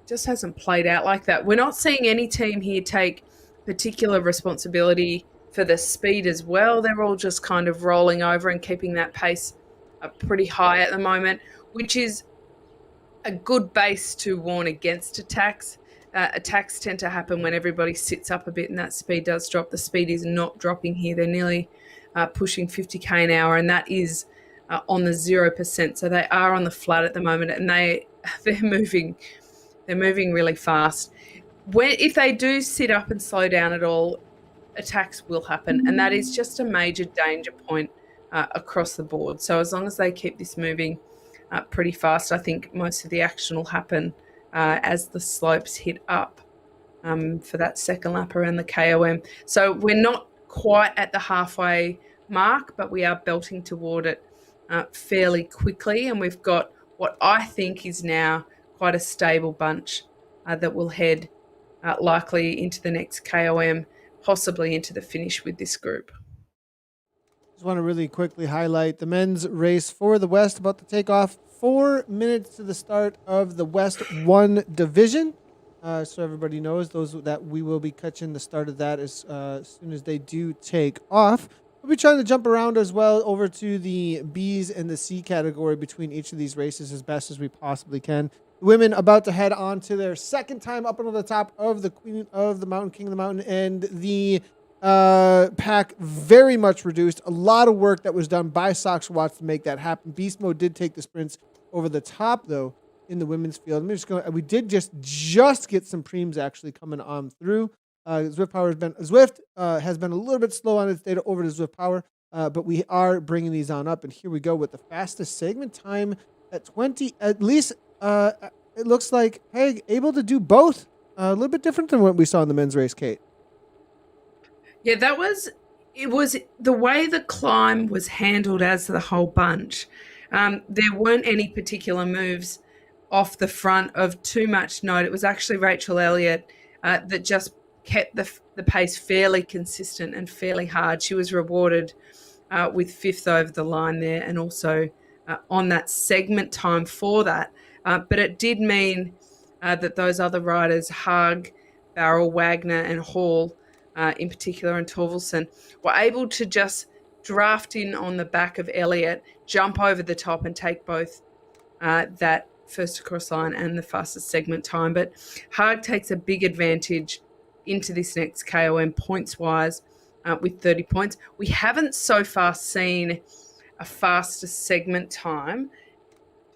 just hasn't played out like that. We're not seeing any team here take particular responsibility for the speed as well. They're all just kind of rolling over and keeping that pace pretty high at the moment, which is a good base to warn against attacks. Attacks tend to happen when everybody sits up a bit and that speed does drop. The speed is not dropping here. They're nearly pushing 50k an hour, and that is on the 0%. So they are on the flat at the moment, and they're moving really fast. If they do sit up and slow down at all, attacks will happen, and that is just a major danger point across the board. So as long as they keep this moving pretty fast, I think most of the action will happen as the slopes hit up for that second lap around the KOM. So we're not quite at the halfway mark, but we are belting toward it fairly quickly, and we've got what I think is now quite a stable bunch that will head likely into the next KOM, possibly into the finish with this group. Just want to really quickly highlight the men's race for the West about to take off. 4 minutes to the start of the West 1 division. So everybody knows those that we will be catching the start of that as soon as they do take off. We'll be trying to jump around as well over to the B's and the C category between each of these races as best as we possibly can. The women about to head on to their second time up on the top of the Queen of the Mountain, King of the Mountain, and the pack very much reduced. A lot of work that was done by Sox Watts to make that happen. Beast Mode did take the sprints over the top though in the women's field. We did just get some preems actually coming on through. Zwift has been a little bit slow on its data over to Zwift Power, but we are bringing these on up. And here we go with the fastest segment time at 20. At least it looks like able to do both. A little bit different than what we saw in the men's race, Kate. Yeah, it was the way the climb was handled as the whole bunch. There weren't any particular moves off the front of too much note. It was actually Rachel Elliott that just kept the pace fairly consistent and fairly hard. She was rewarded with 5th over the line there, and also on that segment time for that. But it did mean that those other riders, Haag, Barrel, Wagner and Hall in particular, and Torkelson, were able to just draft in on the back of Elliott, jump over the top and take both that first across line and the fastest segment time. But Haag takes a big advantage into this next KOM points-wise with 30 points. We haven't so far seen a fastest segment time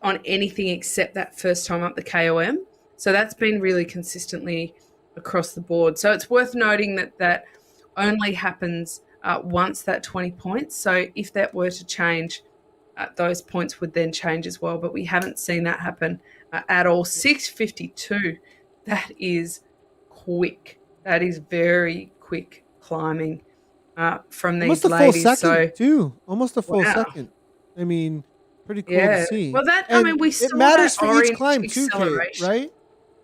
on anything except that first time up the KOM. So that's been really consistently across the board. So it's worth noting that that only happens once that 20 points. So if that were to change, those points would then change as well. But we haven't seen that happen at all. 6:52, that is quick. That is very quick climbing from Almost these a full ladies. second So, too. Almost a full wow. second. I mean, pretty cool to Yeah. see. Well, that, I mean, And we it saw that matters for each orange climb too, Kate, acceleration. right?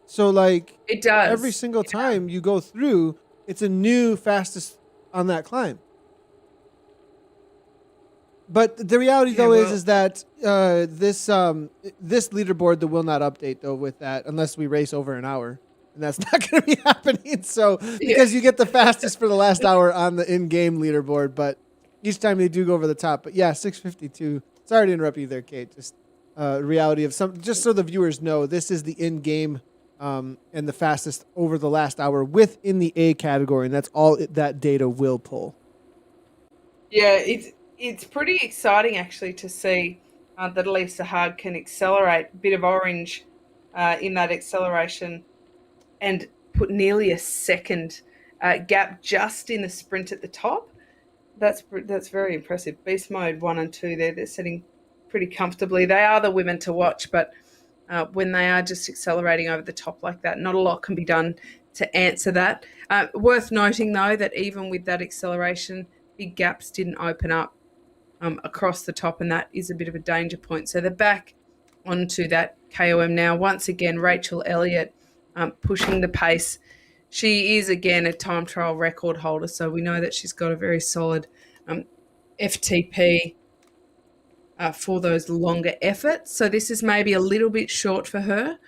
So like It every does. single Yeah. time you go through, it's a new fastest on that climb. But the reality Yeah. though Well, is that this leaderboard that will not update though with that unless we race over an hour. And that's not going to be happening. So yeah. because you get the fastest for the last hour on the in-game leaderboard, but each time they do go over the top. But yeah, 6:52. Sorry to interrupt you there, Kate. Just reality of some, just so the viewers know, this is the in-game and the fastest over the last hour within the A category, and that's all that data will pull. Yeah, it's pretty exciting actually to see that Elisa Hard can accelerate a bit of orange in that acceleration and put nearly a second gap just in the sprint at the top. That's very impressive. Beast mode 1 and 2 there, they're sitting pretty comfortably. They are the women to watch, but when they are just accelerating over the top like that, not a lot can be done to answer that. Worth noting though that even with that acceleration, big gaps didn't open up across the top, and that is a bit of a danger point. So they're back onto that KOM now. Once again, Rachel Elliott pushing the pace. She is, again, a time trial record holder, so we know that she's got a very solid FTP for those longer efforts. So this is maybe a little bit short for her,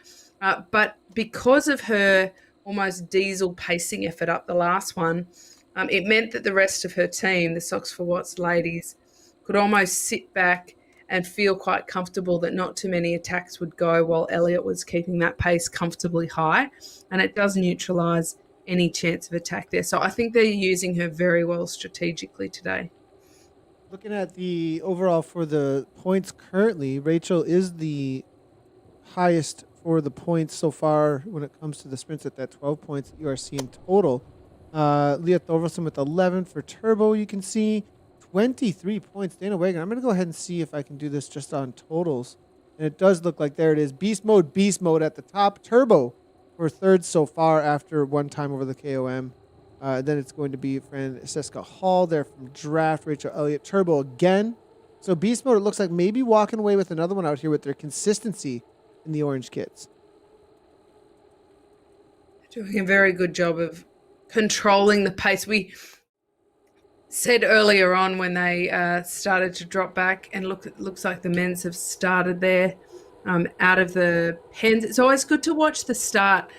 but because of her almost diesel pacing effort up the last one, it meant that the rest of her team, the Socks for Watts ladies, could almost sit back and feel quite comfortable that not too many attacks would go while Elliott was keeping that pace comfortably high, and it does neutralise any chance of attack there. So I think they're using her very well strategically today. Looking at the overall for the points currently, Rachel is the highest for the points so far when it comes to the sprints at that 12 points that you are seeing total. Leah Thorvaldsen with 11 for Turbo, you can see 23 points. Dana Wagon, I'm going to go ahead and see if I can do this just on totals. And it does look like there it is. Beast mode at the top. Turbo for third so far after one time over the KOM. Then it's going to be Francesca Hall there from Draft. Rachel Elliott, Turbo again. So Beast Mode, it looks like maybe walking away with another one out here with their consistency in the orange kits. Doing a very good job of controlling the pace. We said earlier on when they started to drop back, and it looks like the men's have started there out of the pens. It's always good to watch the start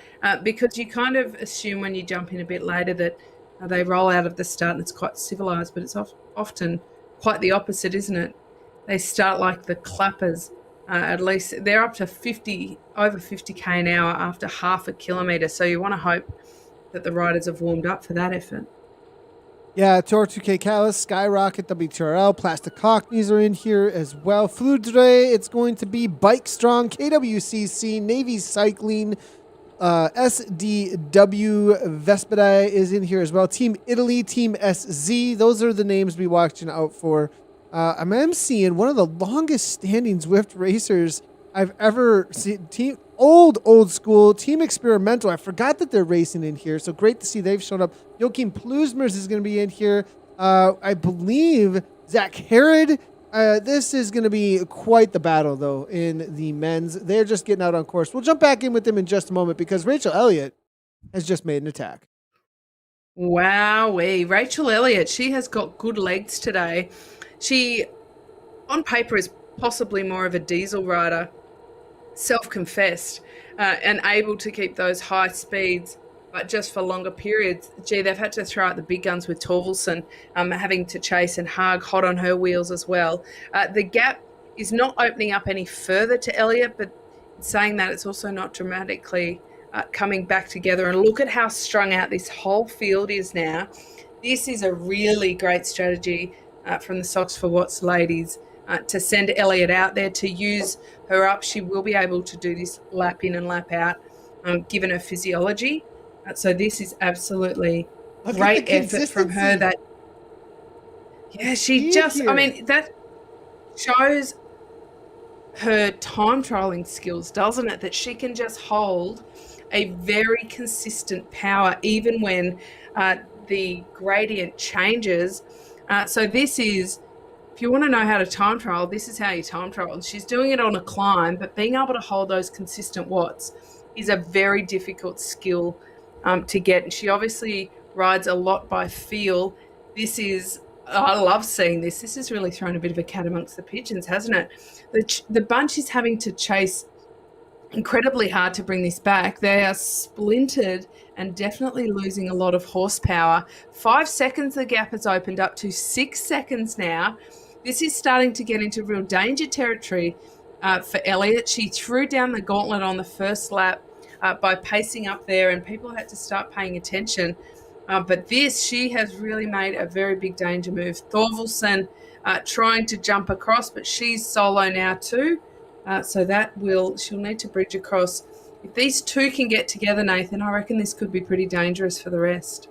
because you kind of assume when you jump in a bit later that they roll out of the start and it's quite civilized, but it's often quite the opposite, isn't it? They start like the clappers. At least they're up to over 50k an hour after half a kilometre. So you want to hope that the riders have warmed up for that effort. Yeah, Tor 2K Callus, Skyrocket, WTRL, Plastic Cockneys are in here as well. Fludre, it's going to be Bike Strong, KWCC, Navy Cycling, SDW, Vespidae is in here as well. Team Italy, Team SZ, those are the names we're watching out for. I'm seeing one of the longest standing Zwift racers I've ever seen. Old school, Team Experimental. I forgot that they're racing in here, so great to see they've shown up. Joachim Plusmers is going to be in here. I believe Zach Herod. This is going to be quite the battle, though, in the men's. They're just getting out on course. We'll jump back in with them in just a moment because Rachel Elliott has just made an attack. Wowee. Rachel Elliott, she has got good legs today. She, on paper, is possibly more of a diesel rider, self-confessed, and able to keep those high speeds, but just for longer periods. Gee, they've had to throw out the big guns with Torvaldsen, having to chase and hug hot on her wheels as well. The gap is not opening up any further to Elliott, but saying that, it's also not dramatically coming back together. And look at how strung out this whole field is now. this is a really great strategy from the Socks for Watts ladies to send Elliot out there to use her up. She will be able to do this lap in and lap out, given her physiology. So this is absolutely great effort from her. That she just, I mean, that shows her time trialing skills, doesn't it? That she can just hold a very consistent power even when the gradient changes. So this is, if you want to know how to time trial, this is how you time trial. She's doing it on a climb, but being able to hold those consistent watts is a very difficult skill to get. And she obviously rides a lot by feel. This is, I love seeing this. This has really thrown a bit of a cat amongst the pigeons, hasn't it? The bunch is having to chase incredibly hard to bring this back. They are splintered and definitely losing a lot of horsepower. 5 seconds, the gap has opened up to 6 seconds now. This is starting to get into real danger territory for Elliot. She threw down the gauntlet on the first lap by pacing up there, and people had to start paying attention. But this, she has really made a very big danger move. Thorvaldsen trying to jump across, but she's solo now too. So that she'll need to bridge across. If these two can get together, Nathan, I reckon this could be pretty dangerous for the rest.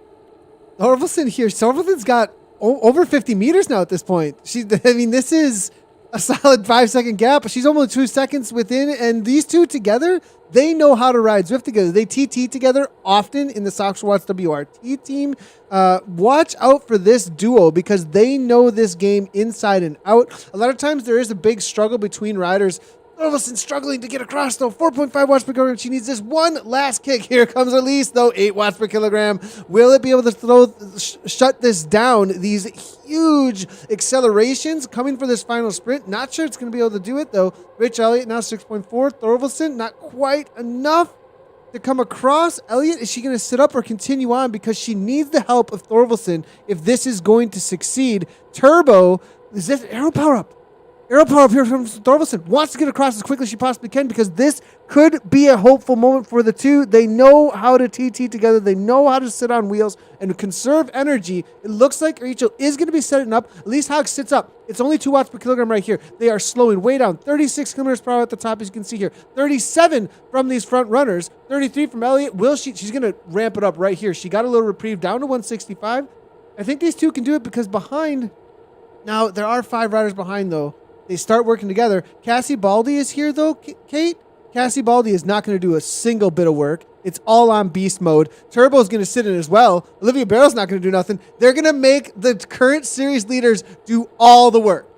Thorvaldsen here. Thorvaldsen's got over 50 meters now at this point. This is a solid 5-second gap, but she's almost 2 seconds within. And these two together, they know how to ride Zwift together. They TT together often in the Socks for Watts WRT team. Watch out for this duo because they know this game inside and out. A lot of times there is a big struggle between riders. Thorvaldsen struggling to get across, though. 4.5 watts per kilogram. She needs this one last kick. Here comes Elise, though. 8 watts per kilogram. Will it be able to shut this down? These huge accelerations coming for this final sprint. Not sure it's going to be able to do it, though. Rich Elliott now 6.4. Thorvaldsen, not quite enough to come across. Elliott, is she going to sit up or continue on? Because she needs the help of Thorvaldsen if this is going to succeed. Turbo, is this arrow power up? Arrow power up here from Thorvaldsen. Wants to get across as quickly as she possibly can because this could be a hopeful moment for the two. They know how to TT together. They know how to sit on wheels and conserve energy. It looks like Rachel is going to be setting up. Elise Haag sits up. It's only 2 watts per kilogram right here. They are slowing way down. 36 kilometers per hour at the top, as you can see here. 37 from these front runners. 33 from Elliott. She's going to ramp it up right here. She got a little reprieve down to 165. I think these two can do it because behind, now there are 5 riders behind though. They start working together. Cassie Baldy is here, though, Kate. Cassie Baldy is not going to do a single bit of work. It's all on beast mode. Turbo's going to sit in as well. Olivia Barrow's not going to do nothing. They're going to make the current series leaders do all the work.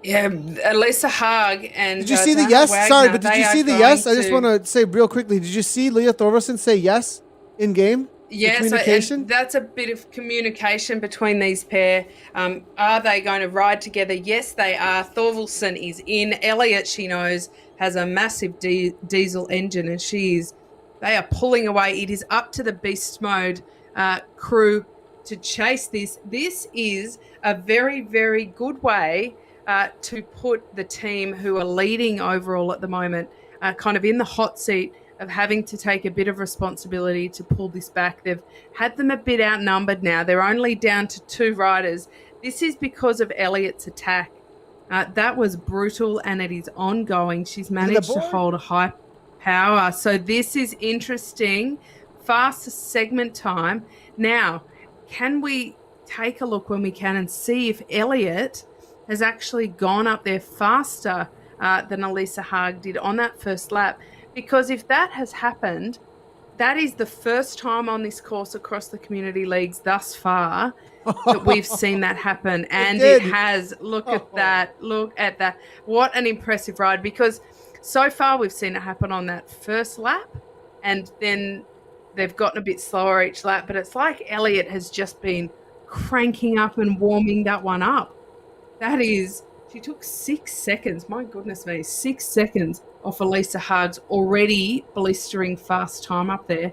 Yeah, Lisa Haag and did you see the yes? Wagner, sorry, but did you see the yes? I just want to say real quickly. Did you see Leah Thorvaldsen say yes in game? Yes, and that's a bit of communication between these pair. Are they going to ride together? Yes, they are. Thorvaldsen is in. Elliott, she knows, has a massive diesel engine, and they are pulling away. It is up to the beast mode crew to chase this. This is a very, very good way to put the team who are leading overall at the moment kind of in the hot seat of having to take a bit of responsibility to pull this back. They've had them a bit outnumbered now. They're only down to 2 riders. This is because of Elliott's attack. That was brutal, and it is ongoing. She's managed to hold a high power. So this is interesting. Fast segment time. Now, can we take a look when we can and see if Elliott has actually gone up there faster than Elisa Haag did on that first lap? Because if that has happened, that is the first time on this course across the community leagues thus far that we've seen that happen. And it has. Look at that. Look at that. What an impressive ride. Because so far we've seen it happen on that first lap, and then they've gotten a bit slower each lap. But it's like Elliott has just been cranking up and warming that one up. She took 6 seconds. My goodness me, 6 seconds off Elisa Haag's already blistering fast time up there.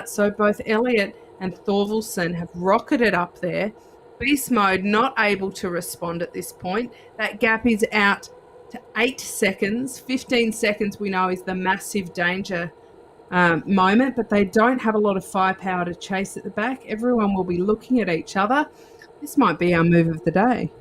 So both Elliott and Thorvaldsen have rocketed up there. Beast mode not able to respond at this point. That gap is out to 8 seconds. 15 seconds we know is the massive danger moment, but they don't have a lot of firepower to chase at the back. Everyone will be looking at each other. This might be our move of the day.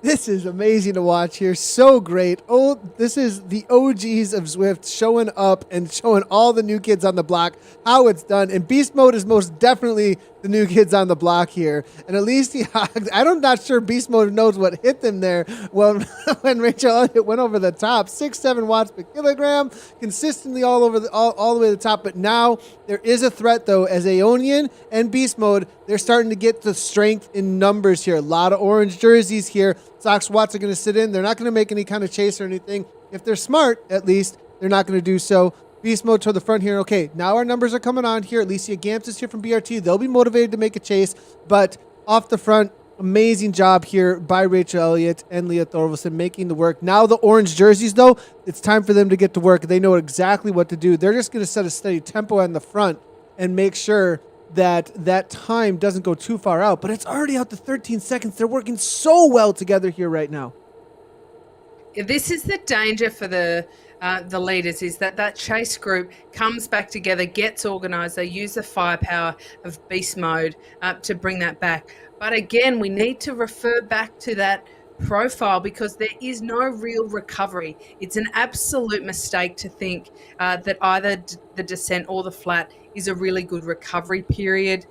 This is amazing to watch here. So great. Oh, this is the OGs of Zwift showing up and showing all the new kids on the block how it's done. And Beast Mode is most definitely the new kids on the block here. And at least I'm not sure Beast Mode knows what hit them there. Well, when Rachel Elliott went over the top, 6-7 watts per kilogram, consistently all the way to the top. But now there is a threat though, as Aeonian and Beast Mode, they're starting to get the strength in numbers here. A lot of orange jerseys here. Sox Watts are going to sit in. They're not going to make any kind of chase or anything. If they're smart, at least, they're not going to do so. Beast Mode toward the front here. Okay, now our numbers are coming on here. Alicia Gamps is here from BRT. They'll be motivated to make a chase. But off the front, amazing job here by Rachel Elliott and Leah Thorvaldsen making the work. Now the orange jerseys, though, it's time for them to get to work. They know exactly what to do. They're just going to set a steady tempo on the front and make sure that time doesn't go too far out, but it's already out to 13 seconds. They're working so well together here right now. Yeah, this is the danger for the leaders, is that chase group comes back together, gets organised. They use the firepower of Beast Mode to bring that back. But again, we need to refer back to that profile because there is no real recovery. It's an absolute mistake to think that either the descent or the flat is a really good recovery period.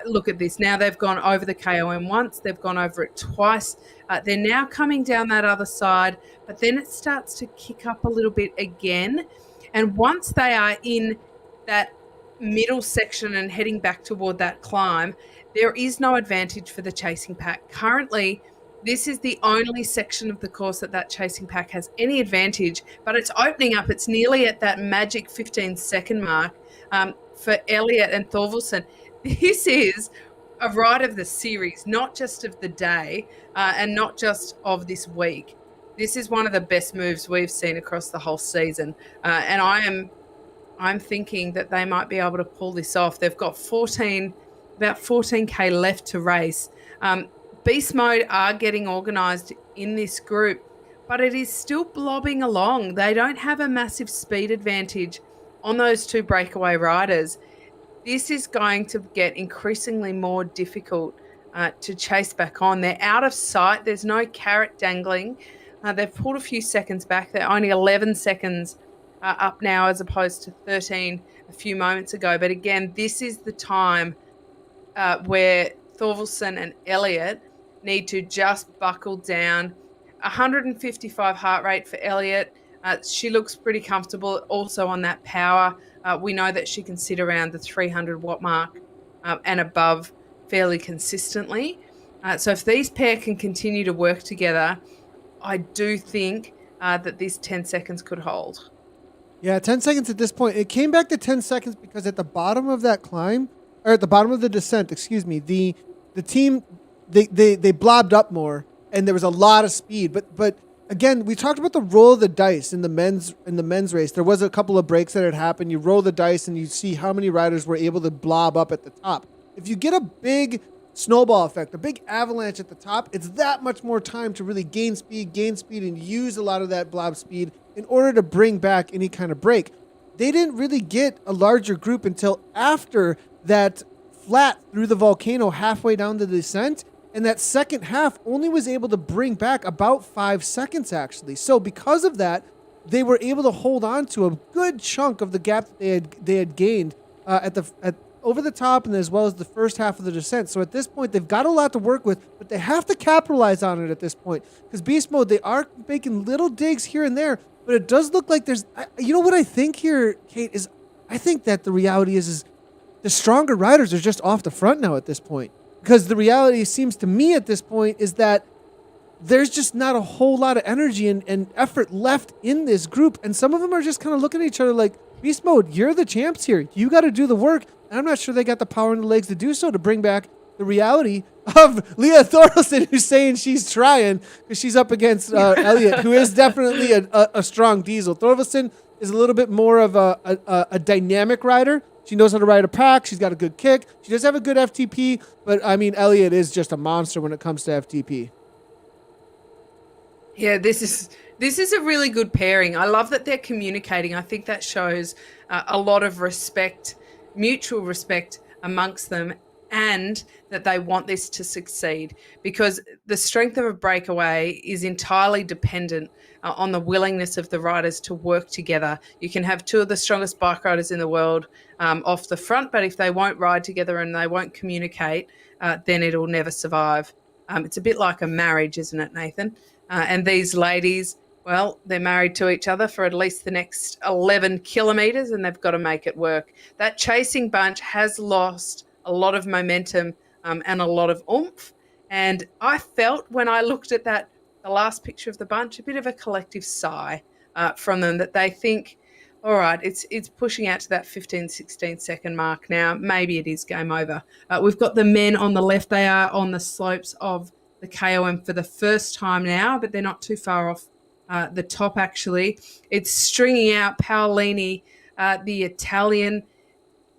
Look at this. Now they've gone over the KOM once. They've gone over it twice. They're now coming down that other side, but then it starts to kick up a little bit again. And once they are in that middle section and heading back toward that climb, there is no advantage for the chasing pack. Currently, this is the only section of the course that chasing pack has any advantage, but it's opening up. It's nearly at that magic 15-second mark for Elliott and Thorvaldsen. This is a ride of the series, not just of the day and not just of this week. This is one of the best moves we've seen across the whole season, and I'm thinking that they might be able to pull this off. They've got about 14K left to race. Beast Mode are getting organised in this group, but it is still blobbing along. They don't have a massive speed advantage on those two breakaway riders. This is going to get increasingly more difficult to chase back on. They're out of sight. There's no carrot dangling. They've pulled a few seconds back. They're only 11 seconds up now as opposed to 13 a few moments ago. But again, this is the time where Thorvaldsen and Elliott need to just buckle down. 155 heart rate for Elliott. She looks pretty comfortable also on that power. We know that she can sit around the 300 watt mark and above fairly consistently. So if these pair can continue to work together, I do think that this 10 seconds could hold. Yeah, 10 seconds at this point. It came back to 10 seconds because at the bottom of that climb, or at the bottom of the descent, excuse me, the team, they blobbed up more and there was a lot of speed. But again, we talked about the roll of the dice in the men's race. There was a couple of breaks that had happened. You roll the dice and you see how many riders were able to blob up at the top. If you get a big snowball effect, a big avalanche at the top, it's that much more time to really gain speed and use a lot of that blob speed in order to bring back any kind of break. They didn't really get a larger group until after that flat through the volcano halfway down the descent. And that second half only was able to bring back about 5 seconds, actually. So because of that, they were able to hold on to a good chunk of the gap that they had gained over the top and as well as the first half of the descent. So at this point, they've got a lot to work with, but they have to capitalize on it at this point. Because Beast Mode, they are making little digs here and there, but it does look like there's... You know what I think here, Kate, is I think that the reality is the stronger riders are just off the front now at this point. Because the reality seems to me at this point is that there's just not a whole lot of energy and effort left in this group. And some of them are just kind of looking at each other like, Beast Mode, you're the champs here. You got to do the work. And I'm not sure they got the power and the legs to do so, to bring back the reality of Leah Thorvaldsen, who's saying she's trying because she's up against Elliott, who is definitely a strong diesel. Thorvaldsen is a little bit more of a dynamic rider. She knows how to ride a pack. She's got a good kick. She does have a good FTP, but I mean, Elliott is just a monster when it comes to FTP. Yeah, this This is a really good pairing. I love that they're communicating. I think that shows a lot of respect, mutual respect amongst them, and that they want this to succeed, because the strength of a breakaway is entirely dependent on the willingness of the riders to work together. You can have two of the strongest bike riders in the world off the front, but if they won't ride together and they won't communicate, then it'll never survive. It's a bit like a marriage, isn't it, Nathan? And these ladies, well, they're married to each other for at least the next 11 kilometres, and they've got to make it work. That chasing bunch has lost a lot of momentum and a lot of oomph. And I felt when I looked at the last picture of the bunch, a bit of a collective sigh from them, that they think, all right, it's pushing out to that 15, 16 second mark now. Maybe it is game over. We've got the men on the left. They are on the slopes of the KOM for the first time now, but they're not too far off the top, actually. It's stringing out Paolini, the Italian.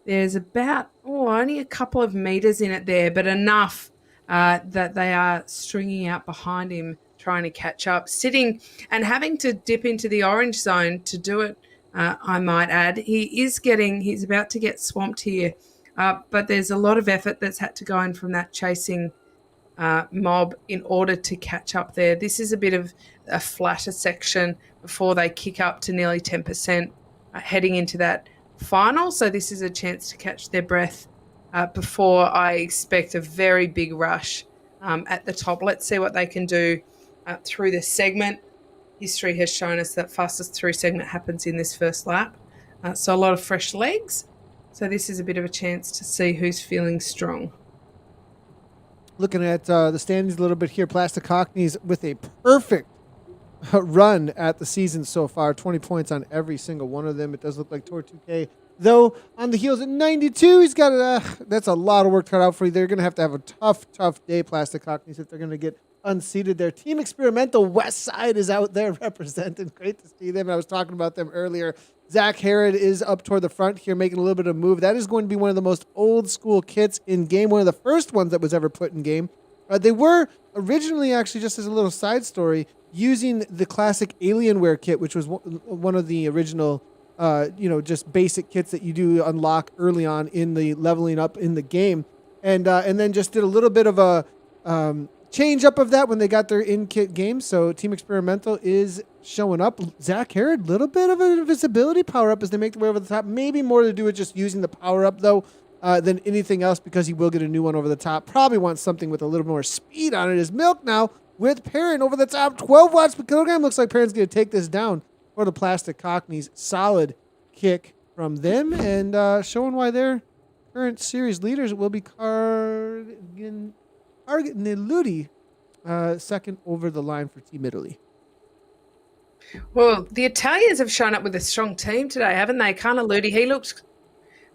There's about only a couple of meters in it there, but enough that they are stringing out behind him, trying to catch up, sitting and having to dip into the orange zone to do it, I might add. He's about to get swamped here, but there's a lot of effort that's had to go in from that chasing mob in order to catch up there. This is a bit of a flatter section before they kick up to nearly 10% heading into that final. So this is a chance to catch their breath before I expect a very big rush at the top. Let's see what they can do through this segment. History has shown us that fastest through segment happens in this first lap. So a lot of fresh legs. So this is a bit of a chance to see who's feeling strong. Looking at the standings a little bit here, Plastic Cockneys with a perfect run at the season so far. 20 points on every single one of them. It does look like Tor 2K, though, on the heels at 92. He's got that's a lot of work cut out for you. They're going to have a tough day, Plastic Cockneys, if they're going to get unseated there. Team Experimental West Side is out there representing. Great to see them. I was talking about them earlier. Zach Harrod is up toward the front here, making a little bit of a move. That is going to be one of the most old school kits in game, one of the first ones that was ever put in game. They were originally, actually, just as a little side story, using the classic Alienware kit, which was one of the original, just basic kits that you do unlock early on in the leveling up in the game, and then just did a little bit of a change up of that when they got their in-kit game. So Team Experimental is showing up. Zach Harrod, little bit of a visibility power-up as they make their way over the top. Maybe more to do with just using the power-up, though, than anything else, because he will get a new one over the top. Probably wants something with a little more speed on it. Is Milk now with Perrin over the top. 12 watts per kilogram. Looks like Perrin's going to take this down for the Plastic Cockneys. Solid kick from them, and showing why their current series leaders will be Argneludi, second over the line for Team Italy. Well, the Italians have shown up with a strong team today, haven't they? Carneludi, he looks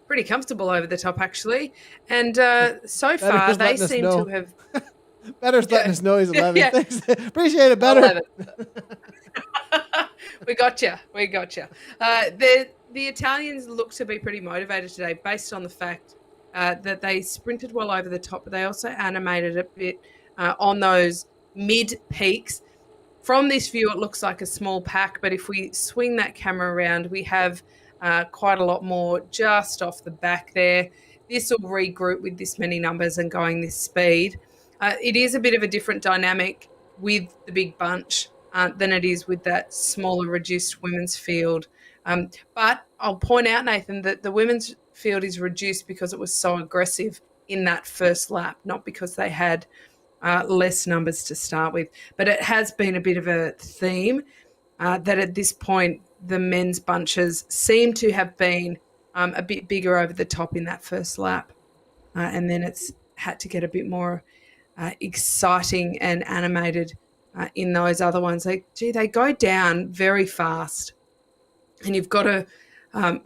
pretty comfortable over the top, actually. And so far, they seem to have... Better's letting us know he's 11. Yeah. Thanks. Appreciate it, Better. We got you. The Italians look to be pretty motivated today, based on the fact that they sprinted well over the top, but they also animated a bit on those mid peaks. From this view, it looks like a small pack, but if we swing that camera around, we have quite a lot more just off the back there. This will regroup with this many numbers and going this speed. It is a bit of a different dynamic with the big bunch than it is with that smaller, reduced women's field. But I'll point out, Nathan, that the women's field is reduced because it was so aggressive in that first lap, not because they had less numbers to start with. But it has been a bit of a theme that at this point the men's bunches seem to have been a bit bigger over the top in that first lap. And then it's had to get a bit more exciting and animated in those other ones. They go down very fast. And you've got to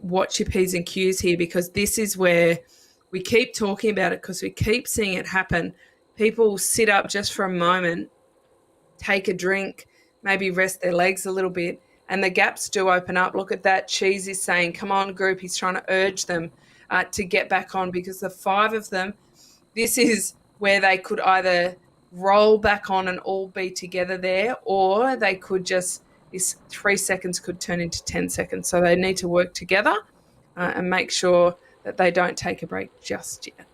watch your P's and Q's here, because this is where we keep talking about it, because we keep seeing it happen. People sit up just for a moment, take a drink, maybe rest their legs a little bit, and the gaps do open up. Look at that. Cheese is saying, come on, group. He's trying to urge them to get back on, because the five of them, this is where they could either roll back on and all be together there, or they could just, this 3 seconds could turn into 10 seconds. So they need to work together and make sure that they don't take a break just yet.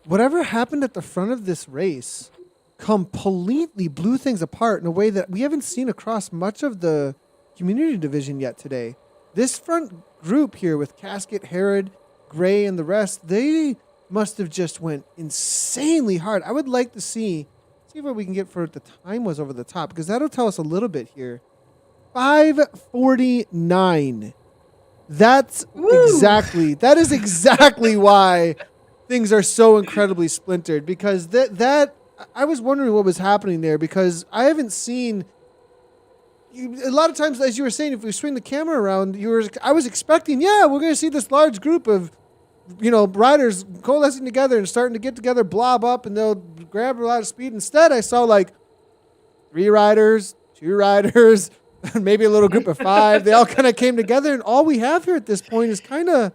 Whatever happened at the front of this race completely blew things apart in a way that we haven't seen across much of the community division yet today. This front group here with Casket, Herod, Gray, and the rest, they must have just went insanely hard. I would like to see what we can get for what the time was over the top, because that'll tell us a little bit here. 5:49. That is exactly why things are so incredibly splintered, because that I was wondering what was happening there, because I haven't seen a lot of times, as you were saying, if we swing the camera around, I was expecting, we're going to see this large group of, riders coalescing together and starting to get together, blob up, and they'll grab a lot of speed. Instead, I saw like 3 riders, 2 riders, maybe a little group of 5. They all kind of came together, and all we have here at this point is 21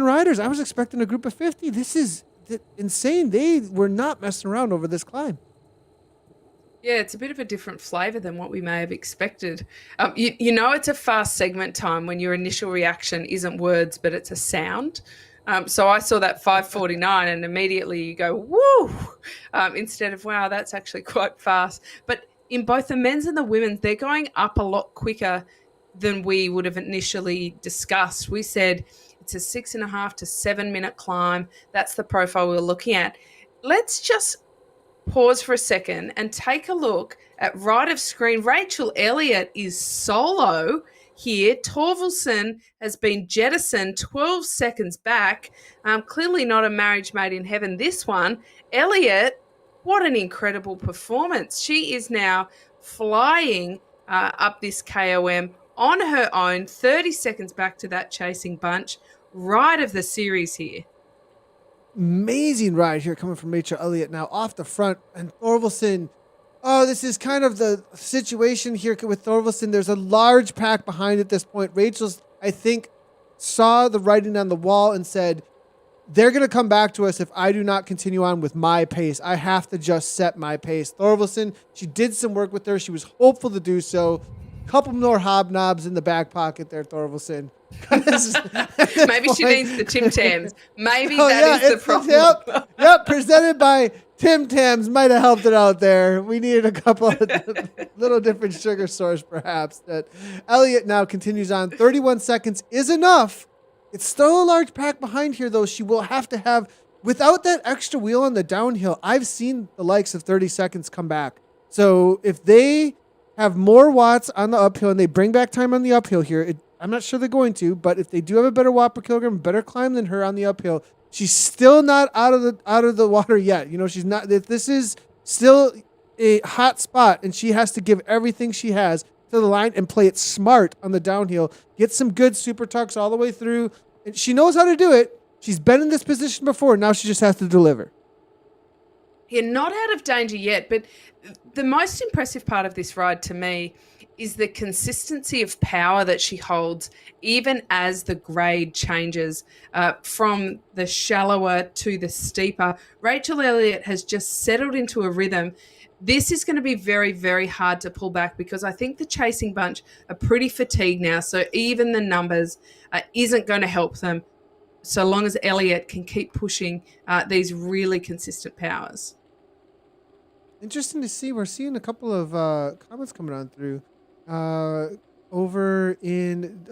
riders. I was expecting a group of 50. This is insane. They were not messing around over this climb. Yeah, it's a bit of a different flavour than what we may have expected. It's a fast segment time when your initial reaction isn't words, but it's a sound. So I saw that 5:49 and immediately you go, woo, instead of, wow, that's actually quite fast. But in both the men's and the women's, they're going up a lot quicker than we would have initially discussed. We said it's a 6.5 to 7 minute climb. That's the profile we're looking at. Let's just pause for a second and take a look at right of screen. Rachel Elliott is solo here. Torvaldsen has been jettisoned 12 seconds back. Clearly not a marriage made in heaven, this one. Elliott, what an incredible performance. She is now flying up this KOM on her own, 30 seconds back to that chasing bunch. Ride of the series here. Amazing ride here coming from Rachel Elliott now off the front, and Thorvaldsen. Oh, this is kind of the situation here with Thorvaldsen. There's a large pack behind at this point. Rachel's, I think, saw the writing on the wall and said, they're going to come back to us if I do not continue on with my pace. I have to just set my pace. Thorvaldsen, she did some work with her. She was hopeful to do so. Couple more hobnobs in the back pocket there, Thorvaldsen. Maybe she needs the Tim Tams. Maybe that is the problem. Yep, presented by Tim Tams might have helped it out there. We needed a couple of little different sugar source, perhaps. That Elliott now continues on. 31 seconds is enough. It's still a large pack behind here, though. She will have to have, without that extra wheel on the downhill, I've seen the likes of 30 seconds come back. So if they have more watts on the uphill and they bring back time on the uphill here, I'm not sure they're going to, but if they do have a better watt per kilogram, better climb than her on the uphill, she's still not out of the water yet. She's not. This is still a hot spot, and she has to give everything she has to the line and play it smart on the downhill. Get some good super tucks all the way through, and she knows how to do it. She's been in this position before. Now she just has to deliver. You're not out of danger yet, but the most impressive part of this ride to me is the consistency of power that she holds, even as the grade changes from the shallower to the steeper. Rachel Elliott has just settled into a rhythm. This is going to be very, very hard to pull back, because I think the chasing bunch are pretty fatigued now. So even the numbers isn't going to help them, so long as Elliott can keep pushing these really consistent powers. Interesting to see. We're seeing a couple of comments coming on through. Over in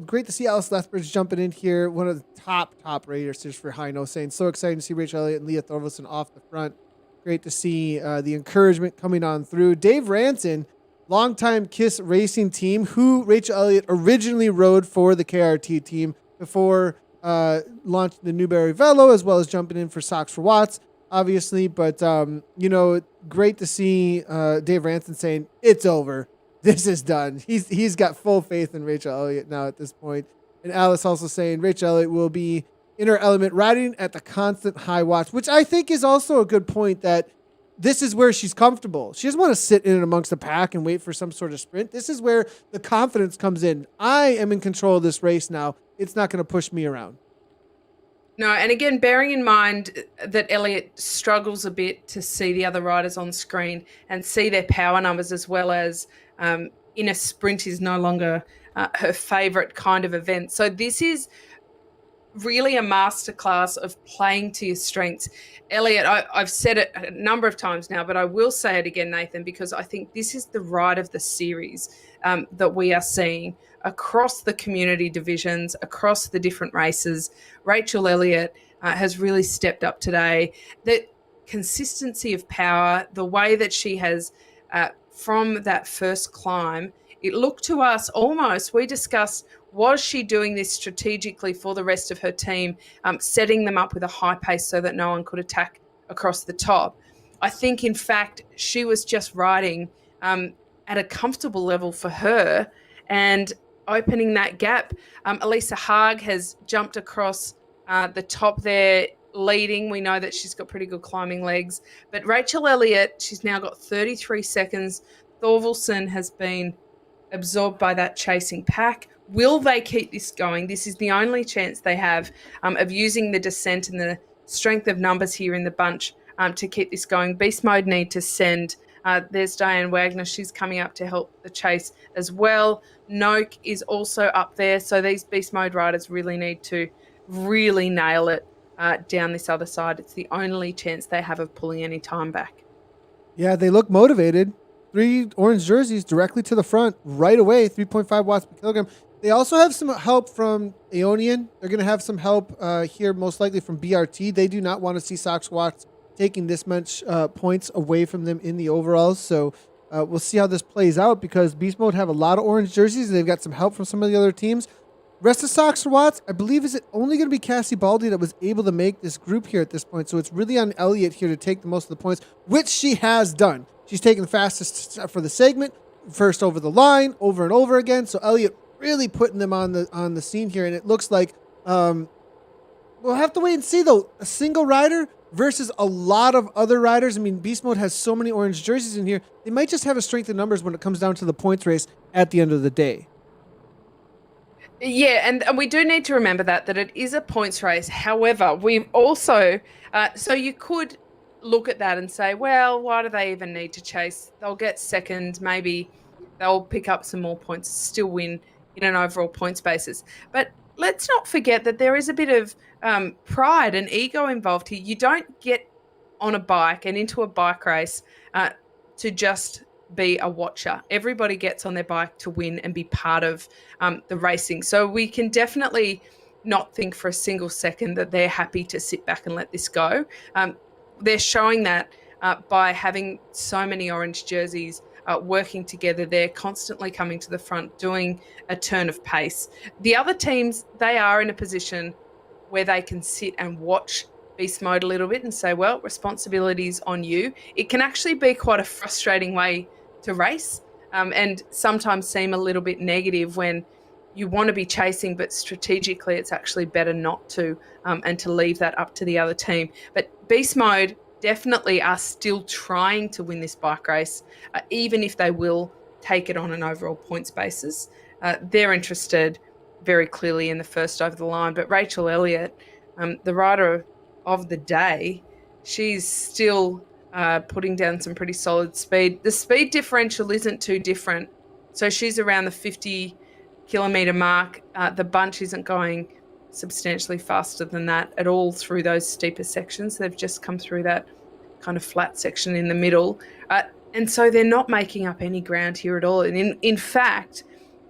great to see Alice Lethbridge jumping in here, one of the top racers for Hino, saying so exciting to see Rachel Elliott and Leah Thorvaldsen off the front. Great to see the encouragement coming on through. Dave Ranson, longtime KISS Racing team, who Rachel Elliott originally rode for the KRT team before launching the Newberry Velo, as well as jumping in for Socks for Watts, obviously. But great to see Dave Ranson saying it's over. This is done. He's got full faith in Rachel Elliott now at this point. And Alice also saying Rachel Elliott will be in her element, riding at the constant high watts, which I think is also a good point, that this is where she's comfortable. She doesn't want to sit in and amongst the pack and wait for some sort of sprint. This is where the confidence comes in. I am in control of this race now. It's not going to push me around. No, and again, bearing in mind that Elliot struggles a bit to see the other riders on screen and see their power numbers, as well as in a sprint is no longer her favourite kind of event. So this is really a masterclass of playing to your strengths. Elliot, I've said it a number of times now, but I will say it again, Nathan, because I think this is the ride of the series that we are seeing across the community divisions, across the different races. Rachel Elliott has really stepped up today. The consistency of power, the way that she has, from that first climb, it looked to us almost, we discussed, was she doing this strategically for the rest of her team, setting them up with a high pace so that no one could attack across the top? I think, in fact, she was just riding at a comfortable level for her and opening that gap. Elisa Haag has jumped across the top there, leading. We know that she's got pretty good climbing legs. But Rachel Elliott, she's now got 33 seconds. Thorvaldsen has been absorbed by that chasing pack. Will they keep this going? This is the only chance they have of using the descent and the strength of numbers here in the bunch to keep this going. Beast Mode need to send. There's Diane Wagner. She's coming up to help the chase as well. Noak is also up there. So these Beast Mode riders really need to really nail it down this other side. It's the only chance they have of pulling any time back. Yeah, they look motivated. 3 orange jerseys directly to the front right away, 3.5 watts per kilogram. They also have some help from Aeonian. They're going to have some help here, most likely from BRT. They do not want to see Sox Watts taking this much points away from them in the overalls. So we'll see how this plays out, because Beast Mode have a lot of orange jerseys. They've got some help from some of the other teams. Rest of Sox Watts, I believe, is it only going to be Cassie Baldy that was able to make this group here at this point. So it's really on Elliott here to take the most of the points, which she has done. She's taken the fastest for the segment, first over the line, over and over again. So Elliott really putting them on the scene here, and it looks like we'll have to wait and see though. A single rider versus a lot of other riders. I mean, Beast Mode has so many orange jerseys in here. They might just have a strength in numbers when it comes down to the points race at the end of the day. Yeah, and we do need to remember that it is a points race. However, we've also so you could look at that and say, well, why do they even need to chase? They'll get second, maybe they'll pick up some more points, still win in an overall points basis. But let's not forget that there is a bit of pride and ego involved here. You don't get on a bike and into a bike race to just be a watcher. Everybody gets on their bike to win and be part of the racing. So we can definitely not think for a single second that they're happy to sit back and let this go. They're showing that by having so many orange jerseys working together. They're constantly coming to the front, doing a turn of pace. The other teams, they are in a position where they can sit and watch Beast Mode a little bit and say, well, responsibility's on you. It can actually be quite a frustrating way to race and sometimes seem a little bit negative when you want to be chasing, but strategically it's actually better not to and to leave that up to the other team. But Beast Mode definitely are still trying to win this bike race, even if they will take it on an overall points basis. They're interested very clearly in the first over the line. But Rachel Elliott, the rider of the day, she's still putting down some pretty solid speed. The speed differential isn't too different. So she's around the 50 kilometre mark. The bunch isn't going substantially faster than that at all through those steeper sections. They've just come through that kind of flat section in the middle. And so they're not making up any ground here at all. And in fact,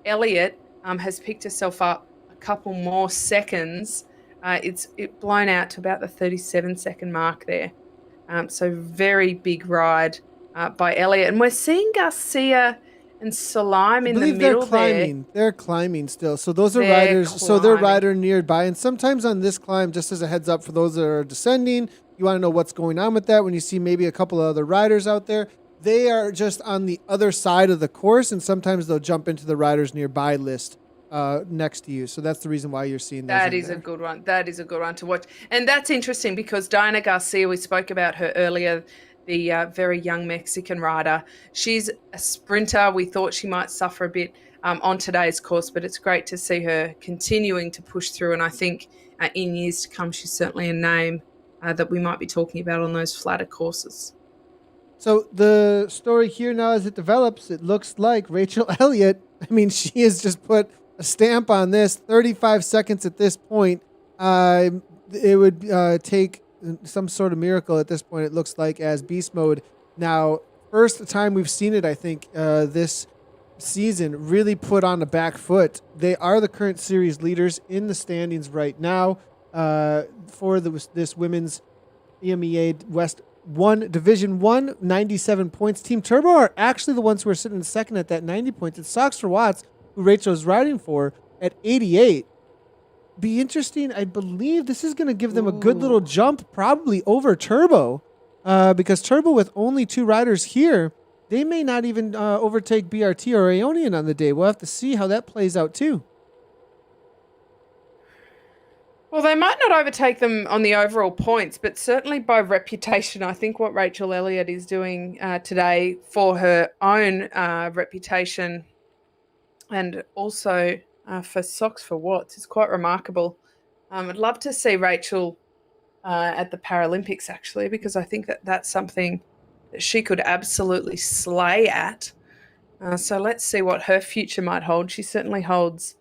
Elliott has picked herself up a couple more seconds. It's blown out to about the 37-second mark there. So very big ride by Elliott. And we're seeing Garcia and Salim in the middle there. They're climbing still. So those are riders. Climbing. So they're rider nearby. And sometimes on this climb, just as a heads up for those that are descending, you want to know what's going on with that. When you see maybe a couple of other riders out there, they are just on the other side of the course. And sometimes they'll jump into the riders nearby list next to you. So that's the reason why you're seeing that. That is a good one. That is a good one to watch. And that's interesting because Diana Garcia, we spoke about her earlier, the very young Mexican rider. She's a sprinter. We thought she might suffer a bit on today's course, but it's great to see her continuing to push through. And I think in years to come, she's certainly a name that we might be talking about on those flatter courses. So the story here now, as it develops, it looks like Rachel Elliott, I mean, she has just put a stamp on this. 35 seconds at this point. It would take some sort of miracle at this point, it looks like, as beast mode. Now, first time we've seen it, I think, this season, really put on the back foot. They are the current series leaders in the standings right now for this women's EMEA West 1 Division 1, 97 points. Team Turbo are actually the ones who are sitting in second at that 90 points. It's Sox for Watts, who Rachel is riding for, at 88. Be interesting. I believe this is going to give them a good little jump, probably over Turbo, because Turbo, with only 2 riders here, they may not even overtake BRT or Aeonian on the day. We'll have to see how that plays out too. Well, they might not overtake them on the overall points, but certainly by reputation. I think what Rachel Elliott is doing today for her own reputation and also for Sox for Watts is quite remarkable. I'd love to see Rachel at the Paralympics, actually, because I think that that's something that she could absolutely slay at. So let's see what her future might hold. She certainly holds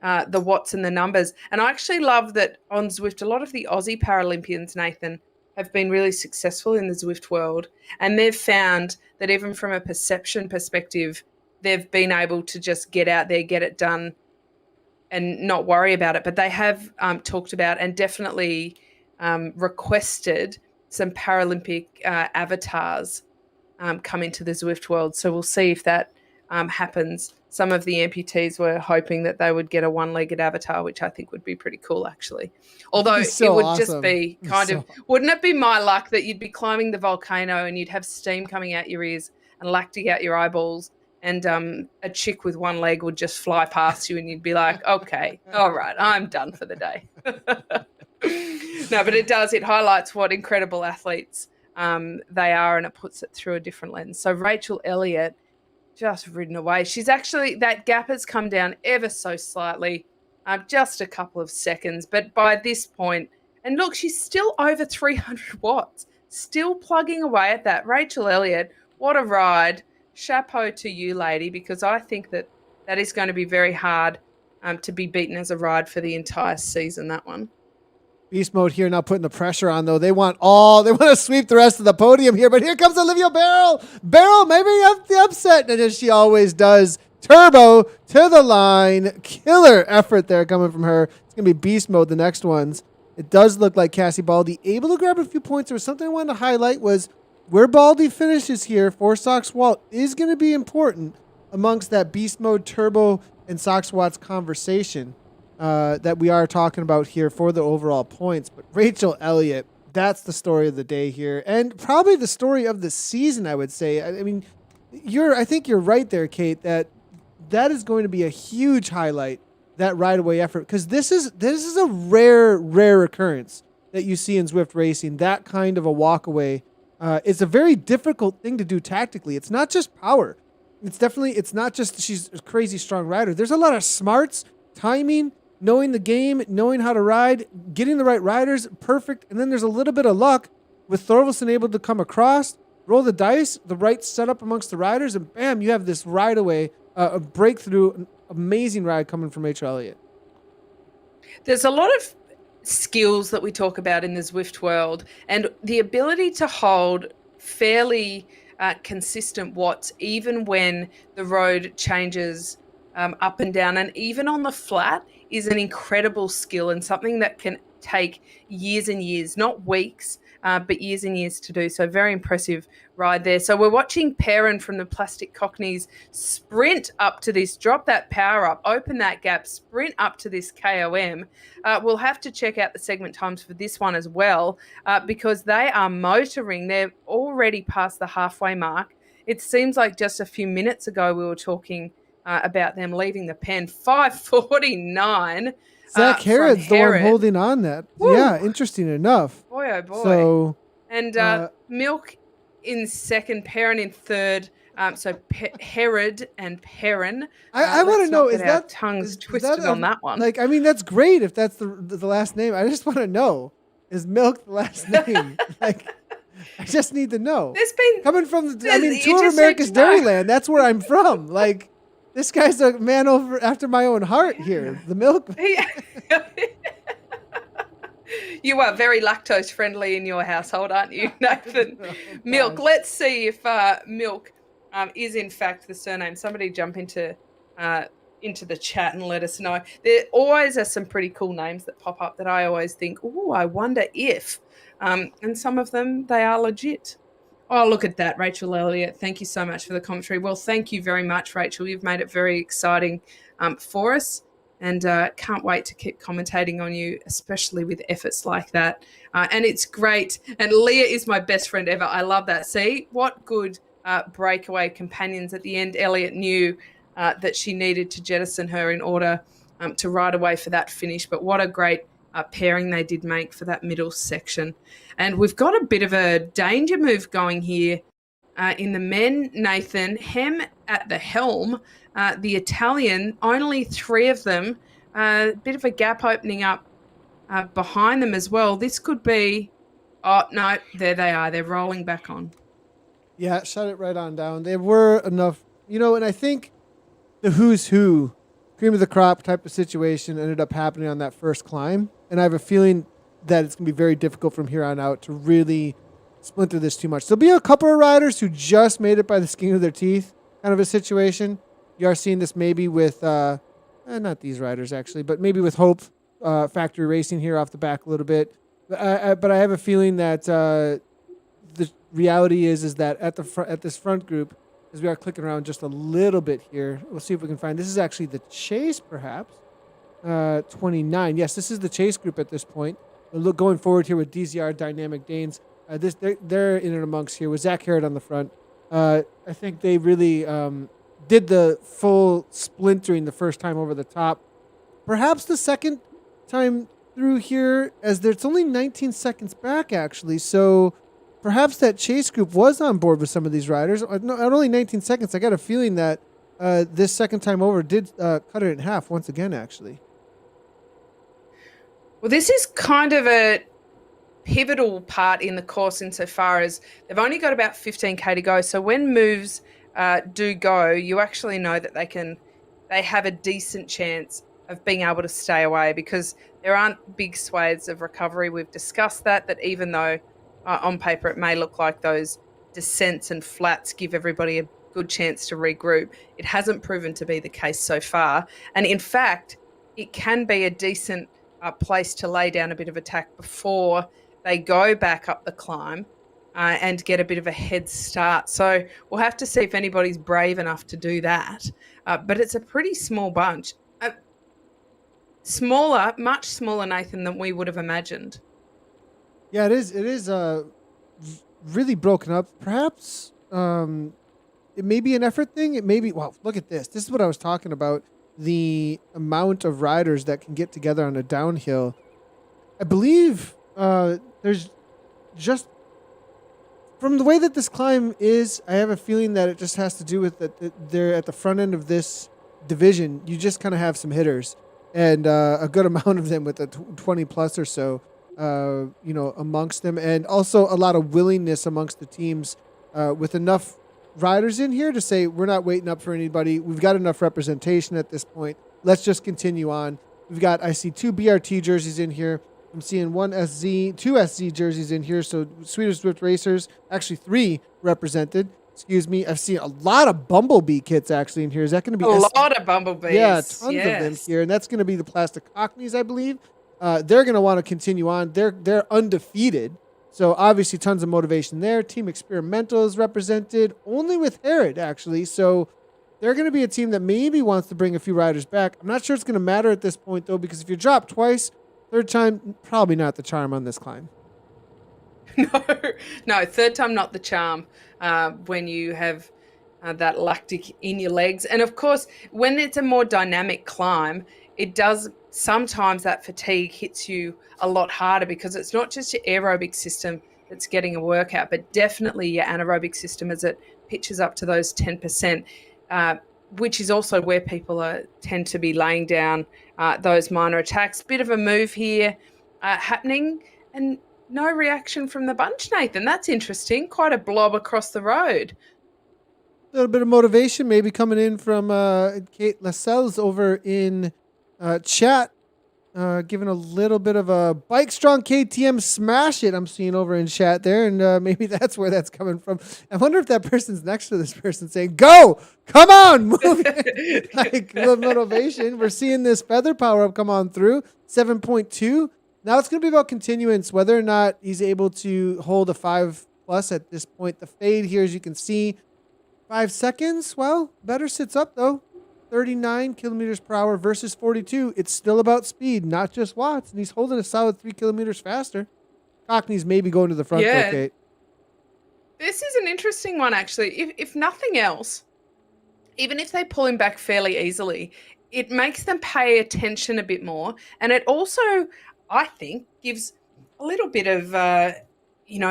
the watts and the numbers. And I actually love that on Zwift, a lot of the Aussie Paralympians, Nathan, have been really successful in the Zwift world. And they've found that even from a perception perspective, they've been able to just get out there, get it done, and not worry about it. But they have talked about and definitely requested some Paralympic avatars come into the Zwift world. So we'll see if that happens. Some of the amputees were hoping that they would get a one-legged avatar, which I think would be pretty cool, actually. Although so it would awesome. just be kind of, wouldn't it be my luck that you'd be climbing the volcano and you'd have steam coming out your ears and lactic out your eyeballs, and a chick with one leg would just fly past you and you'd be like, okay, all right, I'm done for the day. No, but it highlights what incredible athletes they are, and it puts it through a different lens. So Rachel Elliott, just ridden away. She's actually, that gap has come down ever so slightly, just a couple of seconds. But by this point, and look, she's still over 300 watts, still plugging away at that. Rachel Elliott, what a ride. Chapeau to you, lady, because I think that is going to be very hard to be beaten as a ride for the entire season, that one. Beast mode here, now putting the pressure on, though. They want to sweep the rest of the podium here, but here comes Olivia Barrel. Barrel maybe up the upset, and as she always does, Turbo to the line. Killer effort there coming from her. It's going to be beast mode, the next ones. It does look like Cassie Baldy able to grab a few points. There was something I wanted to highlight was where Baldy finishes here for Sox Walt is going to be important amongst that beast mode, Turbo, and Sox Watts conversation that we are talking about here for the overall points. But Rachel Elliott, that's the story of the day here, and probably the story of the season, I would say. I mean, I think you're right there, Kate, that is going to be a huge highlight, that ride away effort, because this is a rare occurrence that you see in Zwift racing. That kind of a walk away. It's a very difficult thing to do tactically. It's not just power. It's not just she's a crazy strong rider. There's a lot of smarts, timing, knowing the game, knowing how to ride, getting the right riders, perfect. And then there's a little bit of luck with Thorvaldsen able to come across, roll the dice, the right setup amongst the riders, and bam, you have this ride away, a breakthrough, an amazing ride coming from Rachel Elliott. There's a lot of skills that we talk about in the Zwift world, and the ability to hold fairly consistent watts even when the road changes up and down, and even on the flat, is an incredible skill and something that can take years and years, not weeks, but years and years to do. So very impressive ride there. So we're watching Perrin from the Plastic Cockneys sprint up to this, drop that power up, open that gap, sprint up to this KOM. We'll have to check out the segment times for this one as well, because they are motoring. They're already past the halfway mark. It seems like just a few minutes ago we were talking about them leaving the pen. 5:49. Zach Harrod's the one holding on that. Woo. Yeah, interesting enough. Boy, oh boy. So, and Milk in second, Perrin in third. So Herod and Perrin. I want Let's to know, not get our tongues is that twisted on that one. like, I mean, that's great if that's the last name. I just want to know, is Milk the last name? Like, I just need to know. There's been Coming from, I mean, you Tour of just America's need to know. Dairyland. That's where I'm from. Like, this guy's a man over after my own heart here. The Milk. Yeah. You are very lactose friendly in your household, aren't you, Nathan? Oh, Milk. gosh. Let's see if Milk is in fact the surname. Somebody jump into the chat and let us know. There always are some pretty cool names that pop up that I always think, oh, I wonder if. And some of them, they are legit. Oh, look at that, Rachel Elliott. Thank you so much for the commentary. Well, thank you very much, Rachel. You've made it very exciting for us. And can't wait to keep commentating on you, especially with efforts like that. And it's great. And Leah is my best friend ever. I love that. See, what good breakaway companions at the end. Elliot knew that she needed to jettison her in order to ride away for that finish. But what a great pairing they did make for that middle section. And we've got a bit of a danger move going here in the men, Nathan. Hem at the helm. The Italian, only 3 of them. A bit of a gap opening up behind them as well. This could be... Oh, no, there they are. They're rolling back on. Yeah, shut it right on down. There were enough, and I think the who's who, cream of the crop type of situation ended up happening on that first climb. And I have a feeling that it's going to be very difficult from here on out to really splinter this too much. There'll be a couple of riders who just made it by the skin of their teeth, kind of a situation. You are seeing this maybe with, not these riders actually, but maybe with Hope Factory Racing here off the back a little bit. But I have a feeling that the reality is that at this front group, as we are clicking around just a little bit here, we'll see if we can find. This is actually the chase, perhaps. 29. Yes, this is the chase group at this point. Look, going forward here with DZR Dynamic Danes. They're in and amongst here with Zach Harrod on the front. I think they really did the full splintering the first time over the top. Perhaps the second time through here, as it's only 19 seconds back, actually. So perhaps that chase group was on board with some of these riders. Not only 19 seconds, I got a feeling that this second time over did cut it in half once again, actually. Well, this is kind of a pivotal part in the course insofar as they've only got about 15k to go. So when moves do go, you actually know that they have a decent chance of being able to stay away because there aren't big swathes of recovery. We've discussed that even though on paper it may look like those descents and flats give everybody a good chance to regroup, it hasn't proven to be the case so far. And in fact, it can be a decent place to lay down a bit of attack before they go back up the climb and get a bit of a head start. So we'll have to see if anybody's brave enough to do that. But it's a pretty small bunch. Smaller, much smaller, Nathan, than we would have imagined. Yeah, it is. It is really broken up. Perhaps it may be an effort thing. It may be. Well, look at this. This is what I was talking about. The amount of riders that can get together on a downhill. I believe there's just from the way that this climb is, I have a feeling that it just has to do with that they're at the front end of this division. You just kind of have some hitters and a good amount of them with a 20 plus or so, amongst them. And also a lot of willingness amongst the teams with enough riders in here to say, we're not waiting up for anybody. We've got enough representation at this point. Let's just continue on. I see 2 BRT jerseys in here. I'm seeing 2 SZ jerseys in here. So Swedish Zwift Racers, actually 3 represented. Excuse me. I've seen a lot of Bumblebee kits actually in here. Is that going to be a lot of Bumblebees? Yeah, tons of them here. And that's going to be the Plastic Cockneys, I believe. They're going to want to continue on. They're undefeated. So obviously tons of motivation there. Team Experimental is represented only with Herod, actually. So they're going to be a team that maybe wants to bring a few riders back. I'm not sure it's going to matter at this point, though, because if you drop twice, third time, probably not the charm on this climb. No, third time not the charm when you have that lactic in your legs. And, of course, when it's a more dynamic climb, it does sometimes that fatigue hits you a lot harder because it's not just your aerobic system that's getting a workout, but definitely your anaerobic system as it pitches up to those 10%, which is also where people tend to be laying down those minor attacks. Bit of a move here happening, and no reaction from the bunch, Nathan. That's interesting. Quite a blob across the road. A little bit of motivation maybe coming in from Kate Lascelles over in chat, giving a little bit of a bike strong KTM smash it I'm seeing over in chat there, and maybe that's where that's coming from. I wonder if that person's next to this person saying, go, come on, move it. Like a little motivation. We're seeing this feather power up come on through, 7.2. Now it's going to be about continuance, whether or not he's able to hold a 5+ at this point. The fade here, as you can see, 5 seconds. Well, better sits up though. 39 kilometers per hour versus 42. It's still about speed, not just watts. And he's holding a solid 3 kilometers faster. Cockney's maybe going to the front though, Kate. This is an interesting one, actually. If nothing else, even if they pull him back fairly easily, it makes them pay attention a bit more. And it also, I think, gives a little bit of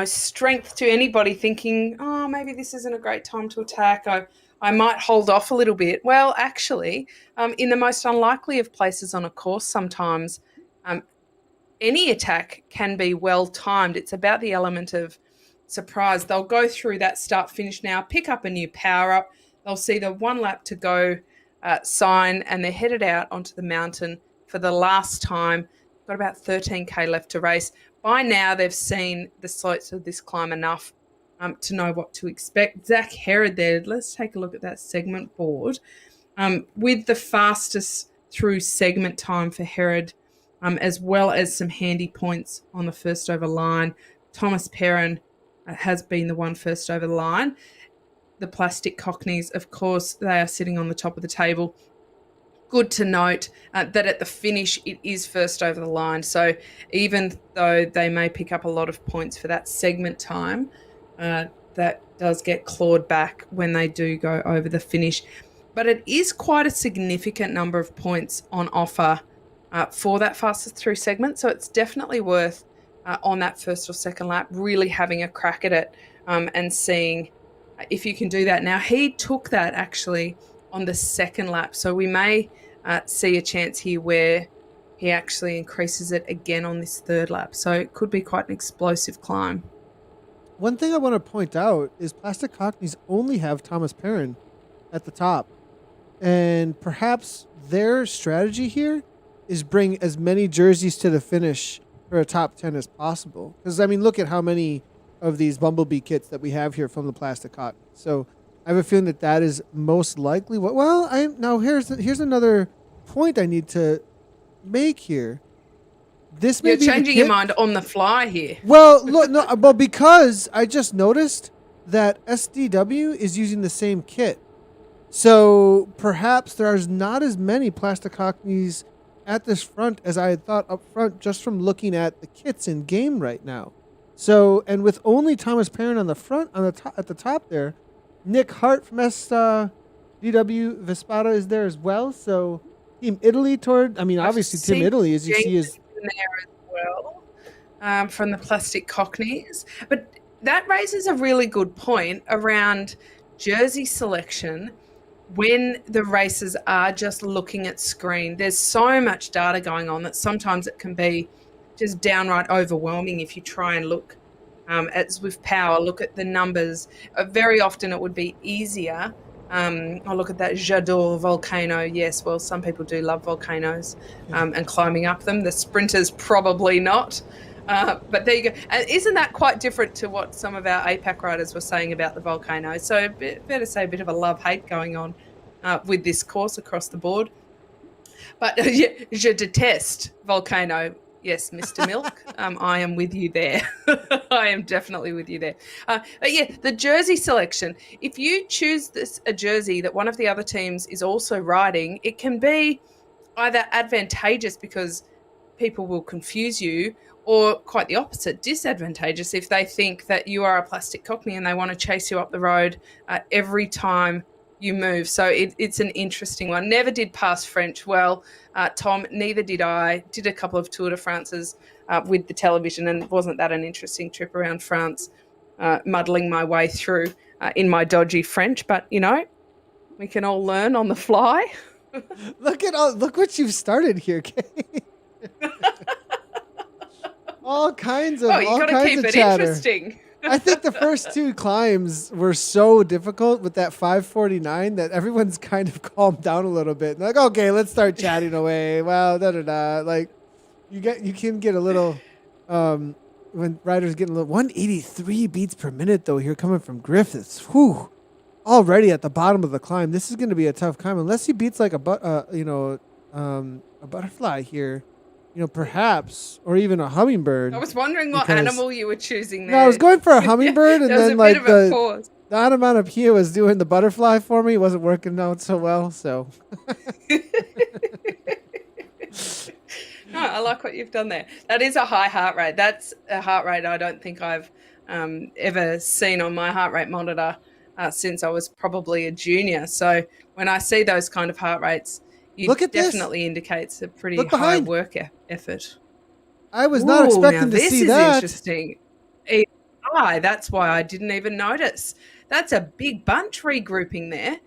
strength to anybody thinking, oh, maybe this isn't a great time to attack. I might hold off a little bit. Well, actually, in the most unlikely of places on a course, sometimes any attack can be well timed. It's about the element of surprise. They'll go through that start finish now, pick up a new power up. They'll see the 1 lap to go sign, and they're headed out onto the mountain for the last time. Got about 13K left to race. By now, they've seen the slopes of this climb enough to know what to expect. Zach Herod there, let's take a look at that segment board. With the fastest through segment time for Herod, as well as some handy points on the first over line. Thomas Perrin has been the one first over the line. The Plastic Cockneys, of course, they are sitting on the top of the table. Good to note that at the finish, it is first over the line. So even though they may pick up a lot of points for that segment time, that does get clawed back when they do go over the finish. But it is quite a significant number of points on offer for that fastest through segment. So it's definitely worth on that first or second lap really having a crack at it and seeing if you can do that. Now, he took that actually on the second lap. So we may see a chance here where he actually increases it again on this third lap. So it could be quite an explosive climb. One thing I want to point out is Plastic Cockneys only have Thomas Perrin at the top. And perhaps their strategy here is bring as many jerseys to the finish for a top 10 as possible. Because, I mean, look at how many of these Bumblebee kits that we have here from the Plastic Cockneys. So I have a feeling that is most likely what. Well, here's another point I need to make here. This may You're changing your mind on the fly here. Well, look, no, well, because I just noticed that SDW is using the same kit, so perhaps there's not as many Plastic Cockneys at this front as I had thought up front, just from looking at the kits in game right now. So, and with only Thomas Perrin on the front, at the top there, Nick Hart from SDW Vespada is there as well. So, Team Italy obviously Team Italy, as you see, is there as well from the Plastic Cockneys. But that raises a really good point around jersey selection when the racers are just looking at screen. There's so much data going on that sometimes it can be just downright overwhelming if you try and look at Zwift Power, look at the numbers. Very often it would be easier. I'll look at that J'adore volcano. Yes, well, some people do love volcanoes and climbing up them. The sprinters probably not. But there you go. And isn't that quite different to what some of our APAC riders were saying about the volcano? So fair to say a bit of a love-hate going on with this course across the board. But je deteste volcano. Yes, Mr. Milk, I am with you there. I am definitely with you there. But yeah, the jersey selection. If you choose a jersey that one of the other teams is also riding, it can be either advantageous because people will confuse you, or quite the opposite, disadvantageous if they think that you are a Plastic Cockney and they want to chase you up the road every time you move. So it's an interesting one. Never did pass French well, Tom, neither did I. Did a couple of Tour de France's with the television, and wasn't that an interesting trip around France, muddling my way through in my dodgy French, but we can all learn on the fly. Look what you've started here, Kate. all kinds Well, you got to keep of it chatter. interesting. I think the first two climbs were so difficult with that 549 that everyone's kind of calmed down a little bit. Like, okay, let's start chatting away. Well, like you can get a little when riders getting a little 183 beats per minute though here coming from Griffiths. Whew. Already at the bottom of the climb. This is going to be a tough climb unless he beats like a butterfly here. Perhaps, or even a hummingbird. I was wondering what animal you were choosing there. No, I was going for a hummingbird, and then like the onomatopoeia was doing the butterfly for me. It wasn't working out so well, so. No, I like what you've done there. That is a high heart rate. That's a heart rate I don't think I've ever seen on my heart rate monitor since I was probably a junior. So when I see those kind of heart rates, it definitely indicates a pretty high work effort. I was not expecting to see that. This is interesting. That's why I didn't even notice. That's a big bunch regrouping there.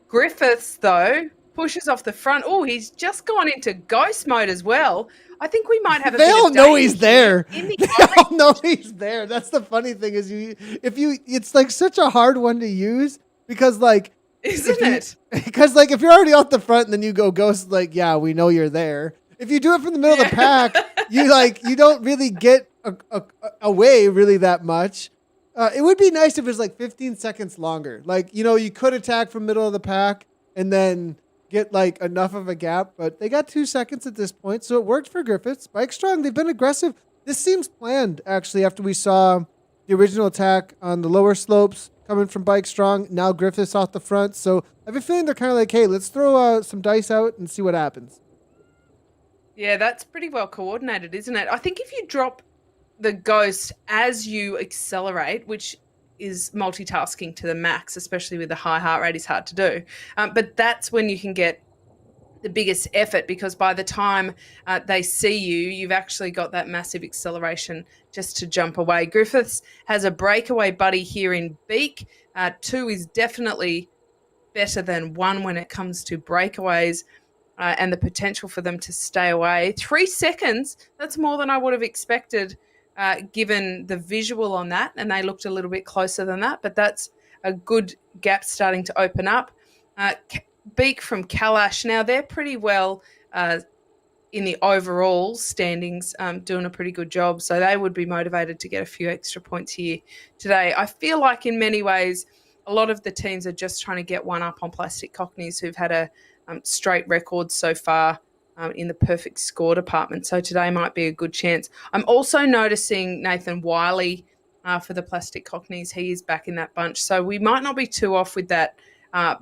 Griffiths, though, pushes off the front. Oh, he's just gone into ghost mode as well. I think we might have a bit of They all know he's there. They all know he's there. That's the funny thing is it's like such a hard one to use because like isn't it? Because like if you're already off the front and then you go ghost, like yeah, we know you're there. If you do it from the middle of the pack, you don't really get away really that much. It would be nice if it was like 15 seconds longer. Like you could attack from middle of the pack and then get like enough of a gap, but they got 2 seconds at this point, so it worked for Griffiths. Bike Strong, they've been aggressive. This seems planned actually after we saw the original attack on the lower slopes coming from Bike Strong. Now Griffiths off the front. So I have a feeling they're kind of like, hey, let's throw some dice out and see what happens. Yeah, that's pretty well coordinated, isn't it? I think if you drop the ghost as you accelerate, which is multitasking to the max, especially with the high heart rate, is hard to do. But that's when you can get the biggest effort because by the time they see you, you've actually got that massive acceleration just to jump away. Griffiths has a breakaway buddy here in Beak. 2 is definitely better than 1 when it comes to breakaways and the potential for them to stay away. 3 seconds, that's more than I would have expected given the visual on that, and they looked a little bit closer than that, but that's a good gap starting to open up. Beak from Kalash. Now, they're pretty well in the overall standings, doing a pretty good job. So they would be motivated to get a few extra points here today. I feel like in many ways, a lot of the teams are just trying to get one up on Plastic Cockneys who've had a straight record so far in the perfect score department. So today might be a good chance. I'm also noticing Nathan Wiley for the Plastic Cockneys. He is back in that bunch. So we might not be too off with that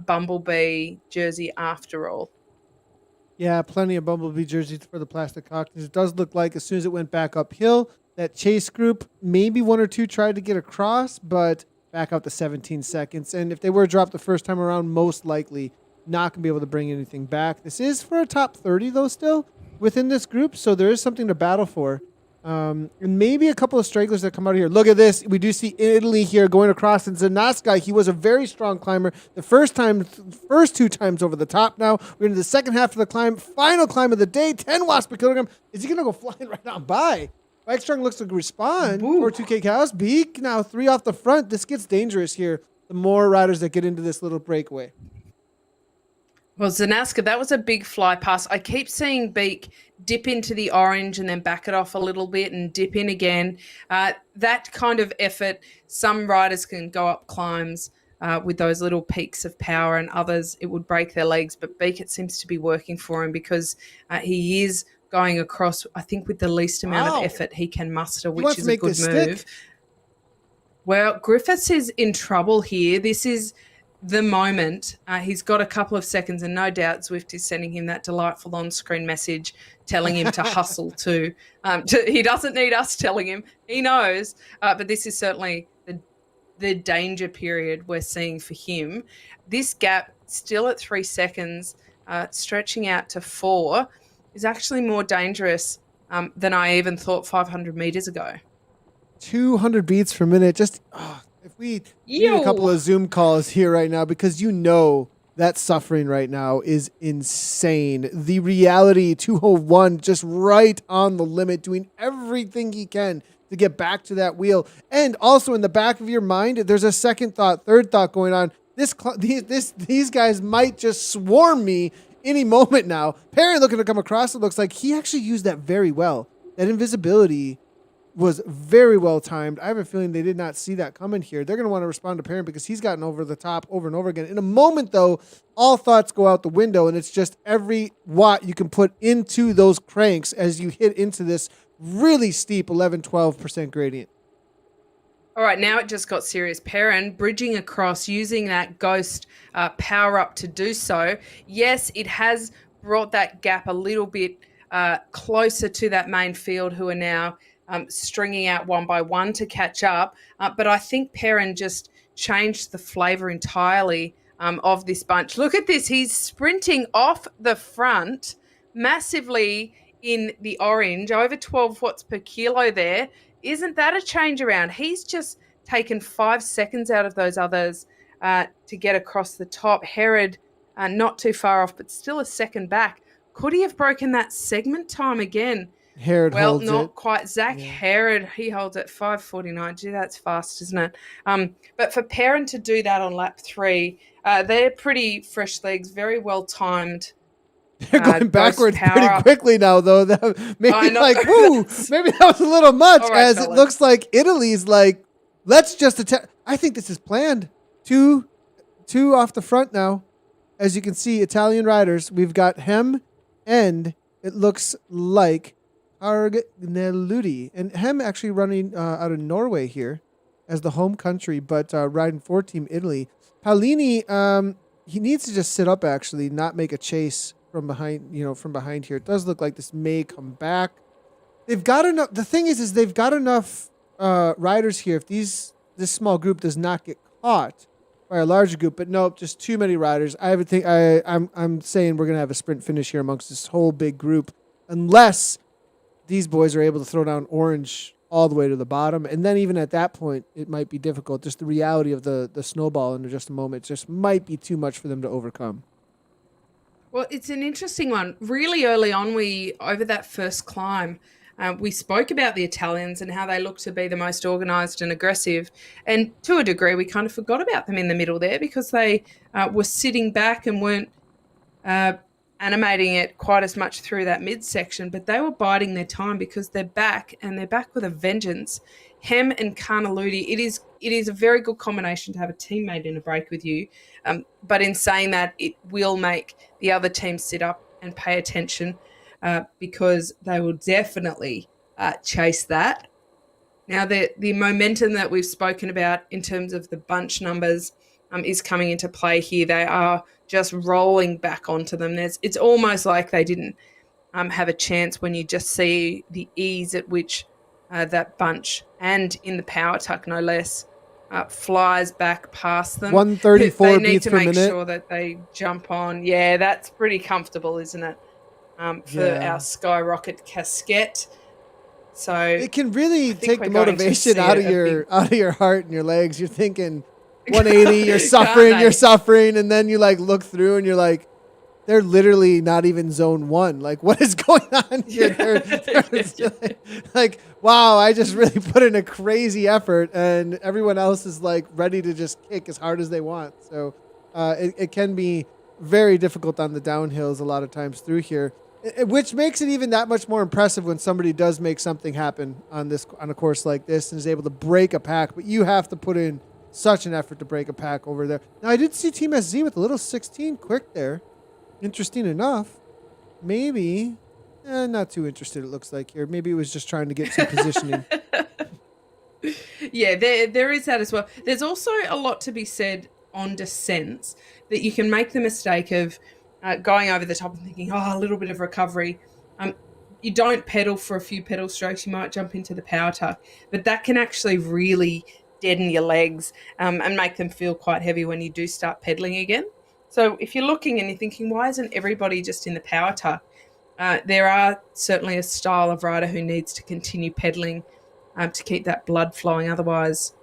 Bumblebee jersey after all. Yeah, plenty of Bumblebee jerseys for the Plastic Cockneys. It does look like as soon as it went back uphill, that chase group, maybe 1 or 2 tried to get across, but back out to 17 seconds. And if they were dropped the first time around, most likely not going to be able to bring anything back. This is for a top 30, though, still within this group, so there is something to battle for. And maybe a couple of stragglers that come out of here. Look at this. We do see Italy here going across. And Zanaska, he was a very strong climber. The first 2 times over the top now. We're into the second half of the climb. Final climb of the day, 10 watts per kilogram. Is he going to go flying right on by? Bike Strong looks to respond. For 2K cows. Beak now 3 off the front. This gets dangerous here. The more riders that get into this little breakaway. Well, Zanaska, that was a big fly pass. I keep seeing Beak dip into the orange and then back it off a little bit and dip in again. That kind of effort, some riders can go up climbs with those little peaks of power and others it would break their legs. But Beak, it seems to be working for him because he is going across, I think, with the least amount of effort he can muster, which is a good move. Well, Griffiths is in trouble here. This is the moment. He's got a couple of seconds, and no doubt Zwift is sending him that delightful on-screen message telling him to hustle too. He doesn't need us telling him. He knows. But this is certainly the danger period we're seeing for him. This gap, still at 3 seconds, stretching out to 4, is actually more dangerous than I even thought 500 meters ago. 200 beats per minute. Just if we need a couple Yo. of Zoom calls here right now, because you know that suffering right now is insane. The reality 201 just right on the limit, doing everything he can to get back to that wheel. And also in the back of your mind, there's a second thought, third thought going on. These guys might just swarm me any moment now. Perrin looking to come across, it looks like he actually used that very well. That invisibility was very well timed. I have a feeling they did not see that coming here. They're going to want to respond to Perrin because he's gotten over the top over and over again. In a moment, though, all thoughts go out the window, and it's just every watt you can put into those cranks as you hit into this really steep 11-12% gradient. All right, now it just got serious. Perrin bridging across using that ghost power up to do so. Yes, it has brought that gap a little bit closer to that main field, who are now stringing out one by one to catch up. But I think Perrin just changed the flavour entirely of this bunch. Look at this. He's sprinting off the front massively in the orange, over 12 watts per kilo there. Isn't that a change around? He's just taken 5 seconds out of those others to get across the top. Herod not too far off, but still a second back. Could he have broken that segment time again? Herod holds not it. quite. Zach Herod, he holds at 5:49. Gee, that's fast, isn't it? But for Perrin to do that on lap 3, they're pretty fresh legs, very well timed. They're going backwards pretty quickly now, though. Maybe like, woo, maybe that was a little much, right, as fellas. It looks like Italy's like, let's just attack. I think this is planned. Two off the front now. As you can see, Italian riders. We've got Hem, and it looks like Argneludi. And Hem actually running out of Norway here as the home country, but riding for Team Italy. Paolini, he needs to just sit up, actually, not make a chase from behind here. It does look like this may come back. They've got enough. The thing is they've got enough riders here. If this small group does not get caught by a larger group, but nope, just too many riders. I'm saying we're gonna have a sprint finish here amongst this whole big group, unless these boys are able to throw down orange all the way to the bottom, and then even at that point, it might be difficult. Just the reality of the snowball in just a moment just might be too much for them to overcome. Well, it's an interesting one. Really early on, over that first climb, we spoke about the Italians and how they look to be the most organised and aggressive. And to a degree, we kind of forgot about them in the middle there because they were sitting back and weren't animating it quite as much through that midsection. But they were biding their time because they're back, and they're back with a vengeance. Hem and Carneludi, it is a very good combination to have a teammate in a break with you. But in saying that, it will make the other team sit up and pay attention because they will definitely chase that. Now, the momentum that we've spoken about in terms of the bunch numbers is coming into play here. They are just rolling back onto them. It's almost like they didn't have a chance when you just see the ease at which that bunch, and in the power tuck no less, flies back past them. 134 beats per minute. They need to make sure that they jump on. Yeah, that's pretty comfortable, isn't it? For our skyrocket casquette. So it can really take the motivation out of your heart and your legs. You're thinking 180, you're suffering, and then you like look through and you're like, they're literally not even zone 1. Like, what is going on here? They're like, wow, I just really put in a crazy effort, and everyone else is like ready to just kick as hard as they want. So it can be very difficult on the downhills a lot of times through here, which makes it even that much more impressive when somebody does make something happen on a course like this and is able to break a pack. But you have to put in such an effort to break a pack over there. Now, I did see Team SZ with a little 16 quick there. Interesting enough. Maybe. Not too interested, it looks like here. Maybe it was just trying to get some positioning. Yeah, there is that as well. There's also a lot to be said on descents, that you can make the mistake of going over the top and thinking, a little bit of recovery. You don't pedal for a few pedal strokes. You might jump into the power tuck, but that can actually really deaden your legs and make them feel quite heavy when you do start pedaling again. So if you're looking and you're thinking, why isn't everybody just in the power tuck? There are certainly a style of rider who needs to continue pedaling to keep that blood flowing. Otherwise,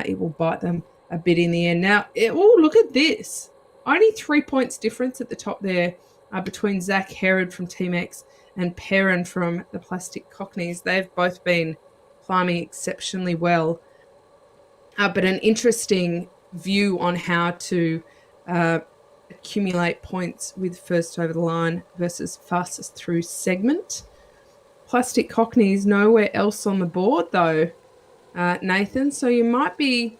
it will bite them a bit in the end. Now, look at this. Only 3 points difference at the top there between Zach Herod from Team X and Perrin from the Plastic Cockneys. They've both been climbing exceptionally well. But an interesting view on how to accumulate points with first over the line versus fastest through segment. Plastic Cockneys nowhere else on the board, though, Nathan. So you might be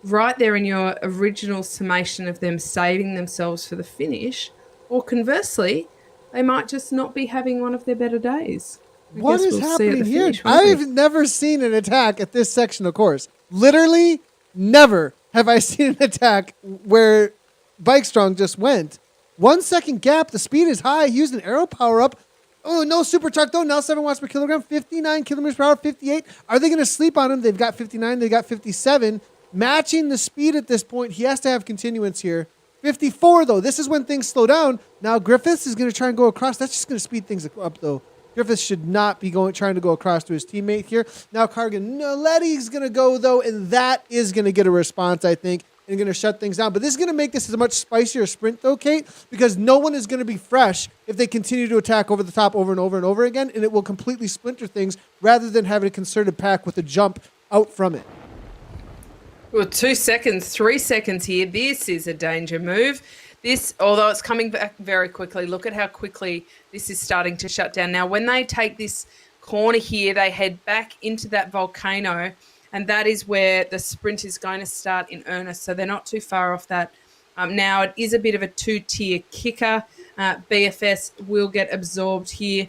right there in your original summation of them saving themselves for the finish, or conversely, they might just not be having one of their better days. What is happening here? I've never seen an attack at this section of course. Literally never have I seen an attack where Bike Strong just went. 1 second gap. The speed is high. He used an arrow power up. Oh, no super truck though. Now 7 watts per kilogram. 59 kilometers per hour. 58. Are they going to sleep on him? They've got 59. They've got 57. Matching the speed at this point. He has to have continuance here. 54 though. This is when things slow down. Now Griffiths is going to try and go across. That's just going to speed things up though. Griffiths should not be trying to go across to his teammate here. Now Carganelletti's going to go, though, and that is going to get a response, I think, and going to shut things down. But this is going to make this a much spicier sprint, though, Kate, because no one is going to be fresh if they continue to attack over the top over and over and over again, and it will completely splinter things rather than having a concerted pack with a jump out from it. Well, 2 seconds, 3 seconds here. This is a danger move. This, although it's coming back very quickly, look at how quickly this is starting to shut down. Now, when they take this corner here, they head back into that volcano, and that is where the sprint is going to start in earnest. So they're not too far off that. Now, it is a bit of a two-tier kicker. BFS will get absorbed here.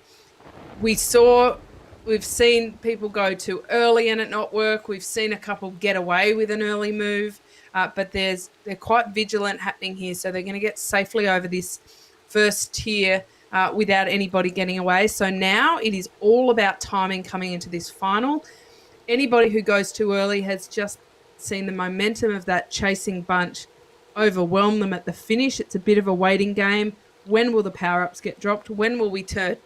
We've seen people go too early and it not work. We've seen a couple get away with an early move. But they're quite vigilant happening here, so they're going to get safely over this first tier without anybody getting away. So now it is all about timing coming into this final. Anybody who goes too early has just seen the momentum of that chasing bunch overwhelm them at the finish. It's a bit of a waiting game. When will the power-ups get dropped? When will we turn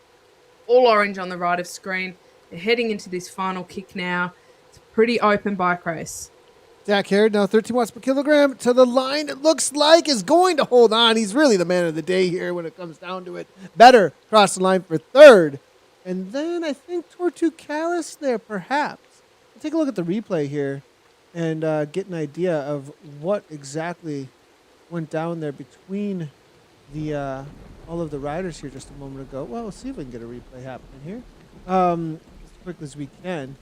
all orange on the right of screen? They're heading into this final kick now. It's a pretty open bike race. Zach Herod now 13 watts per kilogram to the line. It looks like is going to hold on. He's really the man of the day here when it comes down to it. Better cross the line for third. And then I think Tortu Callis there, perhaps. Take a look at the replay here and get an idea of what exactly went down there between the all of the riders here just a moment ago. Well, we'll see if we can get a replay happening here as quick as we can.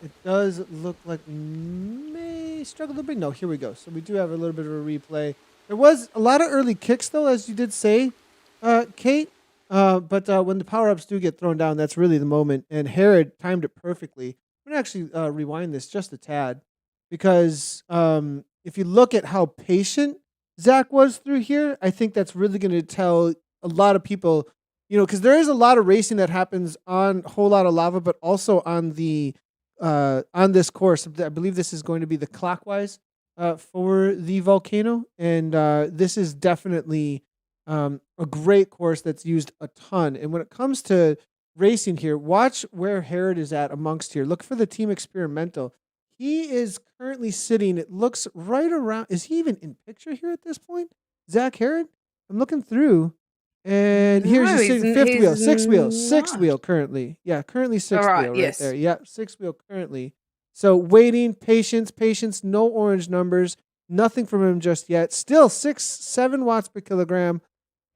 It does look like we may struggle to bring. No, here we go. So we do have a little bit of a replay. There was a lot of early kicks, though, as you did say, Kate. But when the power-ups do get thrown down, that's really the moment. And Herod timed it perfectly. I'm going to actually rewind this just a tad. Because if you look at how patient Zach was through here, I think that's really going to tell a lot of people, because there is a lot of racing that happens on Whole Lot of Lava, but also on the on this course. I believe this is going to be the clockwise for the volcano. And this is definitely a great course that's used a ton. And when it comes to racing here, watch where Herod is at amongst here. Look for the Team Experimental. He is currently sitting, it looks right around, is he even in picture here at this point? Zach Herod? I'm looking through. And here's the sixth wheel currently. Yeah, currently sixth wheel right there. Yeah, sixth wheel currently. So waiting, patience, no orange numbers, nothing from him just yet. Still 7 watts per kilogram.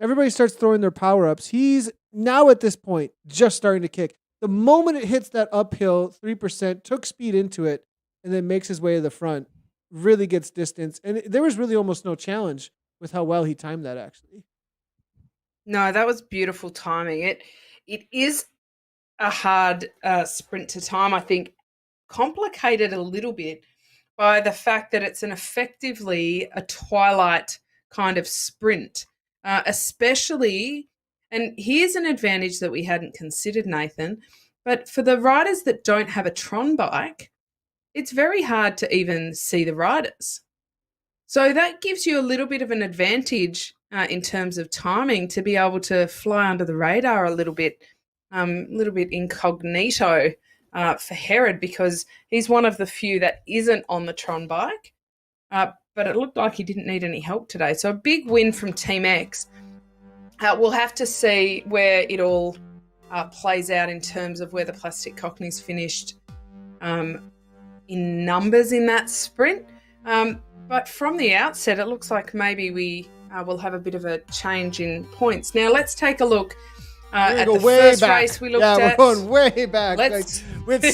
Everybody starts throwing their power-ups. He's now at this point just starting to kick. The moment it hits that uphill 3%, took speed into it, and then makes his way to the front, really gets distance. And there was really almost no challenge with how well he timed that, actually. No, that was beautiful timing. It is a hard sprint to time, I think, complicated a little bit by the fact that it's effectively a twilight kind of sprint, especially, and here's an advantage that we hadn't considered, Nathan, but for the riders that don't have a Tron bike, it's very hard to even see the riders. So that gives you a little bit of an advantage in terms of timing to be able to fly under the radar a little bit incognito for Herod, because he's one of the few that isn't on the Tron bike. But it looked like he didn't need any help today. So a big win from Team X. We'll have to see where it all plays out in terms of where the Plastic Cockneys finished in numbers in that sprint. But from the outset, it looks like maybe we will have a bit of a change in points. Now, let's take a look at the first race we looked at. Yeah, we're going way back. It's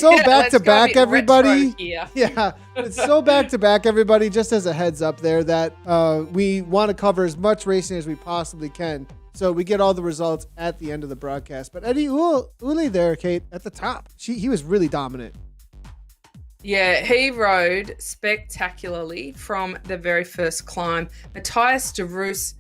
so back-to-back, everybody. Yeah, it's so back-to-back, everybody. Just as a heads up there that we want to cover as much racing as we possibly can. So we get all the results at the end of the broadcast. But Eddie Uli there, Kate, at the top. He was really dominant. Yeah, he rode spectacularly from the very first climb. Matthias de Roos,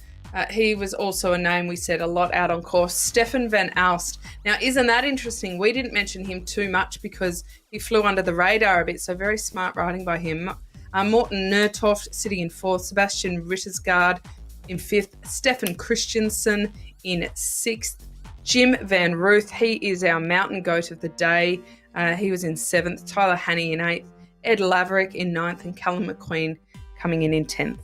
he was also a name we said a lot out on course. Stefan van Alst. Now, isn't that interesting? We didn't mention him too much because he flew under the radar a bit, so very smart riding by him. Morten Nørtoft sitting in fourth. Sebastian Rittersgaard in fifth. Stefan Christensen in sixth. Jim Van Ruth, he is our mountain goat of the day. He was in seventh. Tyler Hanney in eighth. Ed Laverick in ninth. And Callum McQueen coming in 10th.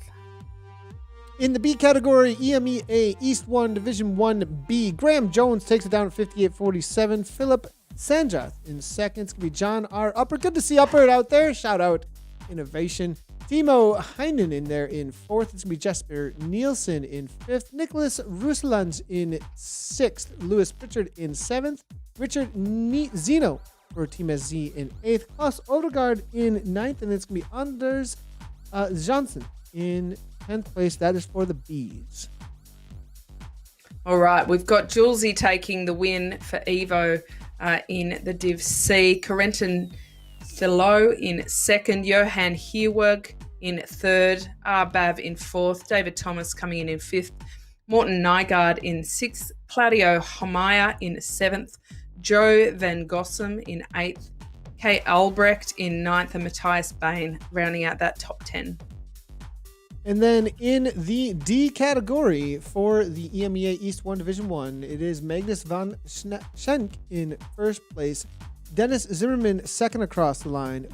In the B category, EMEA East 1 Division 1B, Graham Jones takes it down at 58.47. Philip Sanjath in second. It's going to be John R. Upper. Good to see Upper out there. Shout out Innovation. Timo Heinen in there in fourth. It's going to be Jesper Nielsen in fifth. Nicholas Ruslands in sixth. Lewis Pritchard in seventh. Richard Zeno for Team SZ in eighth. Klaus Odegaard in ninth. And it's going to be Anders Johnson in 10th place. That is for the Bees. All right, we've got Julesy taking the win for Evo in the Div C. Corentin Thelo in second. Johan Heerweg in third. Arbav in fourth. David Thomas coming in fifth. Morten Nygaard in sixth. Claudio Homaya in seventh. Joe Van Gossem in eighth. Kay Albrecht in ninth. And Matthias Bain rounding out that top 10. And then in the D category for the EMEA East 1 Division 1, it is Magnus van Schenk in first place. Dennis Zimmerman second across the line.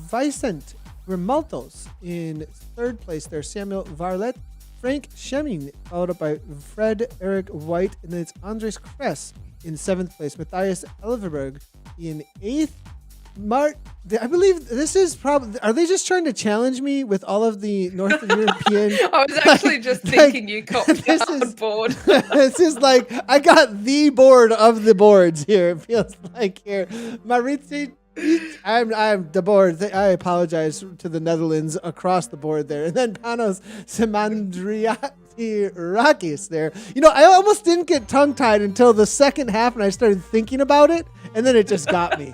Vicent Grimaltos in third place there. Samuel Varlet. Frank Schemming followed up by Fred Eric White. And then it's Andres Kress in seventh place. Matthias Elverberg in eighth. I believe this is probably. Are they just trying to challenge me with all of the Northern European? I was actually just thinking you got on board. This is like I got the board of the boards here. It feels like here, Maritzi. I'm the board. I apologize to the Netherlands across the board there, and then Panos Simandriakis there. You know, I almost didn't get tongue tied until the second half, and I started thinking about it, and then it just got me.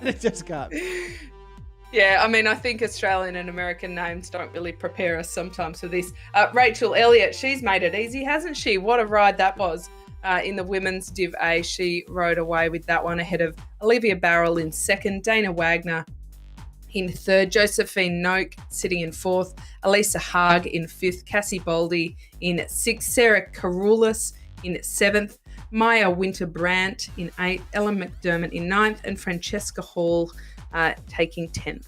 It just got me. Yeah, I mean, I think Australian and American names don't really prepare us sometimes for this. Rachel Elliott, she's made it easy, hasn't she? What a ride that was in the women's Div A. She rode away with that one ahead of Olivia Barrell in second, Dana Wagner in third, Josephine Noak sitting in fourth, Elisa Haag in fifth, Cassie Boldy in sixth, Sarah Karoulis in seventh, Maya Winter-Brandt in 8th, Ellen McDermott in 9th, and Francesca Hall taking 10th.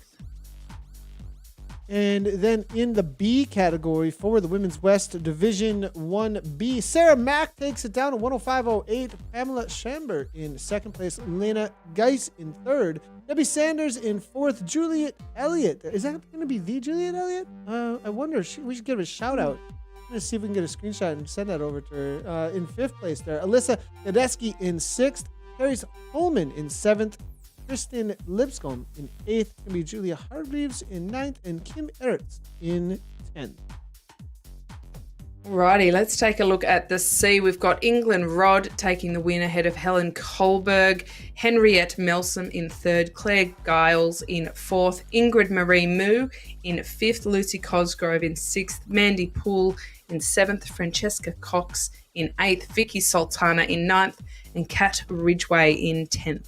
And then in the B category for the Women's West Division 1B, Sarah Mack takes it down to 105.08. Pamela Chamber in second place. Lena Geis in third. Debbie Sanders in fourth. Juliet Elliott. Is that going to be the Juliet Elliott? I wonder. We should give her a shout out. Let's see if we can get a screenshot and send that over to her. In fifth place there, Alyssa Gadeski in sixth, Harris Holman in seventh, Kristen Lipscomb in eighth, going to be Julia Hargreaves in ninth, and Kim Eretz in 10th. Alrighty, let's take a look at the C. We've got England Rod taking the win ahead of Helen Kohlberg, Henriette Melsom in third, Claire Giles in fourth, Ingrid Marie Moo in fifth, Lucy Cosgrove in sixth, Mandy Poole in seventh, Francesca Cox in eighth, Vicky Sultana in ninth, and Kat Ridgway in 10th.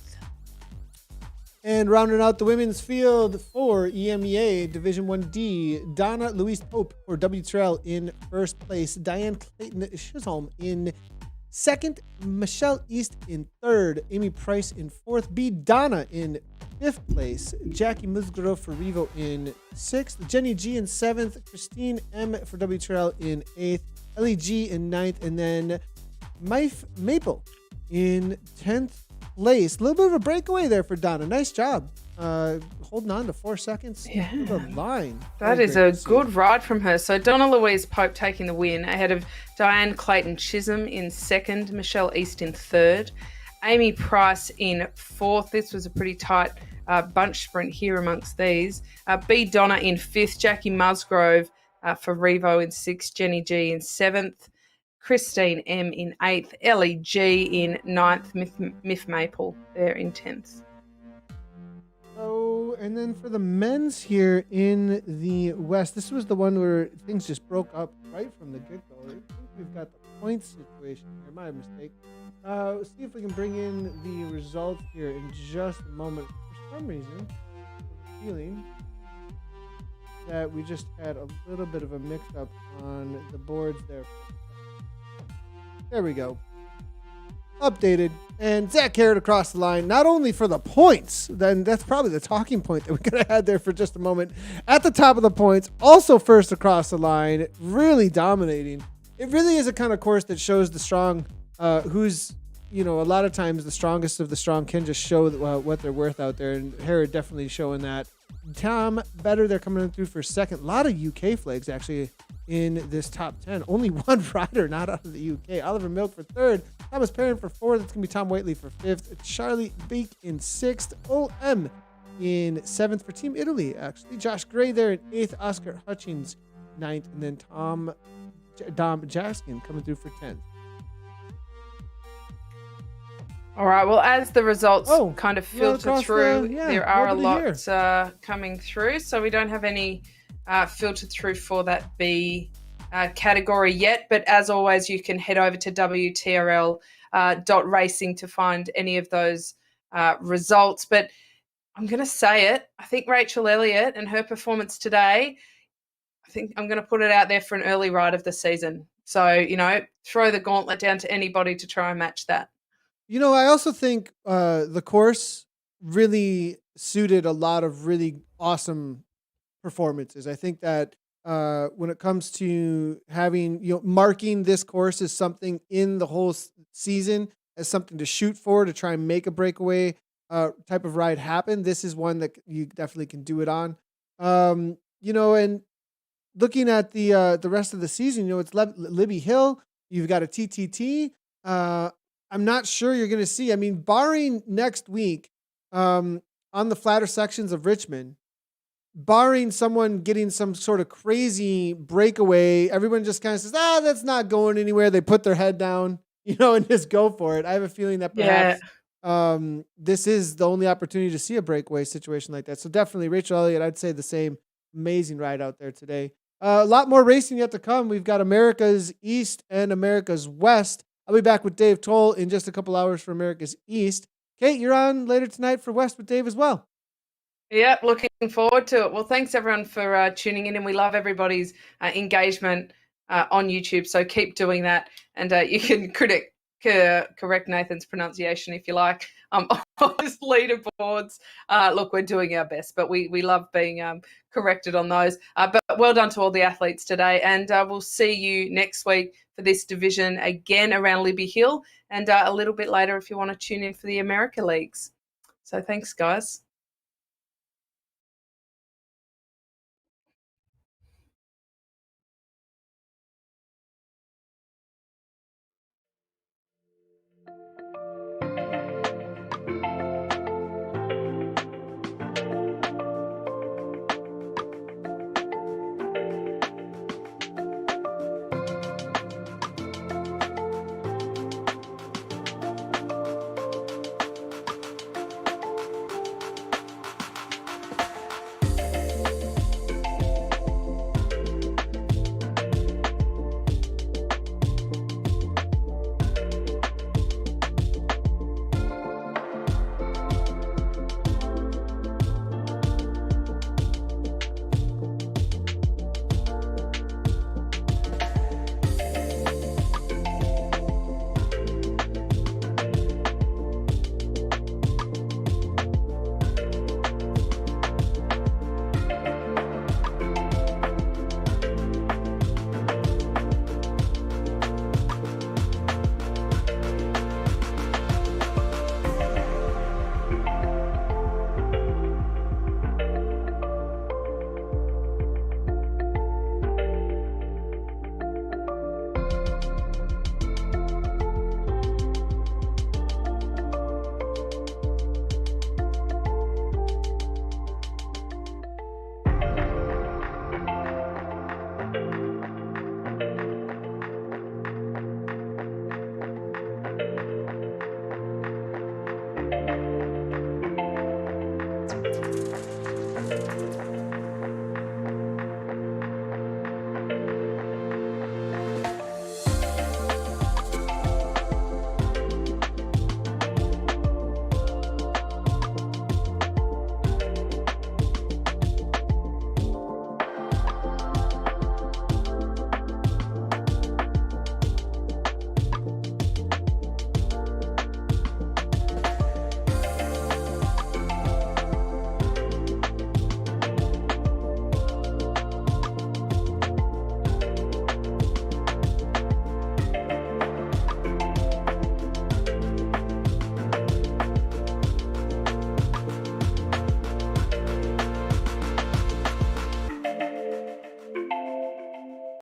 And rounding out the women's field for EMEA Division 1D, Donna Louise Pope for WTRL in first place. Diane Clayton Chisholm in Second, Michelle East in third. Amy Price in fourth. B. Donna in fifth place. Jackie Musgrove for Revo in sixth. Jenny G in seventh. Christine M for WTRL in eighth. Ellie G in ninth. And then Maple in 10th place. A little bit of a breakaway there for Donna. Nice job. Holding on to 4 seconds to the line. That is a good ride from her. So Donna Louise Pope taking the win ahead of Diane Clayton Chisholm in second, Michelle East in third, Amy Price in fourth. This was a pretty tight bunch sprint here amongst these. B. Donna in fifth, Jackie Musgrove for Revo in sixth, Jenny G in seventh, Christine M in eighth, Ellie G in ninth, Miff Maple there in 10th. Oh, and then for the men's here in the West, this was the one where things just broke up right from the get-go. I think we've got the points situation here. My mistake. See if we can bring in the results here in just a moment. For some reason, I have a feeling that we just had a little bit of a mix-up on the boards there. There we go. Updated, and Zach Harrod across the line, not only for the points, then that's probably the talking point that we could have had there for just a moment. At the top of the points, also first across the line, really dominating. It really is a kind of course that shows the strong, who's, a lot of times the strongest of the strong can just show what they're worth out there, and Harrod definitely showing that. Tom Better, they're coming in through for second. A lot of UK flags actually in this top 10. Only one rider not out of the UK. Oliver Milk for third. Thomas Perrin for fourth. It's going to be Tom Whiteley for fifth. Charlie Beek in sixth. OM in seventh for Team Italy, actually. Josh Gray there in eighth. Oscar Hutchings ninth. And then Dom Jaskin coming through for 10th. All right. Well, as the results kind of filter through, there are a lot coming through. So we don't have any filtered through for that B category yet. But as always, you can head over to WTRL.racing to find any of those results. But I'm going to say it. I think Rachel Elliott and her performance today, I think I'm going to put it out there for an early ride of the season. So, throw the gauntlet down to anybody to try and match that. I also think the course really suited a lot of really awesome performances. I think that when it comes to having, marking this course as something in the whole season, as something to shoot for, to try and make a breakaway type of ride happen, this is one that you definitely can do it on. And looking at the rest of the season, it's Libby Hill, you've got a TTT. I'm not sure you're going to see. I mean, barring next week on the flatter sections of Richmond, barring someone getting some sort of crazy breakaway, everyone just kind of says, that's not going anywhere. They put their head down, and just go for it. I have a feeling that perhaps this is the only opportunity to see a breakaway situation like that. So definitely Rachel Elliott, I'd say the same. Amazing ride out there today. A lot more racing yet to come. We've got America's East and America's West. I'll be back with Dave Toll in just a couple hours for America's East. Kate, you're on later tonight for West with Dave as well. Yep, looking forward to it. Well, thanks everyone for tuning in, and we love everybody's engagement on YouTube. So keep doing that, and you can correct Nathan's pronunciation if you like. On those leaderboards, look, we're doing our best, but we love being corrected on those. But well done to all the athletes today, and we'll see you next week for this division again around Libby Hill, and a little bit later if you want to tune in for the America Leagues. So thanks, guys.